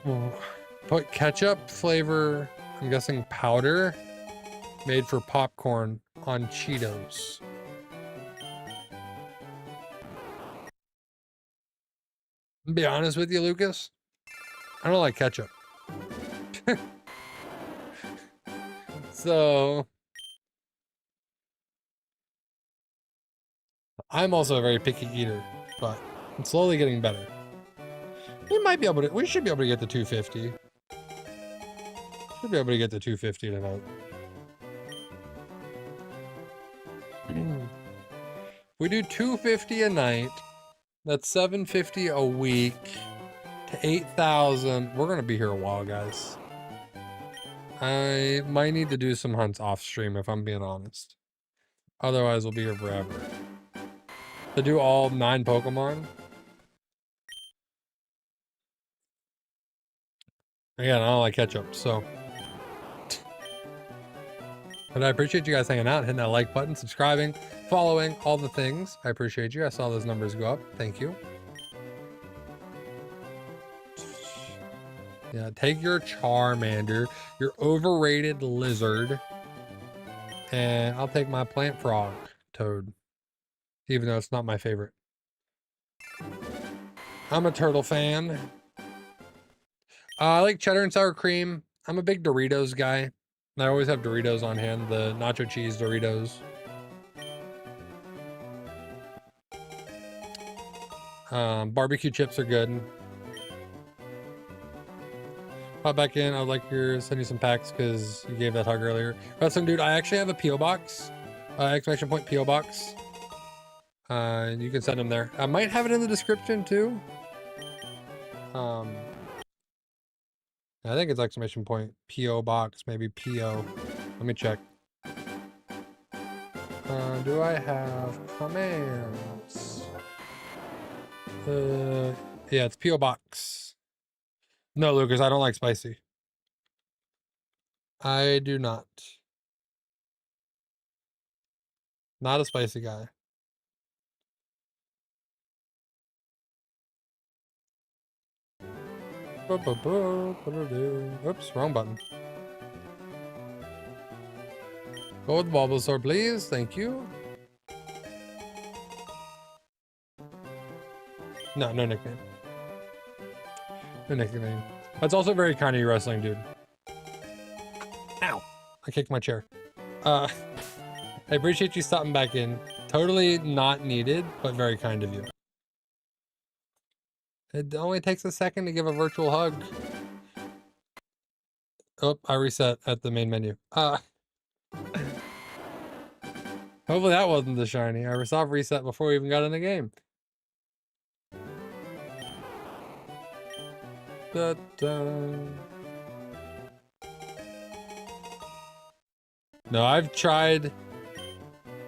Oh. Put ketchup flavor, I'm guessing powder, made for popcorn on Cheetos. Be honest with you, Lucas. I don't like ketchup. So I'm also a very picky eater, but I'm slowly getting better. We should be able to get the 250. Should be able to get the 250 tonight. We do 250 a night. That's 750 a week to 8,000. We're gonna be here a while, guys. I might need to do some hunts off stream if I'm being honest. Otherwise, we'll be here forever. To do all 9 Pokemon. Again, I don't like ketchup, so. But I appreciate you guys hanging out, hitting that like button, subscribing, following, all the things. I appreciate you. I saw those numbers go up. Thank you. Yeah, take your Charmander, your overrated lizard, and I'll take my plant frog toad, even though it's not my favorite. I'm a turtle fan. I like cheddar and sour cream. I'm a big Doritos guy. I always have Doritos on hand, the nacho cheese Doritos. Barbecue chips are good. Pop back in. I'd like to send you some packs because you gave that hug earlier. Wrestling dude, I actually have a P.O. box Exclamation point PO box. You can send them there. I might have it in the description too. I think it's exclamation point PO box, maybe PO. Let me check. Do I have commands? Yeah, it's PO box. No, Lucas, I don't like spicy. I do not. Not a spicy guy. Oops, wrong button. Go with Bulbasaur, please. Thank you. No, no nickname. No nickname. That's also very kind of you, wrestling dude. Ow! I kicked my chair. I appreciate you stopping back in. Totally not needed, but very kind of you. It only takes a second to give a virtual hug. Oh, I reset at the main menu. Hopefully that wasn't the shiny. I soft reset before we even got in the game. Da, da. No, I've tried.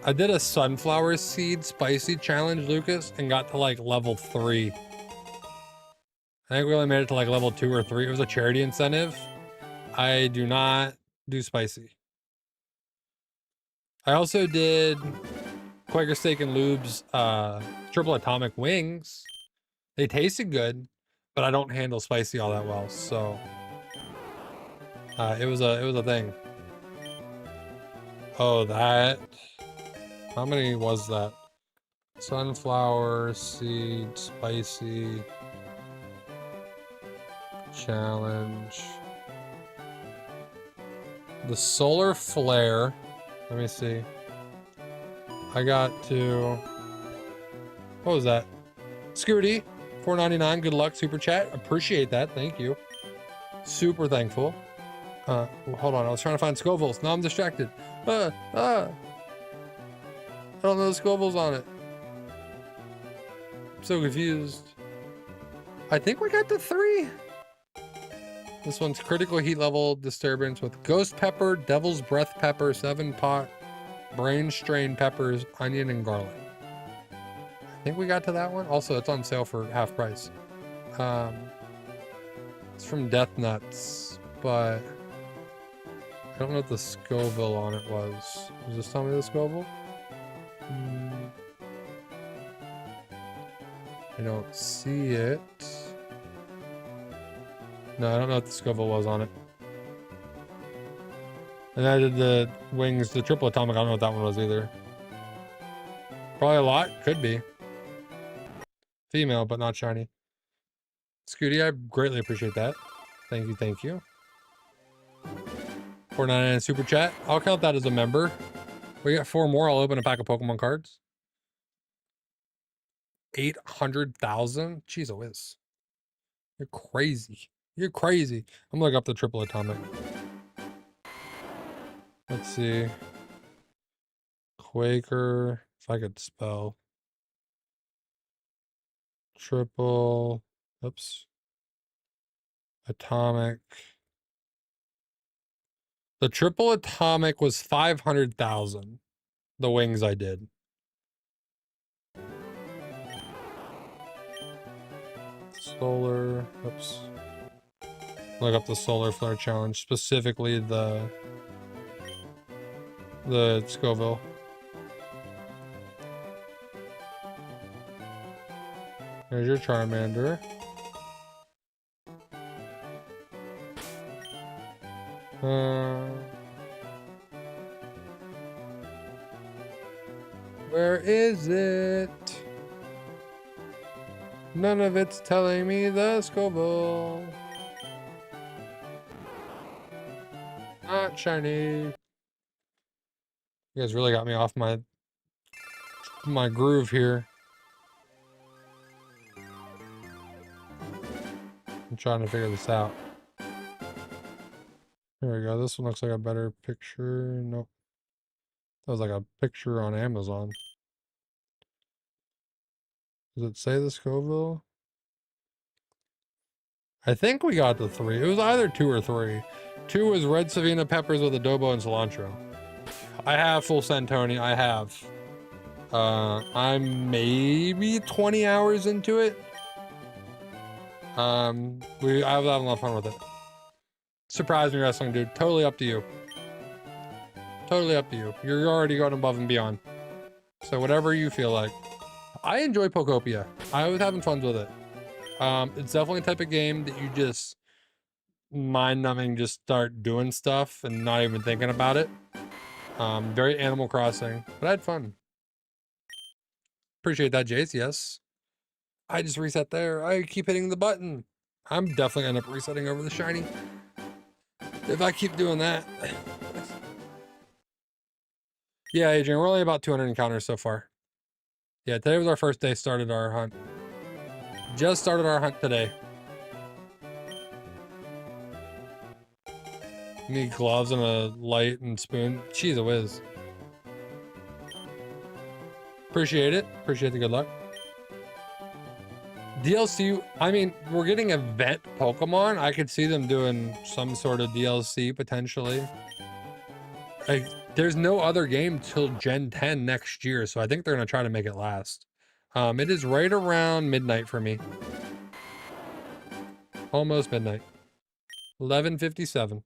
I did a sunflower seed spicy challenge, Lucas, and got to like level 3. I think we only made it to like level 2 or 3. It was a charity incentive. I do not do spicy. I also did Quaker Steak and Lube's triple atomic wings. They tasted good, but I don't handle spicy all that well, so it was a thing. Oh, that. How many was that? Sunflower seed spicy challenge. The solar flare. Let me see. I got to. What was that? Scooty, $4.99. Good luck, super chat. Appreciate that. Thank you. Super thankful. Hold on. I was trying to find Scovilles. Now I'm distracted. I don't know the Scovilles on it. I'm so confused. I think we got to 3. This one's critical heat level disturbance with ghost pepper, devil's breath pepper, 7-pot, brain strain peppers, onion, and garlic. I think we got to that one. Also, it's on sale for half price. It's from Death Nuts, but I don't know what the Scoville on it was. Was this tell me the Scoville? I don't see it. No, I don't know what the Scoville was on it. And I did the wings, the triple atomic. I don't know what that one was either. Probably a lot. Could be. Female, but not shiny. Scooty, I greatly appreciate that. Thank you, thank you. $4.99 super chat. I'll count that as a member. We got 4 more. I'll open a pack of Pokemon cards. 800,000? Jeez, a whiz. You're crazy. You're crazy. I'm gonna look up the triple atomic. Let's see. Quaker. If I could spell. Triple. Oops. Atomic. The triple atomic was 500,000. The wings I did. Solar. Oops. Look up the solar flare challenge, specifically the Scoville. There's your Charmander. Where is it? None of it's telling me the Scoville. Not shiny. You guys really got me off my groove here. I'm trying to figure this out. There we go. This one looks like a better picture. Nope. That was like a picture on Amazon. Does it say the Scoville? I think we got the 3. It was either 2 or 3. 2 was red Savina peppers with adobo and cilantro. I have full Santoni. I have. I'm maybe 20 hours into it. I was having a lot of fun with it. Surprise me, wrestling dude. Totally up to you. Totally up to you. You're already going above and beyond. So whatever you feel like. I enjoy Pokopia. I was having fun with it. It's definitely a type of game that you just mind-numbing, just start doing stuff and not even thinking about it. Very Animal Crossing, but I had fun. Appreciate that, Jace. Yes. I just reset there. I keep hitting the button. I'm definitely gonna end up resetting over the shiny if I keep doing that. Yeah, Adrian, we're only about 200 encounters so far. Yeah, today was our first day. Started our hunt. Just started our hunt today. Need gloves and a light and spoon. She's a whiz. Appreciate it. Appreciate the good luck. DLC, I mean, we're getting event Pokemon. I could see them doing some sort of DLC potentially. There's no other game till Gen 10 next year, so I think they're going to try to make it last. It is right around midnight for me. Almost midnight. 11:57.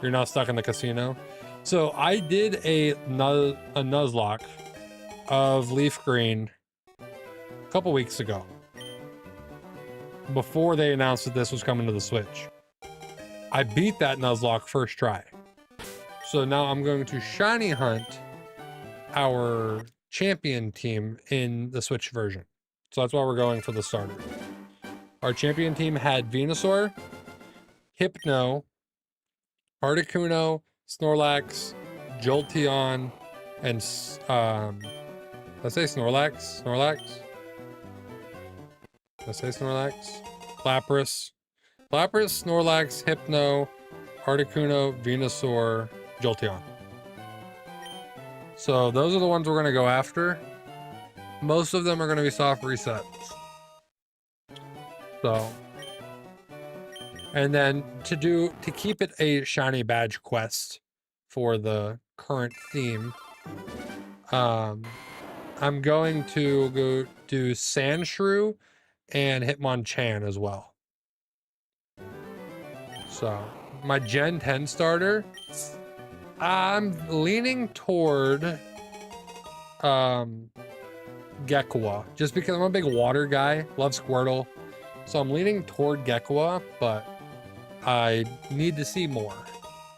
You're not stuck in the casino. So I did a Nuzlocke of Leaf Green a couple weeks ago, before they announced that this was coming to the Switch. I beat that Nuzlocke first try. So now I'm going to shiny hunt our champion team in the Switch version. So that's why we're going for the starter. Our champion team had Venusaur, Hypno, Articuno, Snorlax, Jolteon, and let's say Snorlax. Let's say Snorlax. Lapras, Snorlax, Hypno, Articuno, Venusaur, Jolteon. So those are the ones we're going to go after. Most of them are going to be soft resets. So, and then to keep it a shiny badge quest for the current theme, I'm going to go do Sandshrew and Hitmonchan as well. So my Gen 10 starter, I'm leaning toward Gekua, just because I'm a big water guy, love Squirtle. So I'm leaning toward Gekua, but I need to see more.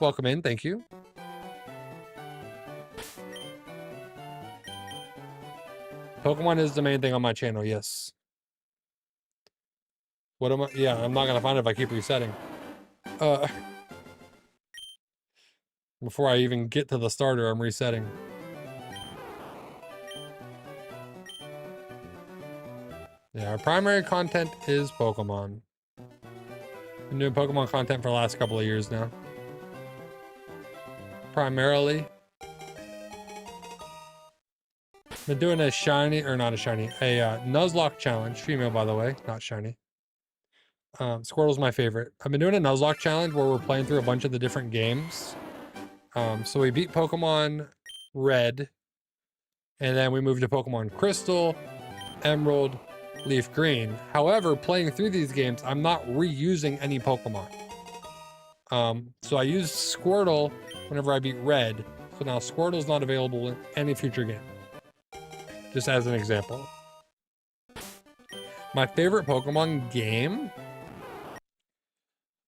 Welcome in, thank you. Pokemon is the main thing on my channel, yes. What am I? Yeah, I'm not gonna find it if I keep resetting. Before I even get to the starter, I'm resetting. Yeah, our primary content is Pokemon. Been doing Pokemon content for the last couple of years now. Primarily. Been doing a shiny, or not a shiny, a Nuzlocke challenge. Female, by the way, not shiny. Squirtle's my favorite. I've been doing a Nuzlocke challenge where we're playing through a bunch of the different games. So we beat Pokemon Red, and then we moved to Pokemon Crystal, Emerald, Leaf Green. However, playing through these games, I'm not reusing any Pokemon. So I used Squirtle whenever I beat Red, so now Squirtle's not available in any future game. Just as an example. My favorite Pokemon game?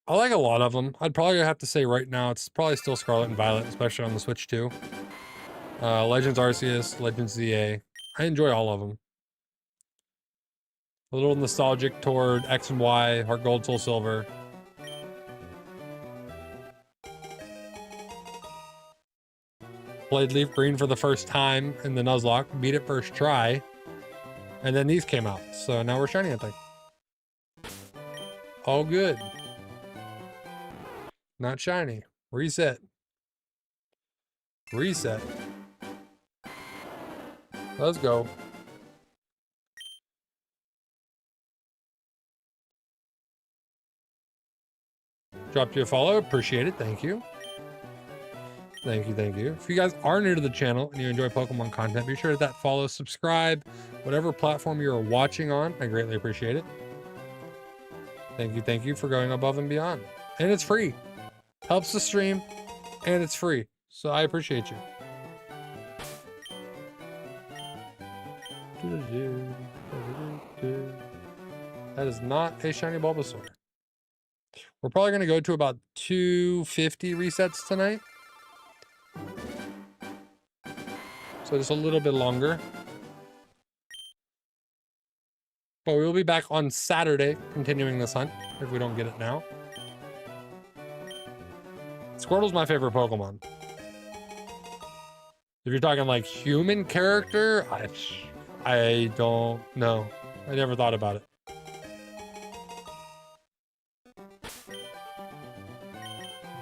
I like a lot of them. I'd probably have to say right now, it's probably still Scarlet and Violet, especially on the Switch too. Legends Arceus, Legends ZA. I enjoy all of them. A little nostalgic toward X and Y, Heart Gold, Soul Silver. Played Leaf Green for the first time in the Nuzlocke, beat it first try, and then these came out. So now we're shiny hunting. All good. Not shiny. Reset. Reset. Let's go. Dropped you a follow. Appreciate it. Thank you. Thank you, thank you. If you guys are new to the channel and you enjoy Pokemon content, be sure to hit that follow, subscribe, whatever platform you're watching on. I greatly appreciate it. Thank you for going above and beyond. And it's free. Helps the stream, and it's free. So I appreciate you. That is not a shiny Bulbasaur. We're probably going to go to about 250 resets tonight. So just a little bit longer. But we will be back on Saturday, continuing this hunt, if we don't get it now. Squirtle's my favorite Pokemon. If you're talking like human character, I don't know. I never thought about it.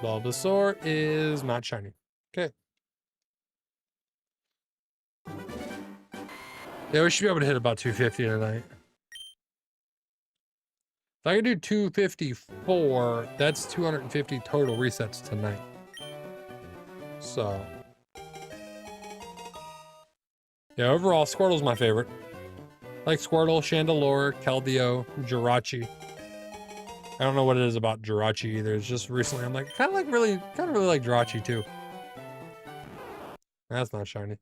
Bulbasaur is not shiny. Okay. Yeah, we should be able to hit about 250 tonight. If I could do 254, that's 250 total resets tonight. So. Yeah, overall, Squirtle's my favorite. Like Squirtle, Chandelure, Keldeo, Jirachi. I don't know what it is about Jirachi either. It's just recently I'm like, kind of really like Jirachi too. That's not shiny.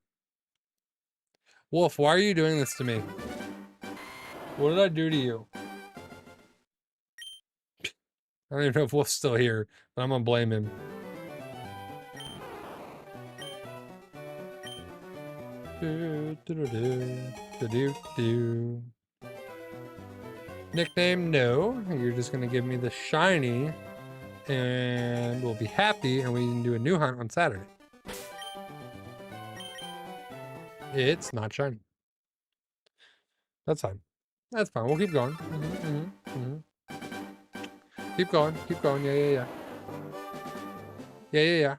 Wolf, why are you doing this to me? What did I do to you? I don't even know if Wolf's still here, but I'm gonna blame him. Nickname, no. You're just gonna give me the shiny, and we'll be happy, and we can do a new hunt on Saturday. It's not shiny. That's fine. That's fine. We'll keep going. Keep going. Keep going. Yeah. Yeah.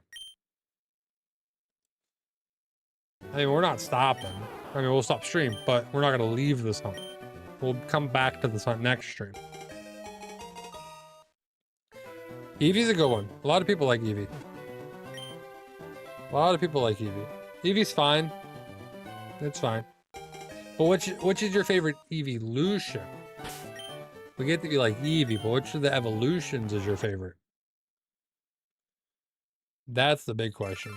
I mean, we're not stopping. I mean, we'll stop stream, but we're not going to leave this hunt. We'll come back to this hunt next stream. Eevee's a good one. A lot of people like Eevee. Eevee's fine. It's fine. But which is your favorite evolution? We get that you like Eevee, but which of the evolutions is your favorite? That's the big question.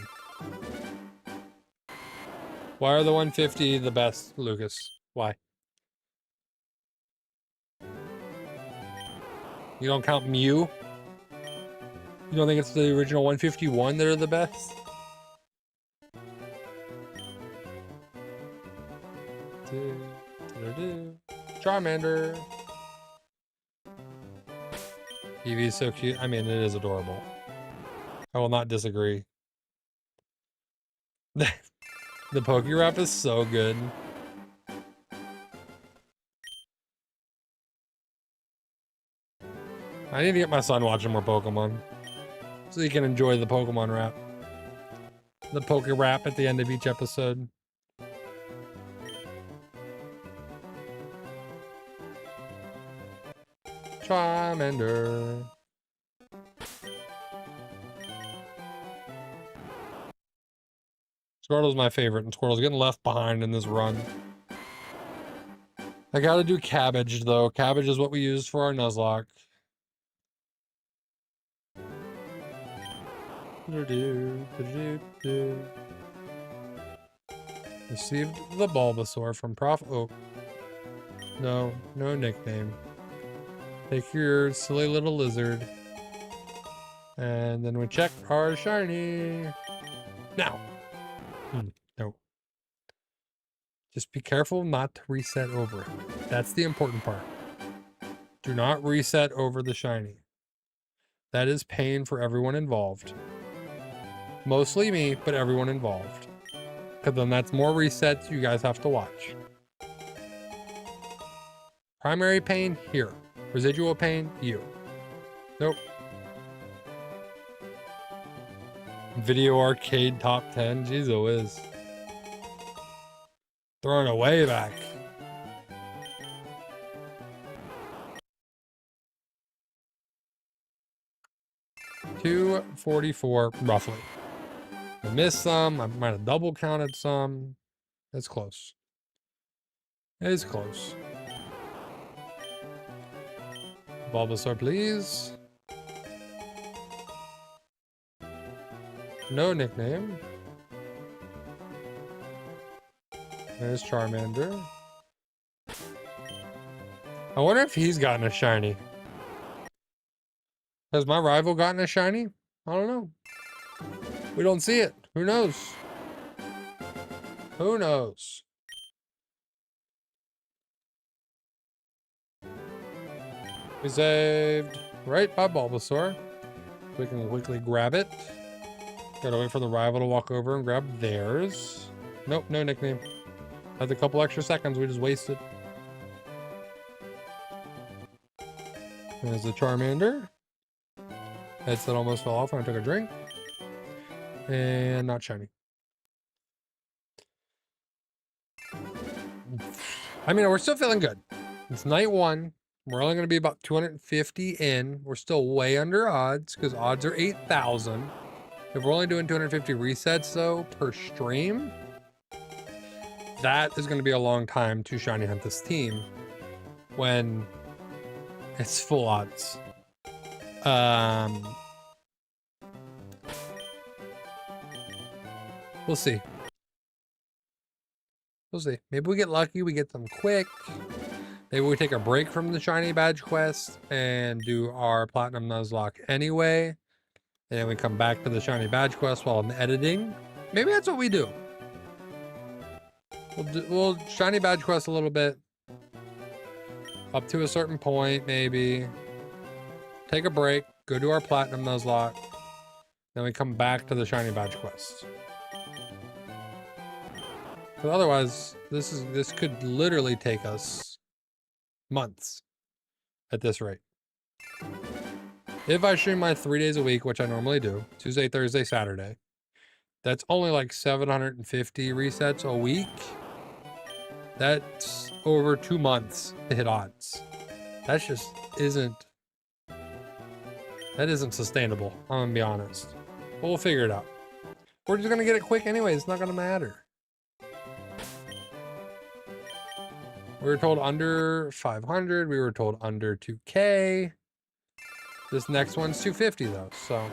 Why are the 150 the best, Lucas? Why? You don't count Mew? You don't think it's the original 151 that are the best? Charmander. Eevee is so cute. I mean, it is adorable. I will not disagree. The Pokérap is so good. I need to get my son watching more Pokemon so he can enjoy the Pokemon rap. The Pokérap at the end of each episode. Charmander. Squirtle's my favorite, and Squirtle's getting left behind in this run. I gotta do Cabbage, though. Cabbage is what we used for our Nuzlocke. Received the Bulbasaur from Prof Oak. No nickname. Take your silly little lizard. And then we check our shiny. Now. No. Just be careful not to reset over it. That's the important part. Do not reset over the shiny. That is pain for everyone involved. Mostly me, but everyone involved. Because then that's more resets you guys have to watch. Primary pain, here. Residual pain, you. Nope. Video arcade top 10. Jeez, it whiz. Throwing it way back. $244 roughly. I missed some. I might have double counted some. It's close. It's close. Bulbasaur, please. No nickname. There's Charmander. I wonder if he's gotten a shiny. Has my rival gotten a shiny? I don't know. We don't see it. Who knows? Who knows? We saved right by Bulbasaur. We can quickly grab it. Gotta wait for the rival to walk over and grab theirs. Nope, no nickname. Had a couple extra seconds we just wasted. There's the Charmander. Headset almost fell off when I took a drink. And not shiny. I mean, we're still feeling good. It's night one. We're only going to be about 250 in. We're still way under odds because odds are 8,000. If we're only doing 250 resets though per stream, that is going to be a long time to shiny hunt this team when it's full odds. We'll see. We'll see. Maybe we get lucky. We get them quick. Maybe we take a break from the shiny badge quest and do our platinum Nuzlocke anyway. And then we come back to the shiny badge quest while I'm editing. Maybe that's what we do. We'll shiny badge quest a little bit. Up to a certain point, maybe. Take a break. Go do our platinum Nuzlocke. Then we come back to the shiny badge quest. But otherwise, this could literally take us months at this rate. If I stream my 3 days a week, which I normally do, Tuesday, Thursday, Saturday, that's only like 750 resets a week. That's over 2 months to hit odds. That just isn't sustainable. I'm gonna be honest. But we'll figure it out. We're just gonna get it quick anyway. It's not gonna matter. We were told under 500. We were told under 2K. This next one's 250 though. So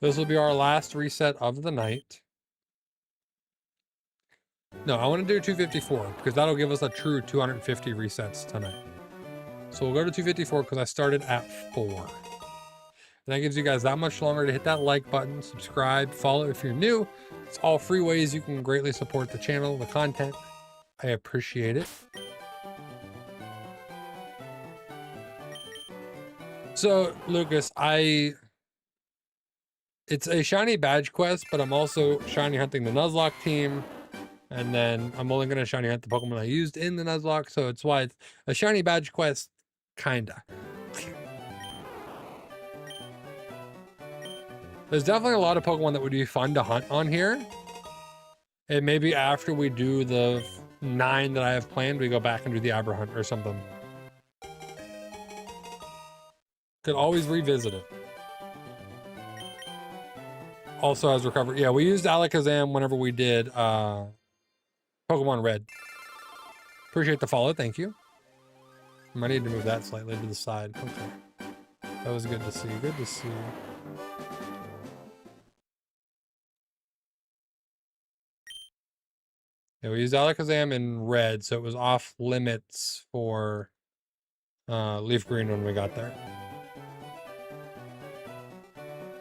this will be our last reset of the night. No, I want to do 254 because that'll give us a true 250 resets tonight. So we'll go to 254 because I started at 4. And that gives you guys that much longer to hit that like button, subscribe, follow if you're new. It's all free ways you can greatly support the channel, the content. I appreciate it. So, Lucas, it's a shiny badge quest, but I'm also shiny hunting the Nuzlocke team. And then I'm only going to shiny hunt the Pokemon I used in the Nuzlocke. So it's why it's a shiny badge quest, kinda. There's definitely a lot of Pokemon that would be fun to hunt on here. And maybe after we do the 9 that I have planned, we go back and do the Abra hunt or something. Could always revisit it. Also has recovered. Yeah, we used Alakazam whenever we did Pokemon Red. Appreciate the follow. Thank you. I might need to move that slightly to the side. Okay. That was good to see. Good to see. Yeah, we used Alakazam in red, so it was off limits for Leaf Green when we got there.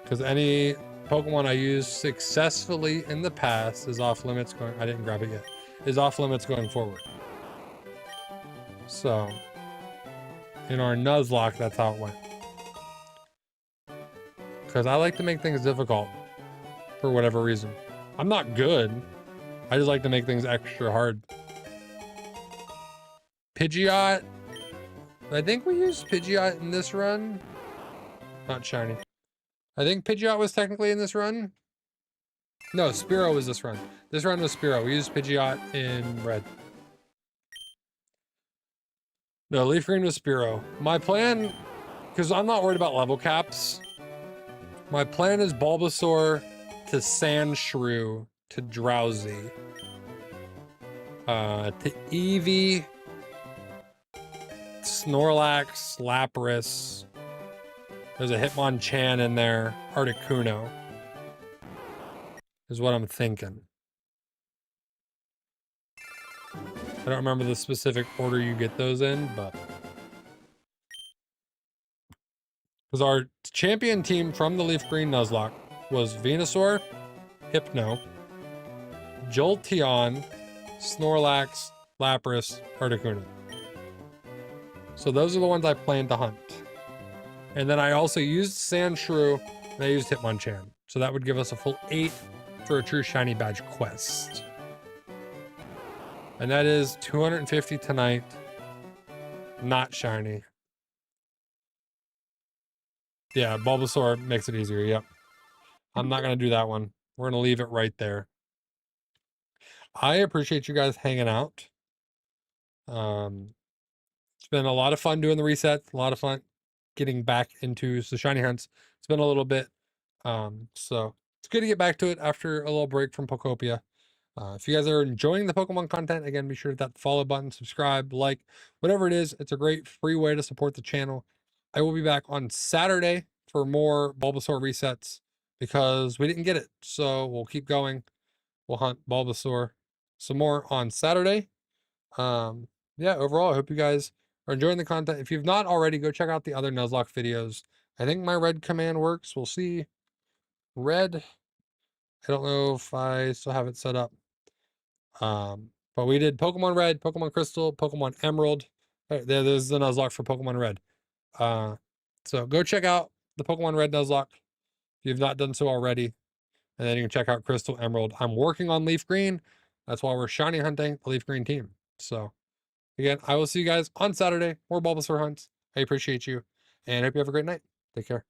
Because any Pokemon I used successfully in the past is off limits going... I didn't grab it yet. Is off limits going forward. So, in our Nuzlocke, that's how it went. Because I like to make things difficult. For whatever reason. I'm not good. I just like to make things extra hard. Pidgeot. I think we used Pidgeot in this run. Not shiny. I think Pidgeot was technically in this run. No, Spearow was this run. This run was Spearow. We used Pidgeot in red. No, Leaf Green was Spearow. My plan, because I'm not worried about level caps, my plan is Bulbasaur to Sandshrew to Drowsy. To Eevee, Snorlax, Lapras. There's a Hitmonchan in there. Articuno is what I'm thinking. I don't remember the specific order you get those in, but because our champion team from the Leaf Green Nuzlocke was Venusaur, Hypno, Jolteon, Snorlax, Lapras, Articuno. So those are the ones I plan to hunt. And then I also used Sandshrew and I used Hitmonchan. So that would give us a full 8 for a true shiny badge quest. And that is 250 tonight. Not shiny. Yeah, Bulbasaur makes it easier. Yep. I'm not going to do that one. We're going to leave it right there. I appreciate you guys hanging out. It's been a lot of fun doing the resets. A lot of fun getting back into the shiny hunts. It's been a little bit. So it's good to get back to it after a little break from Pokopia. If you guys are enjoying the Pokemon content, again, be sure to hit that follow button, subscribe, like, whatever it is. It's a great free way to support the channel. I will be back on Saturday for more Bulbasaur resets because we didn't get it. So we'll keep going. We'll hunt Bulbasaur some more on Saturday. Yeah, overall, I hope you guys are enjoying the content. If you've not already, go check out the other Nuzlocke videos. I think my red command works. We'll see. Red. I don't know if I still have it set up. But we did Pokemon Red, Pokemon Crystal, Pokemon Emerald. There's the Nuzlocke for Pokemon Red. So go check out the Pokemon Red Nuzlocke if you've not done so already. And then you can check out Crystal Emerald. I'm working on Leaf Green. That's why we're shiny hunting the Leaf Green team. So again, I will see you guys on Saturday. More Bulbasaur hunts. I appreciate you and hope you have a great night. Take care.